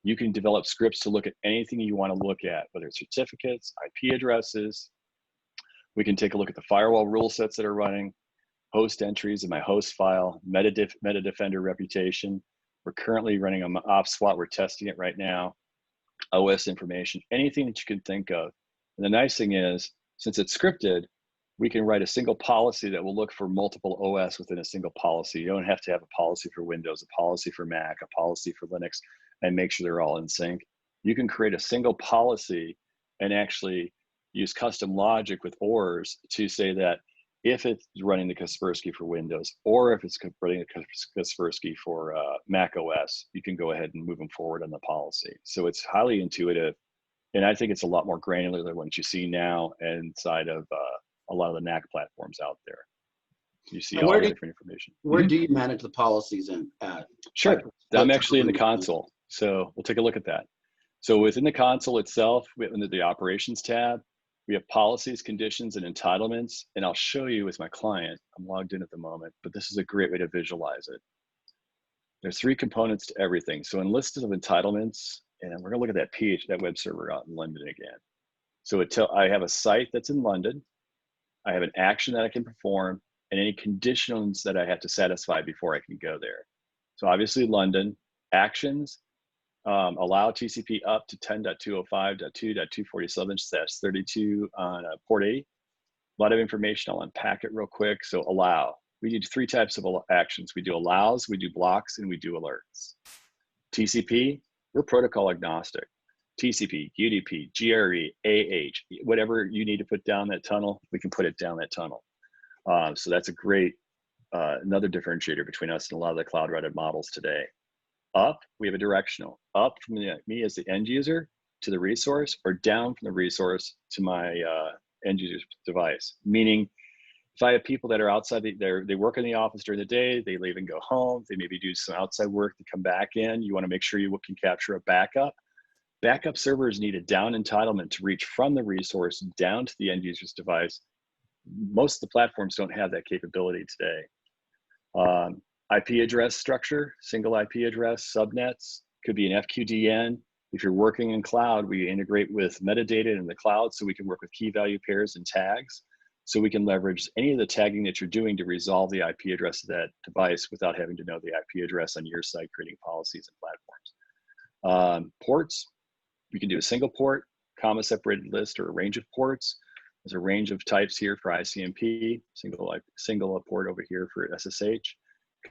You can develop scripts to look at anything you want to look at, whether it's certificates, IP addresses. We can take a look at the firewall rule sets that are running, host entries in my host file, meta-defender reputation. We're currently running an OpSpot. We're testing it right now. OS information, anything that you can think of. And the nice thing is, since it's scripted, we can write a single policy that will look for multiple OS within a single policy. You don't have to have a policy for Windows, a policy for Mac, a policy for Linux, and make sure they're all in sync. You can create a single policy and actually use custom logic with ORs to say that if it's running the Kaspersky for Windows, or if it's running the Kaspersky for Mac OS, you can go ahead and move them forward on the policy. So it's highly intuitive, and I think it's a lot more granular than what you see now inside of a lot of the NAC platforms out there. You see all the different information. Where do you manage the policies at? Sure, I'm actually in the console, so we'll take a look at that. So within the console itself, under the operations tab, we have policies, conditions, and entitlements, and I'll show you with my client. I'm logged in at the moment, but this is a great way to visualize it. There's 3 components to everything. So in list of entitlements, and we're gonna look at that web server out in London again. So I have a site that's in London, I have an action that I can perform, and any conditions that I have to satisfy before I can go there. So obviously London, actions, allow TCP up to 10.205.2.247/32 on port 80. A lot of information, I'll unpack it real quick. So allow, we do 3 types of actions. We do allows, we do blocks, and we do alerts. TCP, we're protocol agnostic. TCP, UDP, GRE, AH, whatever you need to put down that tunnel, we can put it down that tunnel. So that's a great, another differentiator between us and a lot of the cloud-routed models today. Up, we have a directional. Up from me as the end user to the resource, or down from the resource to my end user's device. Meaning, if I have people that are outside, they work in the office during the day, they leave and go home, they maybe do some outside work to come back in, you wanna make sure you can capture a backup. Backup servers need a down entitlement to reach from the resource down to the end user's device. Most of the platforms don't have that capability today. IP address structure, single IP address, subnets, could be an FQDN. If you're working in cloud, we integrate with metadata in the cloud so we can work with key value pairs and tags. So we can leverage any of the tagging that you're doing to resolve the IP address of that device without having to know the IP address on your site, creating policies and platforms. Ports, we can do a single port, comma separated list, or a range of ports. There's a range of types here for ICMP, single port over here for SSH.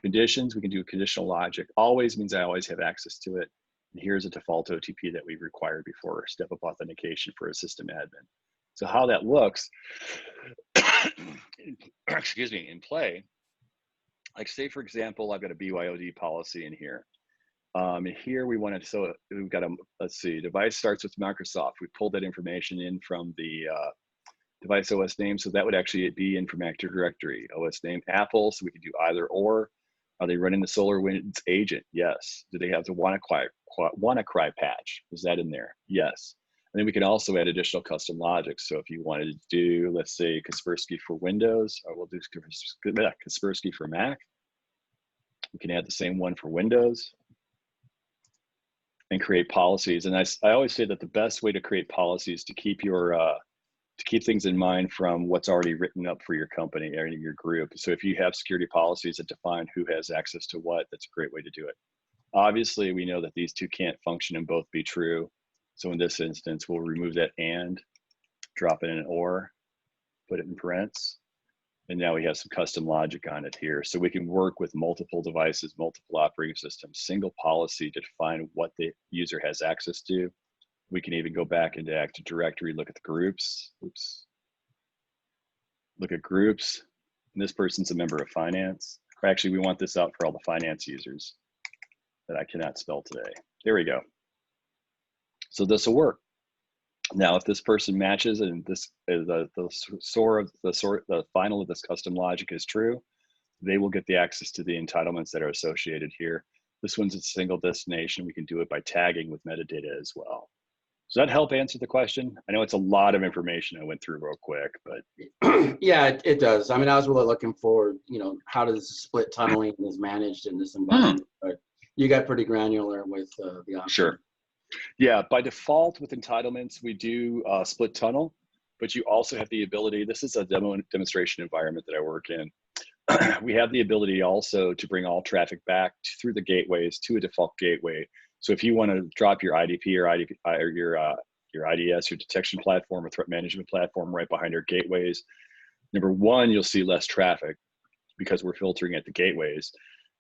Conditions, we can do conditional logic. Always means I always have access to it. And here's a default OTP that we've required before step-up authentication for a system admin. So how that looks, excuse me, in play, like say for example, I've got a BYOD policy in here. Here we wanted, so we've got a, let's see, device starts with Microsoft. We pulled that information in from the device OS name, so that would actually be in from Active Directory. OS name Apple, so we could do either or. Are they running the SolarWinds agent? Yes. Do they have the WannaCry patch? Is that in there? Yes. And then we can also add additional custom logic. So if you wanted to do, let's say, Kaspersky for Windows, or we'll do Kaspersky for Mac, we can add the same one for Windows and create policies. And I always say that the best way to create policies to keep your to keep things in mind from what's already written up for your company or your group. So if you have security policies that define who has access to what, that's a great way to do it. Obviously, we know that these two can't function and both be true. So in this instance, we'll remove that and, drop it in an or, put it in parentheses. And now we have some custom logic on it here. So we can work with multiple devices, multiple operating systems, single policy to define what the user has access to. We can even go back into Active Directory, look at the groups. Oops. Look at groups. And this person's a member of finance. Or actually, we want this out for all the finance users that I cannot spell today. There we go. So this will work. Now, if this person matches and this is the final of this custom logic is true, they will get the access to the entitlements that are associated here. This one's a single destination. We can do it by tagging with metadata as well. Does that help answer the question? I know it's a lot of information I went through real quick, but. Yeah, it does. I mean, I was really looking for, how does split tunneling is managed in this environment, but you got pretty granular with the option. Sure. Yeah, by default with entitlements, we do split tunnel, but you also have the ability, this is a demonstration environment that I work in. We have the ability also to bring all traffic back through the gateways to a default gateway. So if you want to drop your IDP or your IDS, your detection platform or threat management platform right behind our gateways, number one, you'll see less traffic because we're filtering at the gateways.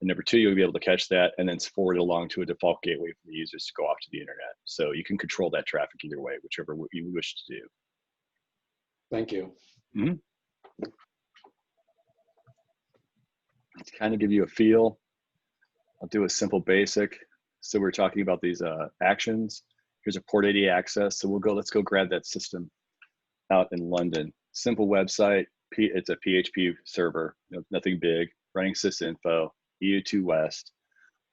And number two, you'll be able to catch that and then forward it along to a default gateway for the users to go off to the internet. So you can control that traffic either way, whichever you wish to do. Thank you. Mm-hmm. To kind of give you a feel, I'll do a simple basic. So we're talking about these actions. Here's a port 80 access. So let's go grab that system out in London. Simple website. It's a PHP server, nothing big, running sysinfo, EU2 West,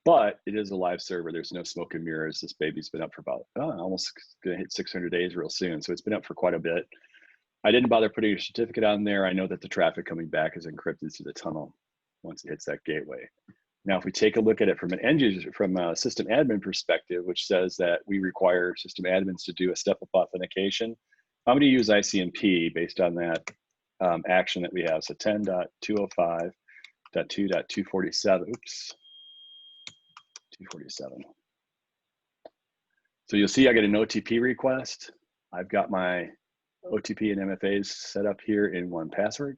but it is a live server. There's no smoke and mirrors. This baby's been up for about, almost gonna hit 600 days real soon. So it's been up for quite a bit. I didn't bother putting a certificate on there. I know that the traffic coming back is encrypted through the tunnel once it hits that gateway. Now, if we take a look at it from an end user, from a system admin perspective, which says that we require system admins to do a step-up authentication, I'm going to use ICMP based on that action that we have. So 10.205.2.247, oops, 247. So you'll see I get an OTP request. I've got my OTP and MFAs set up here in 1Password.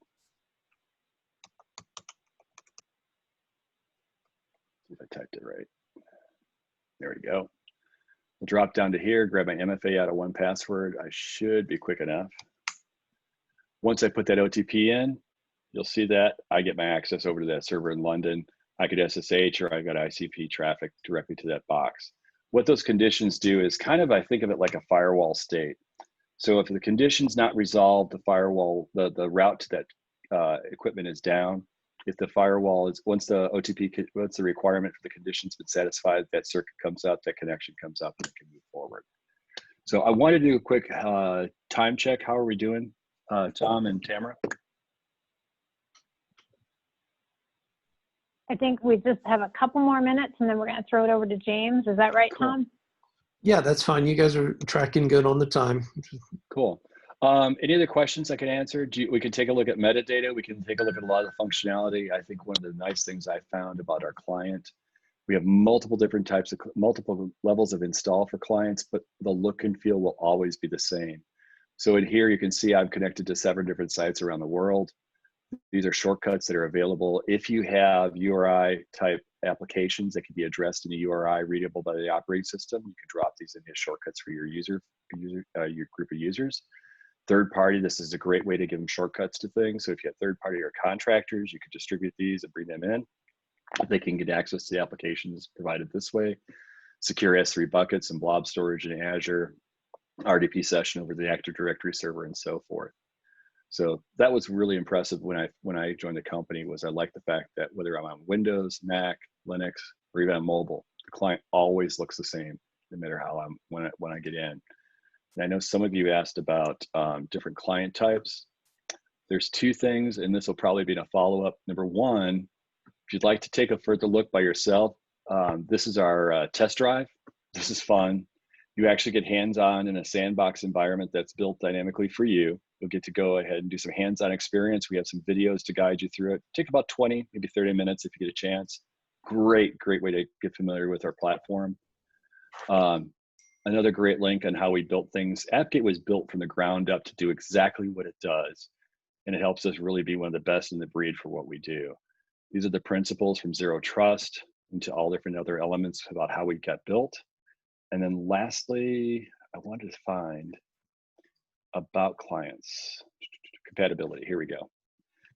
If I typed it right. There we go. I'll drop down to here, grab my MFA out of 1Password. I should be quick enough. Once I put that OTP in, you'll see that I get my access over to that server in London. I could SSH or I got ICP traffic directly to that box. What those conditions do is kind of, I think of it like a firewall state. So if the condition's not resolved, the firewall, the route to that equipment is down. If the firewall is, once the requirement for the condition's been satisfied, that circuit comes up, that connection comes up, and it can move forward. So I wanted to do a quick time check. How are we doing, Tom and Tamara? I think we just have a couple more minutes and then we're going to throw it over to James. Is that right, Cool. Tom? Yeah, that's fine. You guys are tracking good on the time. Cool. Any other questions I can answer? We can take a look at metadata. We can take a look at a lot of the functionality. I think one of the nice things I found about our client, we have multiple different types of, multiple levels of install for clients, but the look and feel will always be the same. So in here, you can see I'm connected to 7 different sites around the world. These are shortcuts that are available. If you have URI type applications that can be addressed in a URI readable by the operating system, you can drop these in as shortcuts for your your group of users. Third party, this is a great way to give them shortcuts to things. So if you have third party or contractors, you can distribute these and bring them in. They can get access to the applications provided this way. Secure S3 buckets and blob storage in Azure, RDP session over the Active Directory server and so forth. So that was really impressive when I joined the company. Was I liked the fact that whether I'm on Windows, Mac, Linux, or even on mobile, the client always looks the same, no matter how when I get in. And I know some of you asked about different client types. There's two things, and this will probably be in a follow-up. Number one, if you'd like to take a further look by yourself, this is our test drive. This is fun. You actually get hands-on in a sandbox environment that's built dynamically for you. You'll get to go ahead and do some hands-on experience. We have some videos to guide you through it. Take about 20, maybe 30 minutes if you get a chance. Great way to get familiar with our platform. Another great link on how we built things. AppGate was built from the ground up to do exactly what it does. And it helps us really be one of the best in the breed for what we do. These are the principles from Zero Trust into all different other elements about how we got built. And then lastly, I wanted to find about clients. Compatibility, here we go.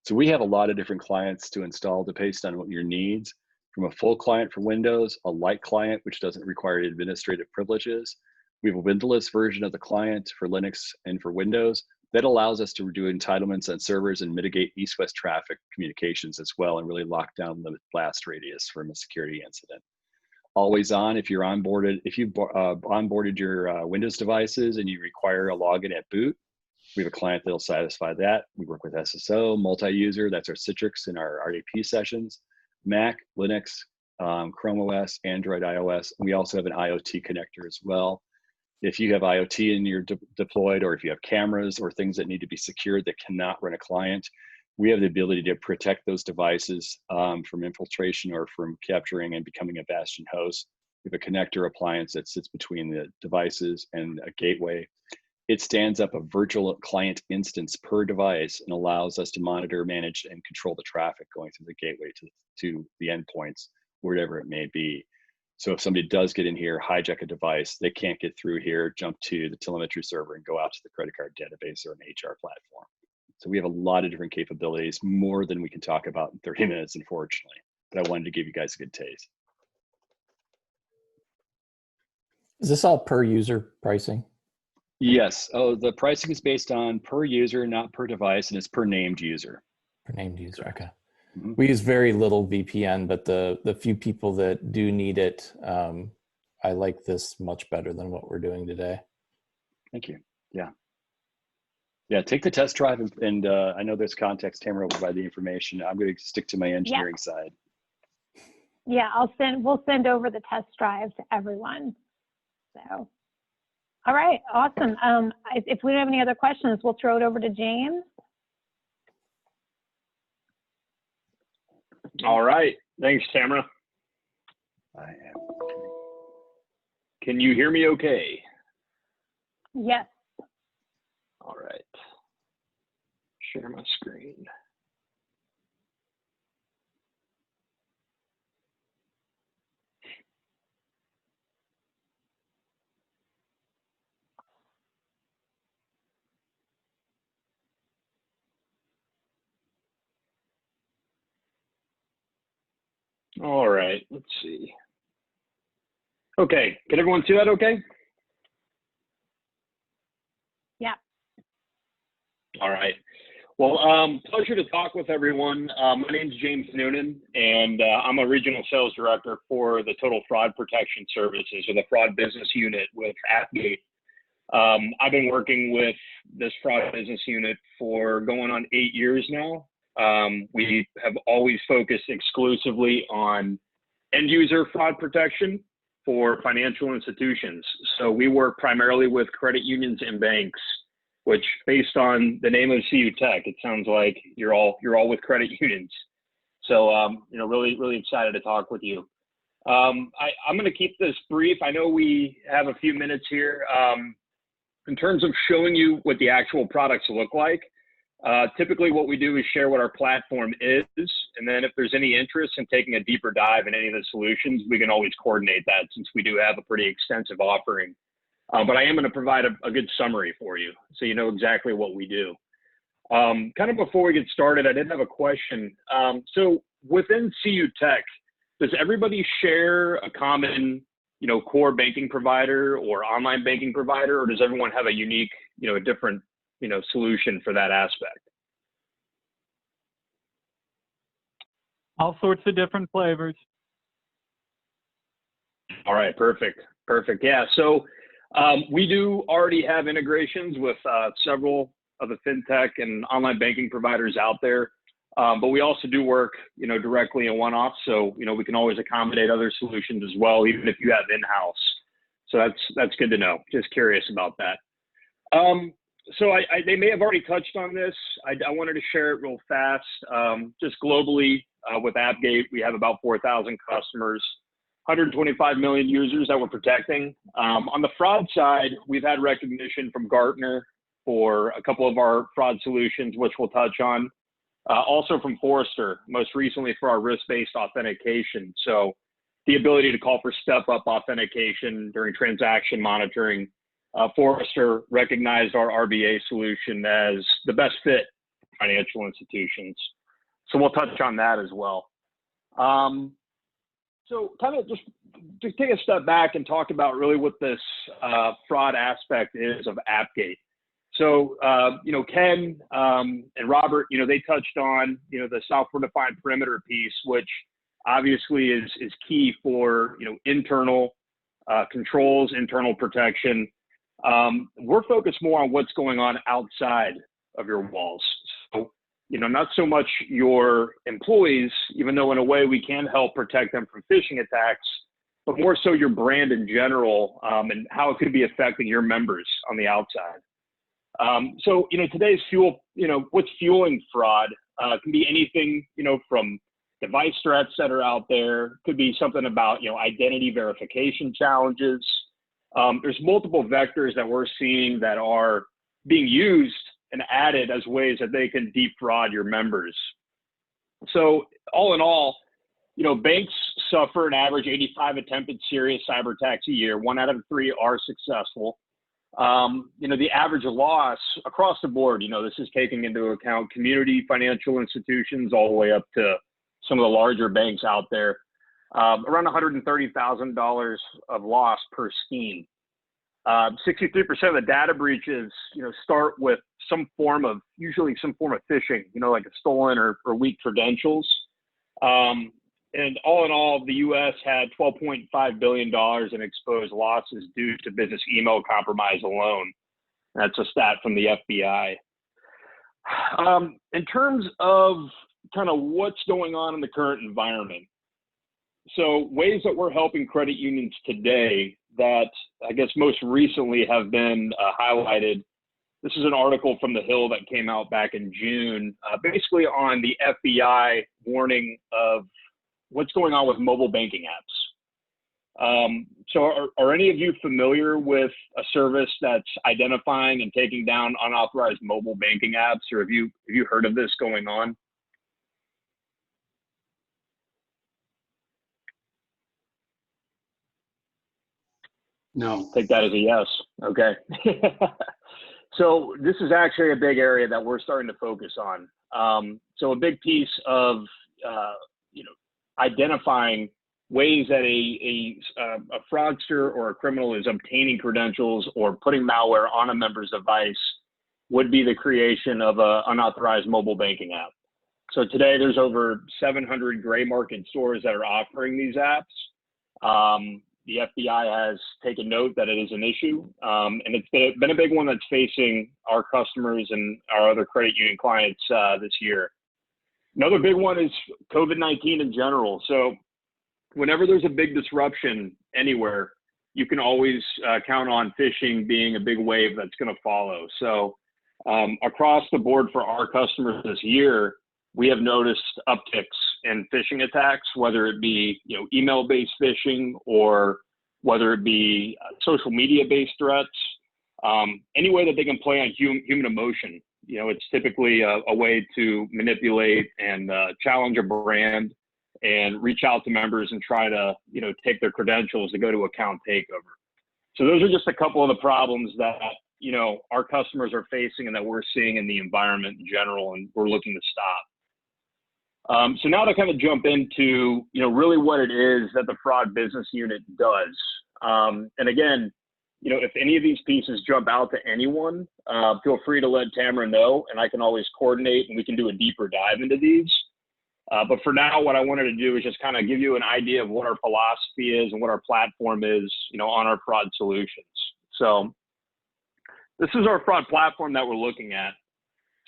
So we have a lot of different clients to install based on what your needs, from a full client for Windows, a light client, which doesn't require administrative privileges. We have a windowless version of the client for Linux and for Windows. That allows us to do entitlements on servers and mitigate east-west traffic communications as well, and really lock down the blast radius from a security incident. Always on, if you're onboarded, if you've onboarded your Windows devices and you require a login at boot, we have a client that'll satisfy that. We work with SSO, multi-user, that's our Citrix and our RDP sessions, Mac, Linux, Chrome OS, Android, iOS. And we also have an IoT connector as well. If you have IoT in your deployed, or if you have cameras or things that need to be secured that cannot run a client, we have the ability to protect those devices from infiltration or from capturing and becoming a bastion host. We have a connector appliance that sits between the devices and a gateway. It stands up a virtual client instance per device and allows us to monitor, manage, and control the traffic going through the gateway to the endpoints, wherever it may be. So if somebody does get in here, hijack a device, they can't get through here, jump to the telemetry server and go out to the credit card database or an HR platform. So we have a lot of different capabilities, more than we can talk about in 30 minutes, unfortunately. But I wanted to give you guys a good taste. Is this all per user pricing? Yes. Oh, the pricing is based on per user, not per device, and it's per named user. Per named user, Correct. okay. Mm-hmm. We use very little VPN, but the few people that do need it, I like this much better than what we're doing today. Thank you. Yeah. Yeah, take the test drive, and I know there's context. Tamara will provide the information. I'm going to stick to my engineering side. Yeah, we'll send over the test drive to everyone. So, all right, awesome. If we don't have any other questions, we'll throw it over to James. All right, thanks, Tamara. I am. Can you hear me okay? Yes. All right. Share my screen. All right, let's see. Okay, can everyone see that okay? Yeah. All right. Well, pleasure to talk with everyone. My name's James Noonan, and I'm a regional sales director for the Total Fraud Protection Services, or the fraud business unit with AppGate. I've been working with this fraud business unit for going on 8 years now. We have always focused exclusively on end user fraud protection for financial institutions. So we work primarily with credit unions and banks, which, based on the name of CU Tech, it sounds like you're all with credit unions. So really excited to talk with you. I'm going to keep this brief. I know we have a few minutes here. In terms of showing you what the actual products look like, typically what we do is share what our platform is, and then if there's any interest in taking a deeper dive in any of the solutions, we can always coordinate that, since we do have a pretty extensive offering. But I am going to provide a good summary for you, so you know exactly what we do. Kind of before we get started, I did have a question. So within CU Tech, does everybody share a common, core banking provider or online banking provider, or does everyone have a unique, a different solution for that aspect? All sorts of different flavors. All right, perfect. Yeah, so we do already have integrations with several of the fintech and online banking providers out there, but we also do work, directly in one-off. So, we can always accommodate other solutions as well, even if you have in-house. So that's good to know. Just curious about that. So they may have already touched on this. I wanted to share it real fast. Just globally, with AppGate, we have about 4,000 customers, 125 million users that we're protecting. On the fraud side, we've had recognition from Gartner for a couple of our fraud solutions, which we'll touch on. Also from Forrester, most recently for our risk-based authentication. So the ability to call for step-up authentication during transaction monitoring. Forrester recognized our RBA solution as the best fit for financial institutions. So we'll touch on that as well. So kind of just take a step back and talk about really what this fraud aspect is of AppGate. So, Ken and Robert, they touched on, the software-defined perimeter piece, which obviously is key for, internal controls, internal protection. We're focused more on what's going on outside of your walls. So, not so much your employees, even though in a way we can help protect them from phishing attacks, but more so your brand in general, and how it could be affecting your members on the outside. So, today's what's fueling fraud can be anything, from device threats that are out there, could be something about, identity verification challenges. There's multiple vectors that we're seeing that are being used and added as ways that they can defraud your members. So all in all, banks suffer an average 85 attempted serious cyber attacks a year. 1 out of 3 are successful. The average loss across the board, this is taking into account community financial institutions all the way up to some of the larger banks out there, around $130,000 of loss per scheme. 63% of the data breaches, start with usually some form of phishing, like a stolen or weak credentials. And all in all, the U.S. had $12.5 billion in exposed losses due to business email compromise alone. That's a stat from the FBI. In terms of kind of what's going on in the current environment, so ways that we're helping credit unions today that I guess most recently have been highlighted. This is an article from The Hill that came out back in June, basically on the FBI warning of what's going on with mobile banking apps. So are any of you familiar with a service that's identifying and taking down unauthorized mobile banking apps, or have you heard of this going on? No. Take that as a yes. Okay. So this is actually a big area that we're starting to focus on. So a big piece of identifying ways that a fraudster or a criminal is obtaining credentials or putting malware on a member's device would be the creation of an unauthorized mobile banking app. So today there's over 700 gray market stores that are offering these apps. The FBI has taken note that it is an issue, and it's been a big one that's facing our customers and our other credit union clients this year. Another big one is COVID-19 in general. So whenever there's a big disruption anywhere, you can always count on phishing being a big wave that's going to follow. So across the board for our customers this year, we have noticed upticks in phishing attacks, whether it be email-based phishing or whether it be social media-based threats. Any way that they can play on human emotion. It's typically a way to manipulate and challenge a brand and reach out to members and try to take their credentials to go to account takeover. So those are just a couple of the problems that our customers are facing and that we're seeing in the environment in general, and we're looking to stop. So now to kind of jump into, really what it is that the fraud business unit does. And again, if any of these pieces jump out to anyone, feel free to let Tamara know, and I can always coordinate and we can do a deeper dive into these. But for now, what I wanted to do is just kind of give you an idea of what our philosophy is and what our platform is, on our fraud solutions. So this is our fraud platform that we're looking at.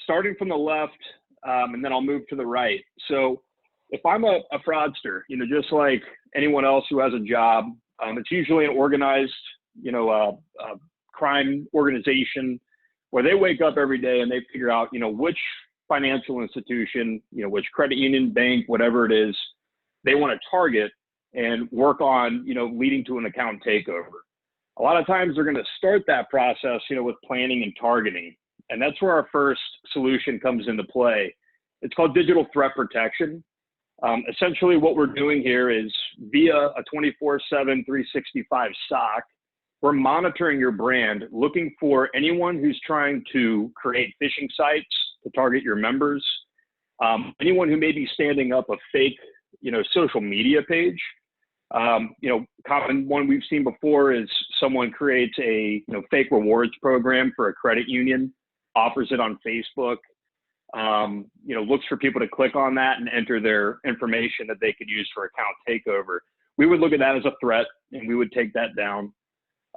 Starting from the left, and then I'll move to the right. So if I'm a fraudster, just like anyone else who has a job, it's usually an organized, crime organization where they wake up every day and they figure out, which financial institution, which credit union, bank, whatever it is, they want to target and work on, leading to an account takeover. A lot of times they're going to start that process, with planning and targeting. And that's where our first solution comes into play. It's called digital threat protection. Essentially what we're doing here is via a 24/7, 365 SOC, we're monitoring your brand, looking for anyone who's trying to create phishing sites to target your members, anyone who may be standing up a fake, social media page. Common one we've seen before is someone creates a fake rewards program for a credit union, offers it on Facebook, looks for people to click on that and enter their information that they could use for account takeover. We would look at that as a threat and we would take that down.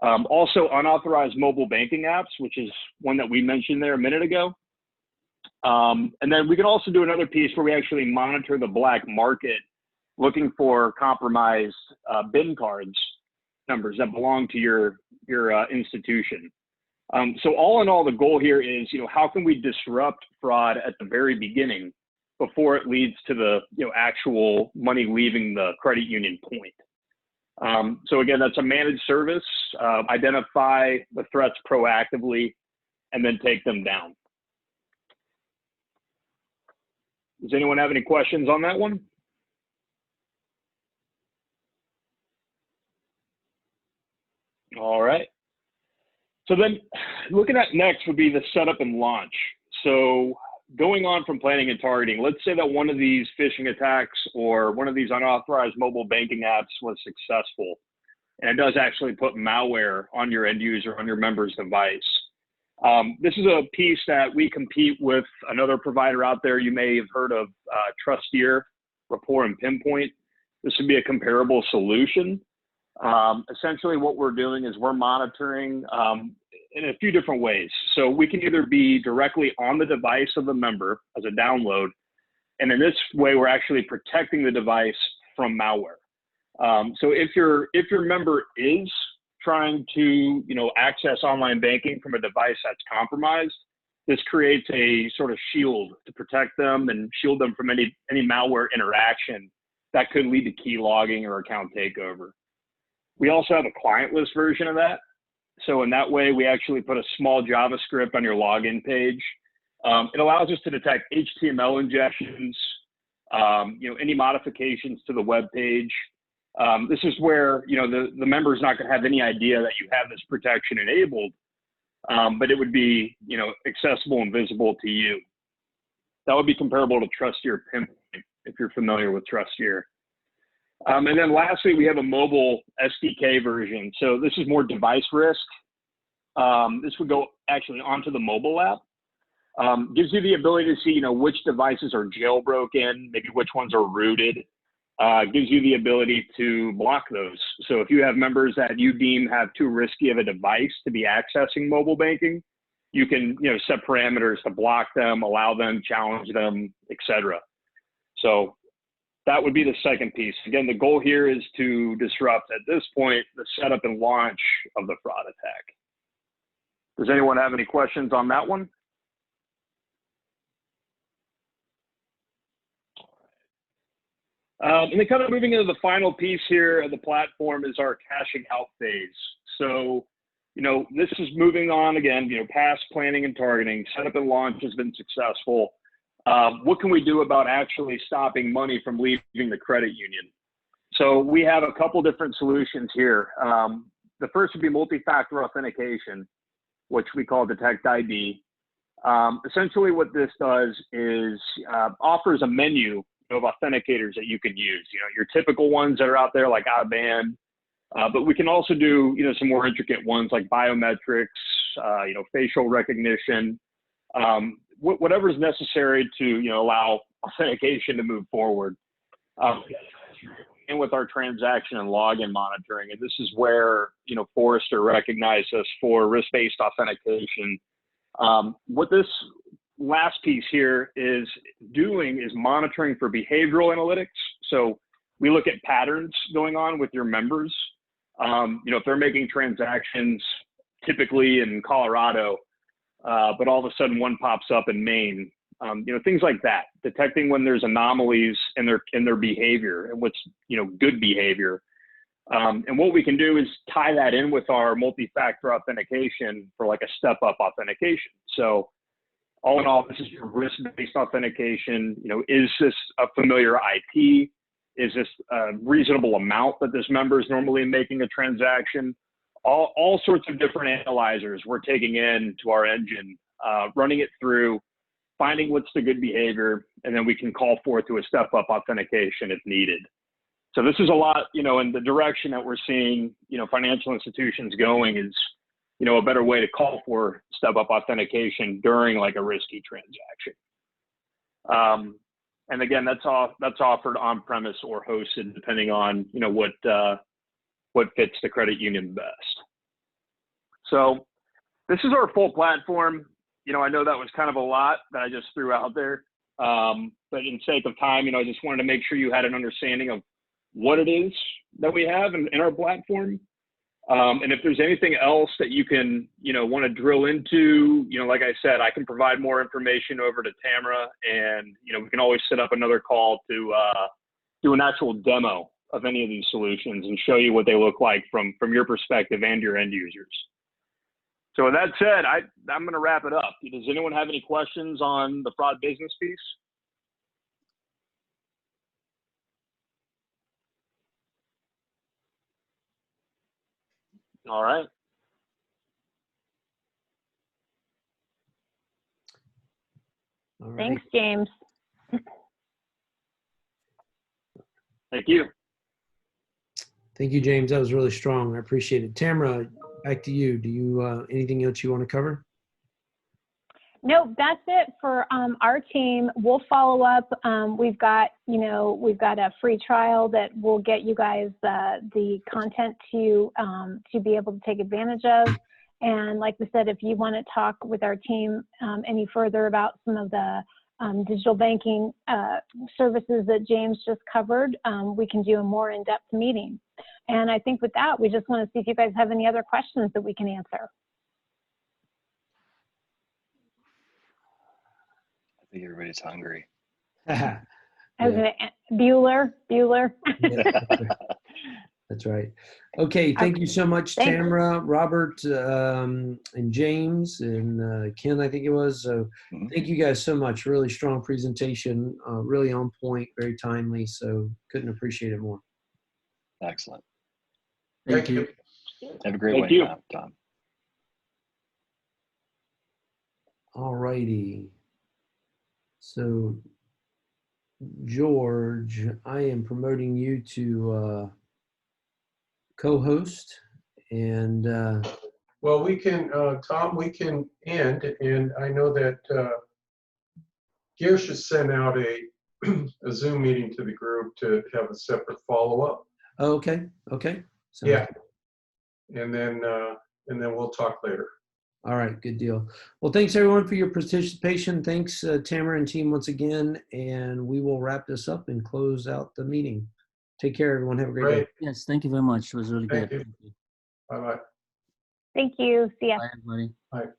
Also unauthorized mobile banking apps, which is one that we mentioned there a minute ago. And then we can also do another piece where we actually monitor the black market, looking for compromised BIN cards numbers that belong to your institution. So all in all, the goal here is, how can we disrupt fraud at the very beginning before it leads to the actual money leaving the credit union point. So again, that's a managed service. Identify the threats proactively and then take them down. Does anyone have any questions on that one? All right. So then looking at next would be the setup and launch. So going on from planning and targeting, let's say that one of these phishing attacks or one of these unauthorized mobile banking apps was successful, and it does actually put malware on your end user, on your member's device. This is a piece that we compete with another provider out there. You may have heard of Trustwave, Rapport, and Pinpoint. This would be a comparable solution. Essentially what we're doing is we're monitoring in a few different ways. So we can either be directly on the device of the member as a download, and in this way we're actually protecting the device from malware. So if your member is trying to access online banking from a device that's compromised, this creates a sort of shield to protect them and shield them from any malware interaction that could lead to key logging or account takeover. We also have a clientless version of that. So in that way, we actually put a small JavaScript on your login page. It allows us to detect HTML injections, any modifications to the web page. This is where the member is not going to have any idea that you have this protection enabled, but it would be accessible and visible to you. That would be comparable to Trustwave Pinpoint if you're familiar with Trustwave. And then lastly, we have a mobile SDK version. So this is more device risk. This would go actually onto the mobile app. Gives you the ability to see, which devices are jailbroken, maybe which ones are rooted. Gives you the ability to block those. So if you have members that you deem have too risky of a device to be accessing mobile banking, you can set parameters to block them, allow them, challenge them, etc. So that would be the second piece. Again, the goal here is to disrupt, at this point, the setup and launch of the fraud attack. Does anyone have any questions on that one? And then kind of moving into the final piece here of the platform is our cashing out phase. So, this is moving on again, past planning and targeting. Setup and launch has been successful. What can we do about actually stopping money from leaving the credit union? So we have a couple different solutions here. The first would be multi-factor authentication, which we call Detect ID. Essentially what this does is offers a menu of authenticators that you can use. Your typical ones that are out there like IBAN, But we can also do, some more intricate ones like biometrics, facial recognition, whatever is necessary to, allow authentication to move forward. And with our transaction and login monitoring, and this is where, Forrester recognized us for risk-based authentication. What this last piece here is doing is monitoring for behavioral analytics. So we look at patterns going on with your members. If they're making transactions typically in Colorado, but all of a sudden one pops up in Maine, things like that, detecting when there's anomalies in their behavior and what's, good behavior. And what we can do is tie that in with our multi-factor authentication for like a step-up authentication. So all in all, this is your risk-based authentication. Is this a familiar IP? Is this a reasonable amount that this member is normally making a transaction? All sorts of different analyzers we're taking into our engine, running it through, finding what's the good behavior, and then we can call forth to a step-up authentication if needed. So this is a lot, in the direction that we're seeing, financial institutions going is, a better way to call for step-up authentication during like a risky transaction. And again, that's offered on-premise or hosted, depending on, what fits the credit union best. So this is our full platform. I know that was kind of a lot that I just threw out there, but in sake of time, I just wanted to make sure you had an understanding of what it is that we have in our platform. And if there's anything else that you can, want to drill into, like I said, I can provide more information over to Tamara, and, we can always set up another call to do an actual demo of any of these solutions and show you what they look like from your perspective and your end users. So with that said, I'm going to wrap it up. Does anyone have any questions on the fraud business piece? All right. All right. Thanks, James. Thank you. Thank you, James. That was really strong. I appreciate it. Tamara, back to you. Do you anything else you want to cover? No, that's it for our team. We'll follow up. We've got a free trial that will get you guys the content to be able to take advantage of. And like we said, if you want to talk with our team any further about some of the digital banking services that James just covered, we can do a more in-depth meeting. And I think with that, we just want to see if you guys have any other questions that we can answer. I think everybody's hungry. Bueller. That's right. Okay, thank you so much, Thanks. Tamara, Robert, and James, and Ken, I think it was. So thank you guys so much. Really strong presentation, really on point, very timely, so couldn't appreciate it more. Excellent. Thank you. Have a great Thank one, you. Tom. All righty. So, George, I am promoting you to co-host, and well, we can, Tom, we can end, and I know that Girish has sent out a Zoom meeting to the group to have a separate follow-up. oh, okay. Sounds Yeah, good. and then we'll talk later. All right, good deal. Well, thanks everyone for your participation. Thanks, Tamara and team once again, and we will wrap this up and close out the meeting. Take care, everyone. Have a great day. Yes, thank you very much. It was really Thank good. you. Bye-bye. Thank you. See ya. Bye, everybody. Bye.